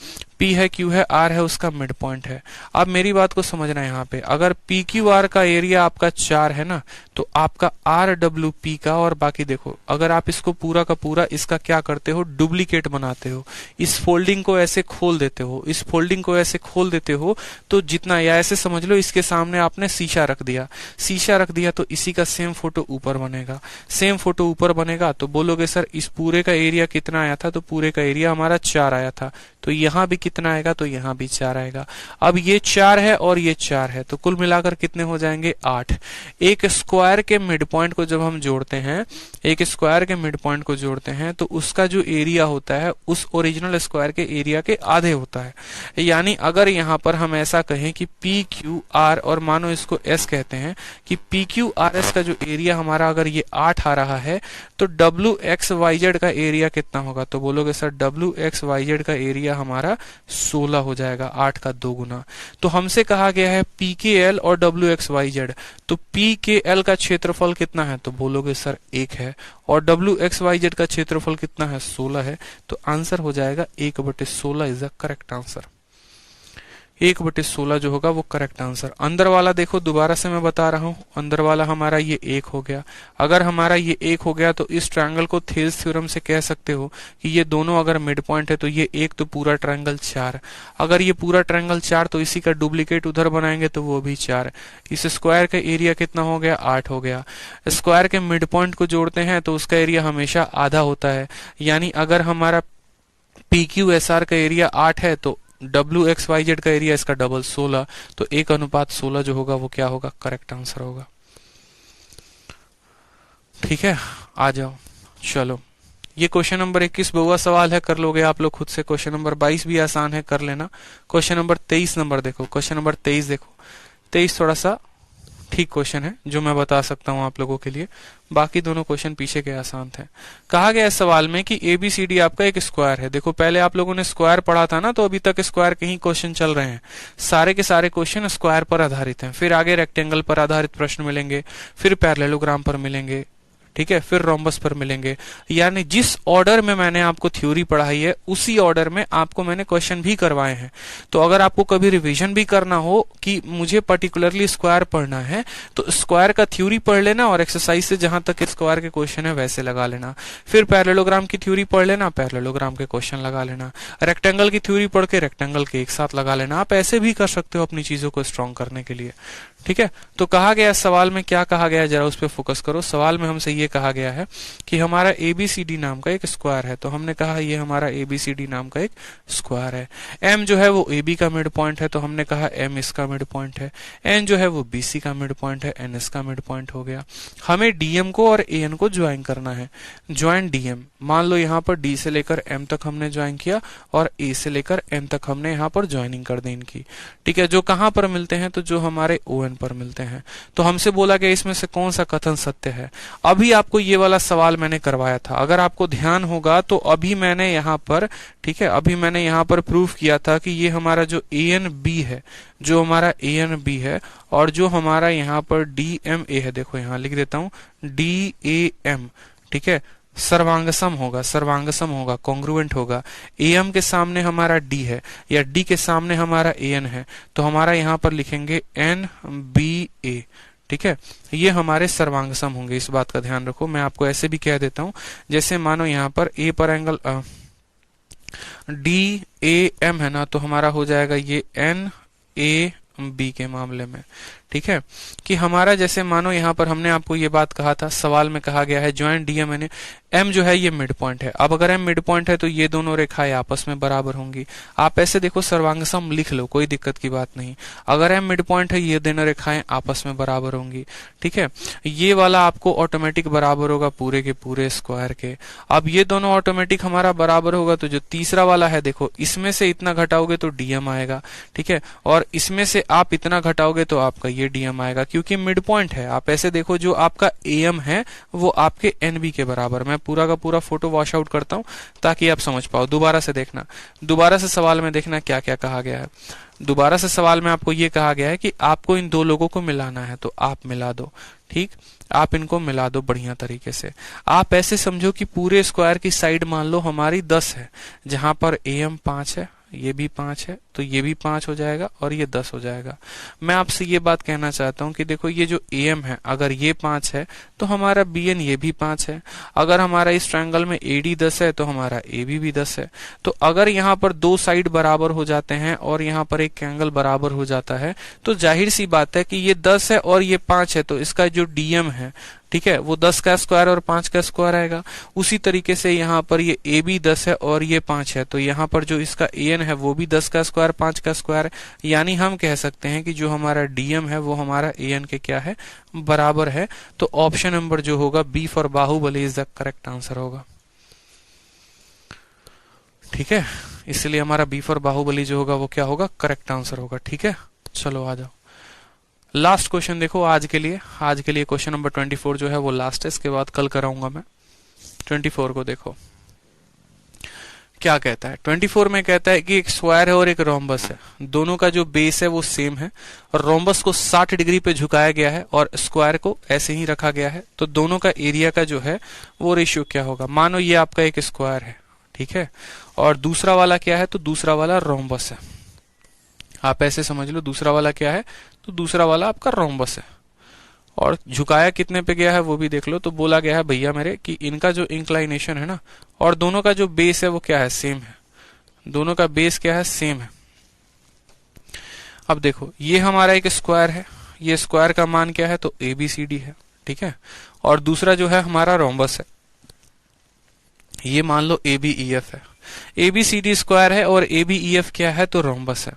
P है, Q है, R है, उसका मिड पॉइंट है। अब मेरी बात को समझना है, यहाँ पे अगर PQR का एरिया आपका 4 है ना, तो आपका RWP का, और बाकी देखो अगर आप इसको पूरा का पूरा इसका क्या करते हो, डुप्लीकेट बनाते हो, इस फोल्डिंग को ऐसे खोल देते हो, इस फोल्डिंग को ऐसे खोल देते हो, तो जितना, या ऐसे समझ लो इसके सामने आपने शीशा रख दिया, शीशा रख दिया तो इसी का सेम फोटो ऊपर बनेगा, सेम फोटो ऊपर बनेगा। तो बोलोगे सर इस पूरे का एरिया कितना आया था, तो पूरे का एरिया हमारा 4 आया था, तो यहां भी कितना आएगा, तो यहां भी 4 आएगा। अब ये 4 है और ये 4 है, तो कुल मिलाकर कितने हो जाएंगे, 8। एक स्क्वायर के मिड पॉइंट को जब हम जोड़ते हैं, एक स्क्वायर के मिड पॉइंट को जोड़ते हैं, तो उसका जो एरिया होता है उस ओरिजिनल स्क्वायर के एरिया के आधे होता है। यानी अगर यहां पर हम ऐसा कहें कि PQR, और मानो इसको S कहते हैं, कि PQRS का जो एरिया हमारा अगर ये 8 आ रहा है, तो WXYZ का एरिया कितना होगा, तो बोलोगे सर WXYZ का एरिया हमारा 16 हो जाएगा, 8 का 2 गुना। तो हमसे कहा गया है PKL और WXYZ, तो PKL का क्षेत्रफल कितना है, तो बोलोगे सर 1 है, और WXYZ का क्षेत्रफल कितना है, 16 है। तो आंसर हो जाएगा 1/16 इज द करेक्ट आंसर। 1/16 जो होगा वो करेक्ट आंसर। अंदर वाला देखो, दोबारा से मैं बता रहा हूं, अंदर वाला हमारा ये 1 हो गया। अगर हमारा ये 1 हो गया तो इस ट्रायंगल को थेल्स थ्योरम से कह सकते हो कि ये दोनों अगर मिड पॉइंट है तो ये 1, तो पूरा ट्रायंगल 4। अगर ये पूरा ट्रायंगल 4, तो इसी का डुप्लीकेट उधर बनाएंगे तो वो भी 4। इस स्क्वायर का एरिया कितना हो गया, 8 हो गया। स्क्वायर के मिड पॉइंट को जोड़ते हैं तो उसका एरिया हमेशा आधा होता है। यानी अगर हमारा PQSR का एरिया 8 है तो WXYZ का एरिया इसका डबल 16, तो 1:16 जो होगा वो क्या होगा, करेक्ट आंसर होगा। ठीक है, आ जाओ, चलो ये क्वेश्चन नंबर 21 बहुआ सवाल है, कर लोगे आप लोग खुद से। क्वेश्चन नंबर 22 भी आसान है, कर लेना। क्वेश्चन नंबर 23 नंबर देखो, क्वेश्चन नंबर 23 देखो, 23 थोड़ा सा ठीक क्वेश्चन है जो मैं बता सकता हूं आप लोगों के लिए। बाकी दोनों क्वेश्चन पीछे के आसान थे। कहा गया है सवाल में कि ABCD आपका एक स्क्वायर है। देखो पहले आप लोगों ने स्क्वायर पढ़ा था ना, तो अभी तक स्क्वायर के ही क्वेश्चन चल रहे हैं। सारे के सारे क्वेश्चन स्क्वायर पर आधारित हैं। फिर आगे रेक्टेंगल पर आधारित प्रश्न मिलेंगे, फिर पैरेललोग्राम पर मिलेंगे, ठीक है, फिर रोम्बस पर मिलेंगे। यानी जिस ऑर्डर में मैंने आपको थ्योरी पढ़ाई है उसी ऑर्डर में आपको मैंने क्वेश्चन भी करवाए हैं। तो अगर आपको कभी रिवीजन भी करना हो कि मुझे पर्टिकुलरली स्क्वायर पढ़ना है, तो स्क्वायर का थ्योरी पढ़ लेना और एक्सरसाइज से जहां तक स्क्वायर के क्वेश्चन है वैसे लगा लेना। फिर पैरेललोग्राम की थ्योरी पढ़ लेना, पैरेललोग्राम के क्वेश्चन लगा लेना। रेक्टेंगल की थ्योरी पढ़ के रेक्टेंगल के एक साथ लगा लेना। आप ऐसे भी कर सकते हो अपनी चीजों को स्ट्रॉन्ग करने के लिए, ठीक है। तो कहा गया सवाल में क्या कहा गया है, जरा उस पर फोकस करो। सवाल में हमसे ये कहा गया है कि हमारा ABCD नाम का एक स्क्वायर है। तो हमने कहा ये हमारा ABCD नाम का एक स्क्वायर है। M जो है वो AB का मिड पॉइंट है, तो हमने कहा M इसका मिड पॉइंट है। N जो है वो BC का मिड पॉइंट है, N इसका मिड पॉइंट हो गया। हमें DM को और AN को ज्वाइन करना है। ज्वाइन DM, मान लो यहाँ पर D से लेकर M तक हमने ज्वाइन किया और A से लेकर N तक हमने यहाँ पर ज्वाइनिंग कर दी इनकी, ठीक है। जो कहाँ पर मिलते हैं, तो जो हमारे ON पर मिलते हैं। तो हमसे बोला गया इसमें से कौन सा कथन सत्य है। अभी आपको ये वाला सवाल मैंने करवाया था, अगर आपको ध्यान होगा तो अभी मैंने यहाँ पर, ठीक है, अभी मैंने यहाँ पर प्रूफ किया था कि ये हमारा जो ANB है, जो हमारा ANB है और जो हमारा यहाँ पर DMA है, देखो यहाँ लिख देता हूं DAM, ठीक है, सर्वांगसम होगा, सर्वांगसम होगा, कॉन्ग्रुएंट होगा। AM के सामने हमारा D है या D के सामने हमारा AN है, तो हमारा यहाँ पर लिखेंगे NBA, ठीक है। ये हमारे सर्वांगसम होंगे, इस बात का ध्यान रखो। मैं आपको ऐसे भी कह देता हूं, जैसे मानो यहाँ पर A पर एंगल DAM है ना, तो हमारा हो जाएगा ये NAB के मामले में, ठीक है। कि हमारा जैसे मानो यहाँ पर हमने आपको ये बात कहा था, सवाल में कहा गया है ज्वाइन DM यानी M जो है ये मिड पॉइंट है। अब अगर M मिड पॉइंट है तो ये दोनों रेखाएं आपस में बराबर होंगी। आप ऐसे देखो सर्वांगसम लिख लो, कोई दिक्कत की बात नहीं। अगर M मिड पॉइंट है, ये दोनों रेखाएं आपस में बराबर होंगी, ठीक है। ये वाला आपको ऑटोमेटिक बराबर होगा पूरे के पूरे स्क्वायर के। अब ये दोनों ऑटोमेटिक हमारा बराबर होगा, तो जो तीसरा वाला है देखो, इसमें से इतना घटाओगे तो DM आएगा, ठीक है, और इसमें से आप इतना घटाओगे तो आपका ये DM आएगा, क्योंकि मिड पॉइंट है। आप ऐसे देखो, जो आपका AM है वो आपके NB के बराबर। मैं पूरा का पूरा फोटो वॉश आउट करता हूं ताकि आप समझ पाओ। दोबारा से देखना, दोबारा से सवाल में देखना क्या क्या कहा गया है। दोबारा से सवाल में आपको ये कहा गया है कि आपको इन दो लोगों को मिलाना है, तो आप मिला दो, ठीक, आप इनको मिला दो बढ़िया तरीके से। आप ऐसे समझो कि पूरे स्क्वायर की साइड मान लो हमारी 10 है, जहां पर AM 5 है, ये भी 5 है, तो ये भी 5 हो जाएगा और ये 10 हो जाएगा। मैं आपसे ये बात कहना चाहता हूं कि देखो, ये जो AM है अगर ये 5 है तो हमारा BN ये भी 5 है। अगर हमारा इस ट्रायंगल में AD 10 है तो हमारा AB भी 10 है। तो अगर यहाँ पर दो साइड बराबर हो जाते हैं और यहाँ पर एक एंगल बराबर हो जाता है, तो जाहिर सी बात है कि ये 10 है और ये 5 है, तो इसका जो DM है, ठीक है, वो 10 का स्क्वायर और 5 का स्क्वायर आएगा। उसी तरीके से यहाँ पर ये AB 10 है और ये 5 है, तो यहाँ पर जो इसका AN है वो भी 10 का स्क्वायर 5 का स्क्वायर। यानी हम कह सकते हैं कि जो हमारा DM है वो हमारा AN के क्या है, बराबर है। तो ऑप्शन नंबर जो होगा B for Baahubali is the correct answer होगा, ठीक है। इसलिए हमारा B फॉर बाहुबली जो होगा वो क्या होगा, करेक्ट आंसर होगा, ठीक है। चलो आ जाओ, लास्ट क्वेश्चन देखो आज के लिए क्वेश्चन नंबर 24 जो है वो लास्ट है, इसके बाद कल कराऊंगा मैं। 24 को देखो क्या कहता है। 24 में कहता है कि एक स्क्वायर है और एक रोम्बस है, दोनों का जो बेस है वो सेम है और रोम्बस को 60 डिग्री पे झुकाया गया है और स्क्वायर को ऐसे ही रखा गया है। तो दोनों का एरिया का जो है वो रेशियो क्या होगा। मानो ये आपका एक स्क्वायर है, ठीक है, और दूसरा वाला क्या है, तो दूसरा वाला रोम्बस है। आप ऐसे समझ लो, दूसरा वाला क्या है, तो दूसरा वाला आपका रोम्बस है। और झुकाया कितने पे गया है वो भी देख लो। तो बोला गया है भैया मेरे कि इनका जो इंक्लाइनेशन है ना, और दोनों का जो बेस है वो क्या है, सेम है। दोनों का बेस क्या है, सेम है। अब देखो, ये हमारा एक स्क्वायर है, ये स्क्वायर का मान क्या है, तो ABCD है, ठीक है, और दूसरा जो है हमारा रोम्बस है, ये मान लो ABEF है। ABCD स्क्वायर है और ABEF क्या है, तो रोम्बस है,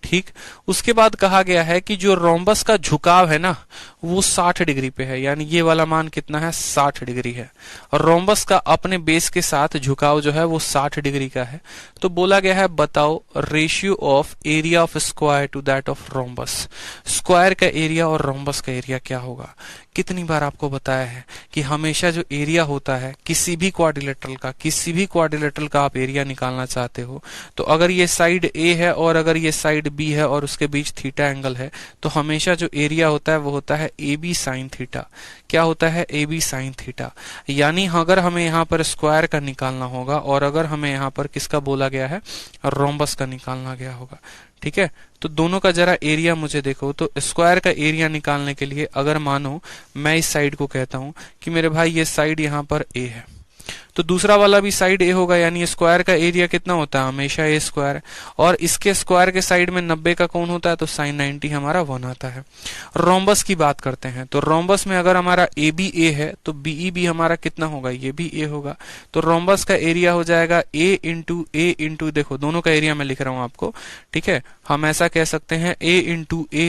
ठीक। उसके बाद कहा गया है कि जो रोम्बस का झुकाव है ना वो 60 डिग्री पे है, यानी ये वाला मान कितना है, 60 डिग्री है। और रोम्बस का अपने बेस के साथ झुकाव जो है वो 60 डिग्री का है। तो बोला गया है बताओ ratio of area of square to that of rhombus. Square का एरिया और रोम्बस का एरिया क्या होगा। कितनी बार आपको बताया है कि हमेशा जो एरिया होता है किसी भी क्वाड्रिलेटरल का आप एरिया निकालना चाहते हो तो अगर ये साइड ए है और अगर ये साइड बी है और उसके बीच थीटा एंगल है तो हमेशा जो एरिया होता है वो होता है ए बी साइन थीटा। क्या होता है, ए बी साइन थीटा। यानी अगर हमें यहाँ पर स्क्वायर का निकालना होगा और अगर हमें यहाँ पर किसका बोला गया है, रोम्बस का निकालना गया होगा। ठीक है, तो दोनों का जरा एरिया मुझे देखो। तो स्क्वायर का एरिया निकालने के लिए अगर मानो मैं इस साइड को कहता हूं कि मेरे भाई ये साइड यहां पर ए है तो दूसरा वाला भी साइड ए होगा, यानी स्क्वायर का एरिया कितना होता है, हमेशा ए स्क्वायर। और इसके स्क्वायर के साइड में 90 का कौन होता है, तो साइन 90 हमारा 1 आता है। रोम्बस की बात करते हैं तो रोम्बस में अगर हमारा ए बी ए है तो बीई भी हमारा कितना होगा, ये भी ए होगा। तो रोम्बस का एरिया हो जाएगा ए इंटू देखो दोनों का एरिया मैं लिख रहा हूं आपको। ठीक है, हम ऐसा कह सकते हैं ए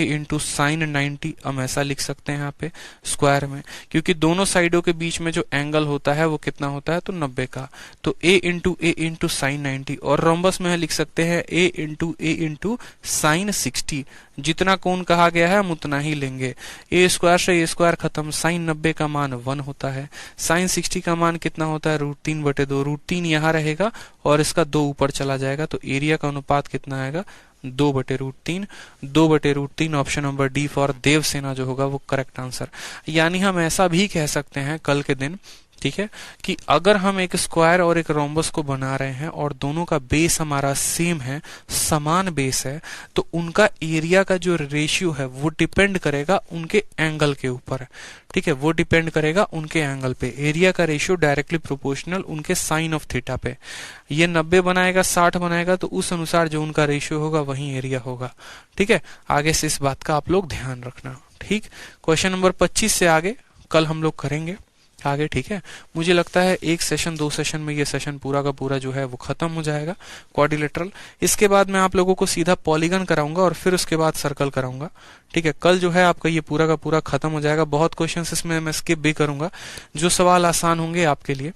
इंटू साइन 90, हम ऐसा लिख सकते हैं यहाँ पे स्क्वायर में, क्योंकि दोनों साइडों के बीच में जो एंगल होता है वो कितना होता है, तो 90 का। तो ए इंटू साइन 90। और रोम्बस में लिख सकते हैं ए इंटू साइन 60। जितना कोण कहा गया है हम उतना ही लेंगे। ए स्क्वायर से ए स्क्वायर खत्म, साइन 90 का मान 1 होता है। साइन 60 का मान कितना होता है, √3/2। √3 यहाँ रहेगा और इसका 2 ऊपर चला जाएगा, तो एरिया का अनुपात कितना आएगा, 2/√3। 2/√3 option number D for Devasena जो होगा वो करेक्ट आंसर। यानी हम ऐसा भी कह सकते हैं कल के दिन, ठीक है, कि अगर हम एक स्क्वायर और एक रोम्बस को बना रहे हैं और दोनों का बेस हमारा सेम है, समान बेस है, तो उनका एरिया का जो रेशियो है वो डिपेंड करेगा उनके एंगल के ऊपर। ठीक है, वो डिपेंड करेगा उनके एंगल पे। एरिया का रेशियो डायरेक्टली प्रोपोर्शनल उनके साइन ऑफ थीटा पे। ये 90 बनाएगा, 60 बनाएगा, तो उस अनुसार जो उनका रेशियो होगा वही एरिया होगा। ठीक है, आगे से इस बात का आप लोग ध्यान रखना। ठीक, क्वेश्चन नंबर 25 से आगे कल हम लोग करेंगे आगे। ठीक है, मुझे लगता है 1 सेशन 2 सेशन में ये सेशन पूरा का पूरा जो है वो खत्म हो जाएगा क्वाड्रिलेटरल। इसके बाद मैं आप लोगों को सीधा पॉलीगन कराऊंगा और फिर उसके बाद सर्कल कराऊंगा। ठीक है, कल जो है आपका ये पूरा का पूरा खत्म हो जाएगा। बहुत क्वेश्चंस इसमें मैं स्किप भी करूंगा, जो सवाल आसान होंगे आपके लिए।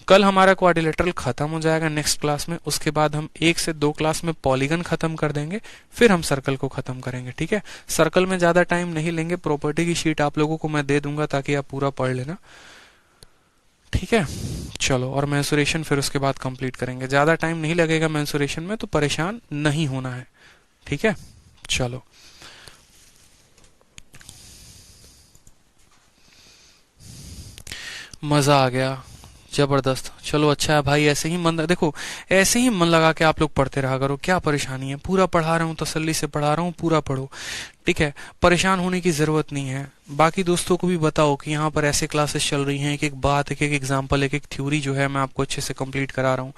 कल हमारा क्वाड्रिलेटरल खत्म हो जाएगा नेक्स्ट क्लास में। उसके बाद हम 1 से 2 क्लास में पॉलीगन खत्म कर देंगे, फिर हम सर्कल को खत्म करेंगे। ठीक है, सर्कल में ज्यादा टाइम नहीं लेंगे, प्रॉपर्टी की शीट आप लोगों को मैं दे दूंगा ताकि आप पूरा पढ़ लेना। ठीक है, चलो, और मेंसुरेशन फिर उसके बाद कंप्लीट करेंगे। ज्यादा टाइम नहीं लगेगा मेंसुरेशन में, तो परेशान नहीं होना है। ठीक है, चलो, मजा आ गया, जबरदस्त। चलो अच्छा है भाई, ऐसे ही मन देखो, ऐसे ही मन लगा के आप लोग पढ़ते रहा करो। क्या परेशानी है, पूरा पढ़ा रहा हूँ, तसल्ली से पढ़ा रहा हूँ, पूरा पढ़ो। ठीक है, परेशान होने की जरूरत नहीं है। बाकी दोस्तों को भी बताओ कि यहाँ पर ऐसे क्लासेस चल रही हैं, एक एक बात, एक एक एग्जाम्पल, एक एक थ्योरी जो है मैं आपको अच्छे से कंप्लीट करा रहा हूँ।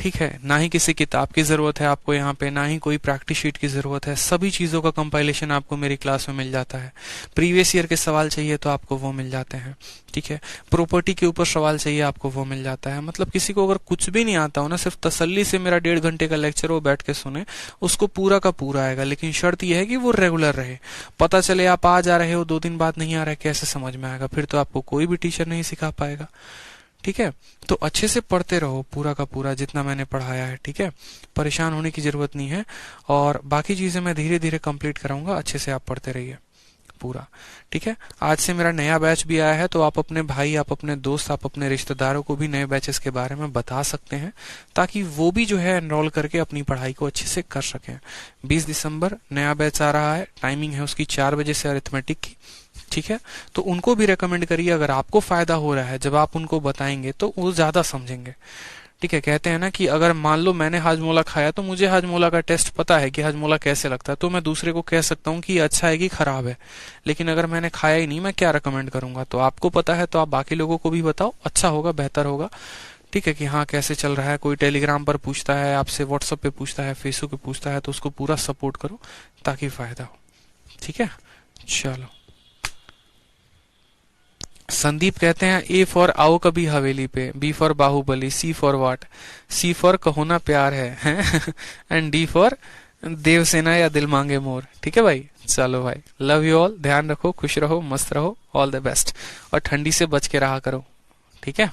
ठीक है, ना ही किसी किताब की जरूरत है आपको यहाँ पे, ना ही कोई प्रैक्टिस शीट की जरूरत है। सभी चीजों का कंपाइलेशन आपको मेरी क्लास में मिल जाता है। प्रीवियस ईयर के सवाल चाहिए तो आपको वो मिल जाते हैं। ठीक है, प्रॉपर्टी के ऊपर सवाल चाहिए आपको वो मिल जाता है। मतलब किसी को अगर कुछ भी नहीं आता हो ना, सिर्फ तसल्ली से मेरा 1.5 घंटे का लेक्चर वो बैठ के सुने, उसको पूरा का पूरा आएगा। लेकिन शर्त यह है कि वो रेगुलर रहे। पता चले आप आ जा रहे हो, 2 दिन बाद नहीं आ रहा है, कैसे समझ में आएगा, फिर तो आपको कोई भी टीचर नहीं सिखा पाएगा। ठीक है, तो अच्छे से पढ़ते रहो पूरा का पूरा जितना मैंने पढ़ाया है। ठीक है, परेशान होने की जरूरत नहीं है, और बाकी चीजें मैं धीरे धीरे कंप्लीट कराऊंगा। अच्छे से आप पढ़ते रहिए पूरा। ठीक है, आज से मेरा नया बैच भी आया है, तो आप अपने भाई, आप अपने दोस्त, आप अपने रिश्तेदारों को भी नए बैचेस के बारे में बता सकते हैं, ताकि वो भी जो है एनरोल करके अपनी पढ़ाई को अच्छे से कर सकें। 20 दिसंबर नया बैच आ रहा है, टाइमिंग है उसकी 4 बजे से अरिथमेटिक की। ठीक है, तो उनको भी रेकमेंड करिए। अगर आपको फायदा हो रहा है, जब आप उनको बताएंगे तो वो ज्यादा समझेंगे। ठीक है, कहते हैं ना कि अगर मान लो मैंने हाजमोला खाया तो मुझे हाजमोला का टेस्ट पता है कि हाजमोला कैसे लगता है, तो मैं दूसरे को कह सकता हूँ कि ये अच्छा है कि खराब है। लेकिन अगर मैंने खाया ही नहीं, मैं क्या रेकमेंड करूंगा। तो आपको पता है तो आप बाकी लोगों को भी बताओ, अच्छा होगा, बेहतर होगा। ठीक है, कि हाँ कैसे चल रहा है। कोई टेलीग्राम पर पूछता है आपसे, व्हाट्सएप पे पूछता है, फेसबुक पे पूछता है, तो उसको पूरा सपोर्ट करो ताकि फायदा हो। ठीक है, चलो। संदीप कहते हैं ए फॉर आओ कभी हवेली पे, B for Baahubali, C for what, C for Kaho Naa प्यार है एंड डी फॉर देवसेना या दिल मांगे मोर। ठीक है भाई, चलो भाई, लव यू ऑल, ध्यान रखो, खुश रहो, मस्त रहो, ऑल द बेस्ट। और ठंडी से बच के रहा करो, ठीक है।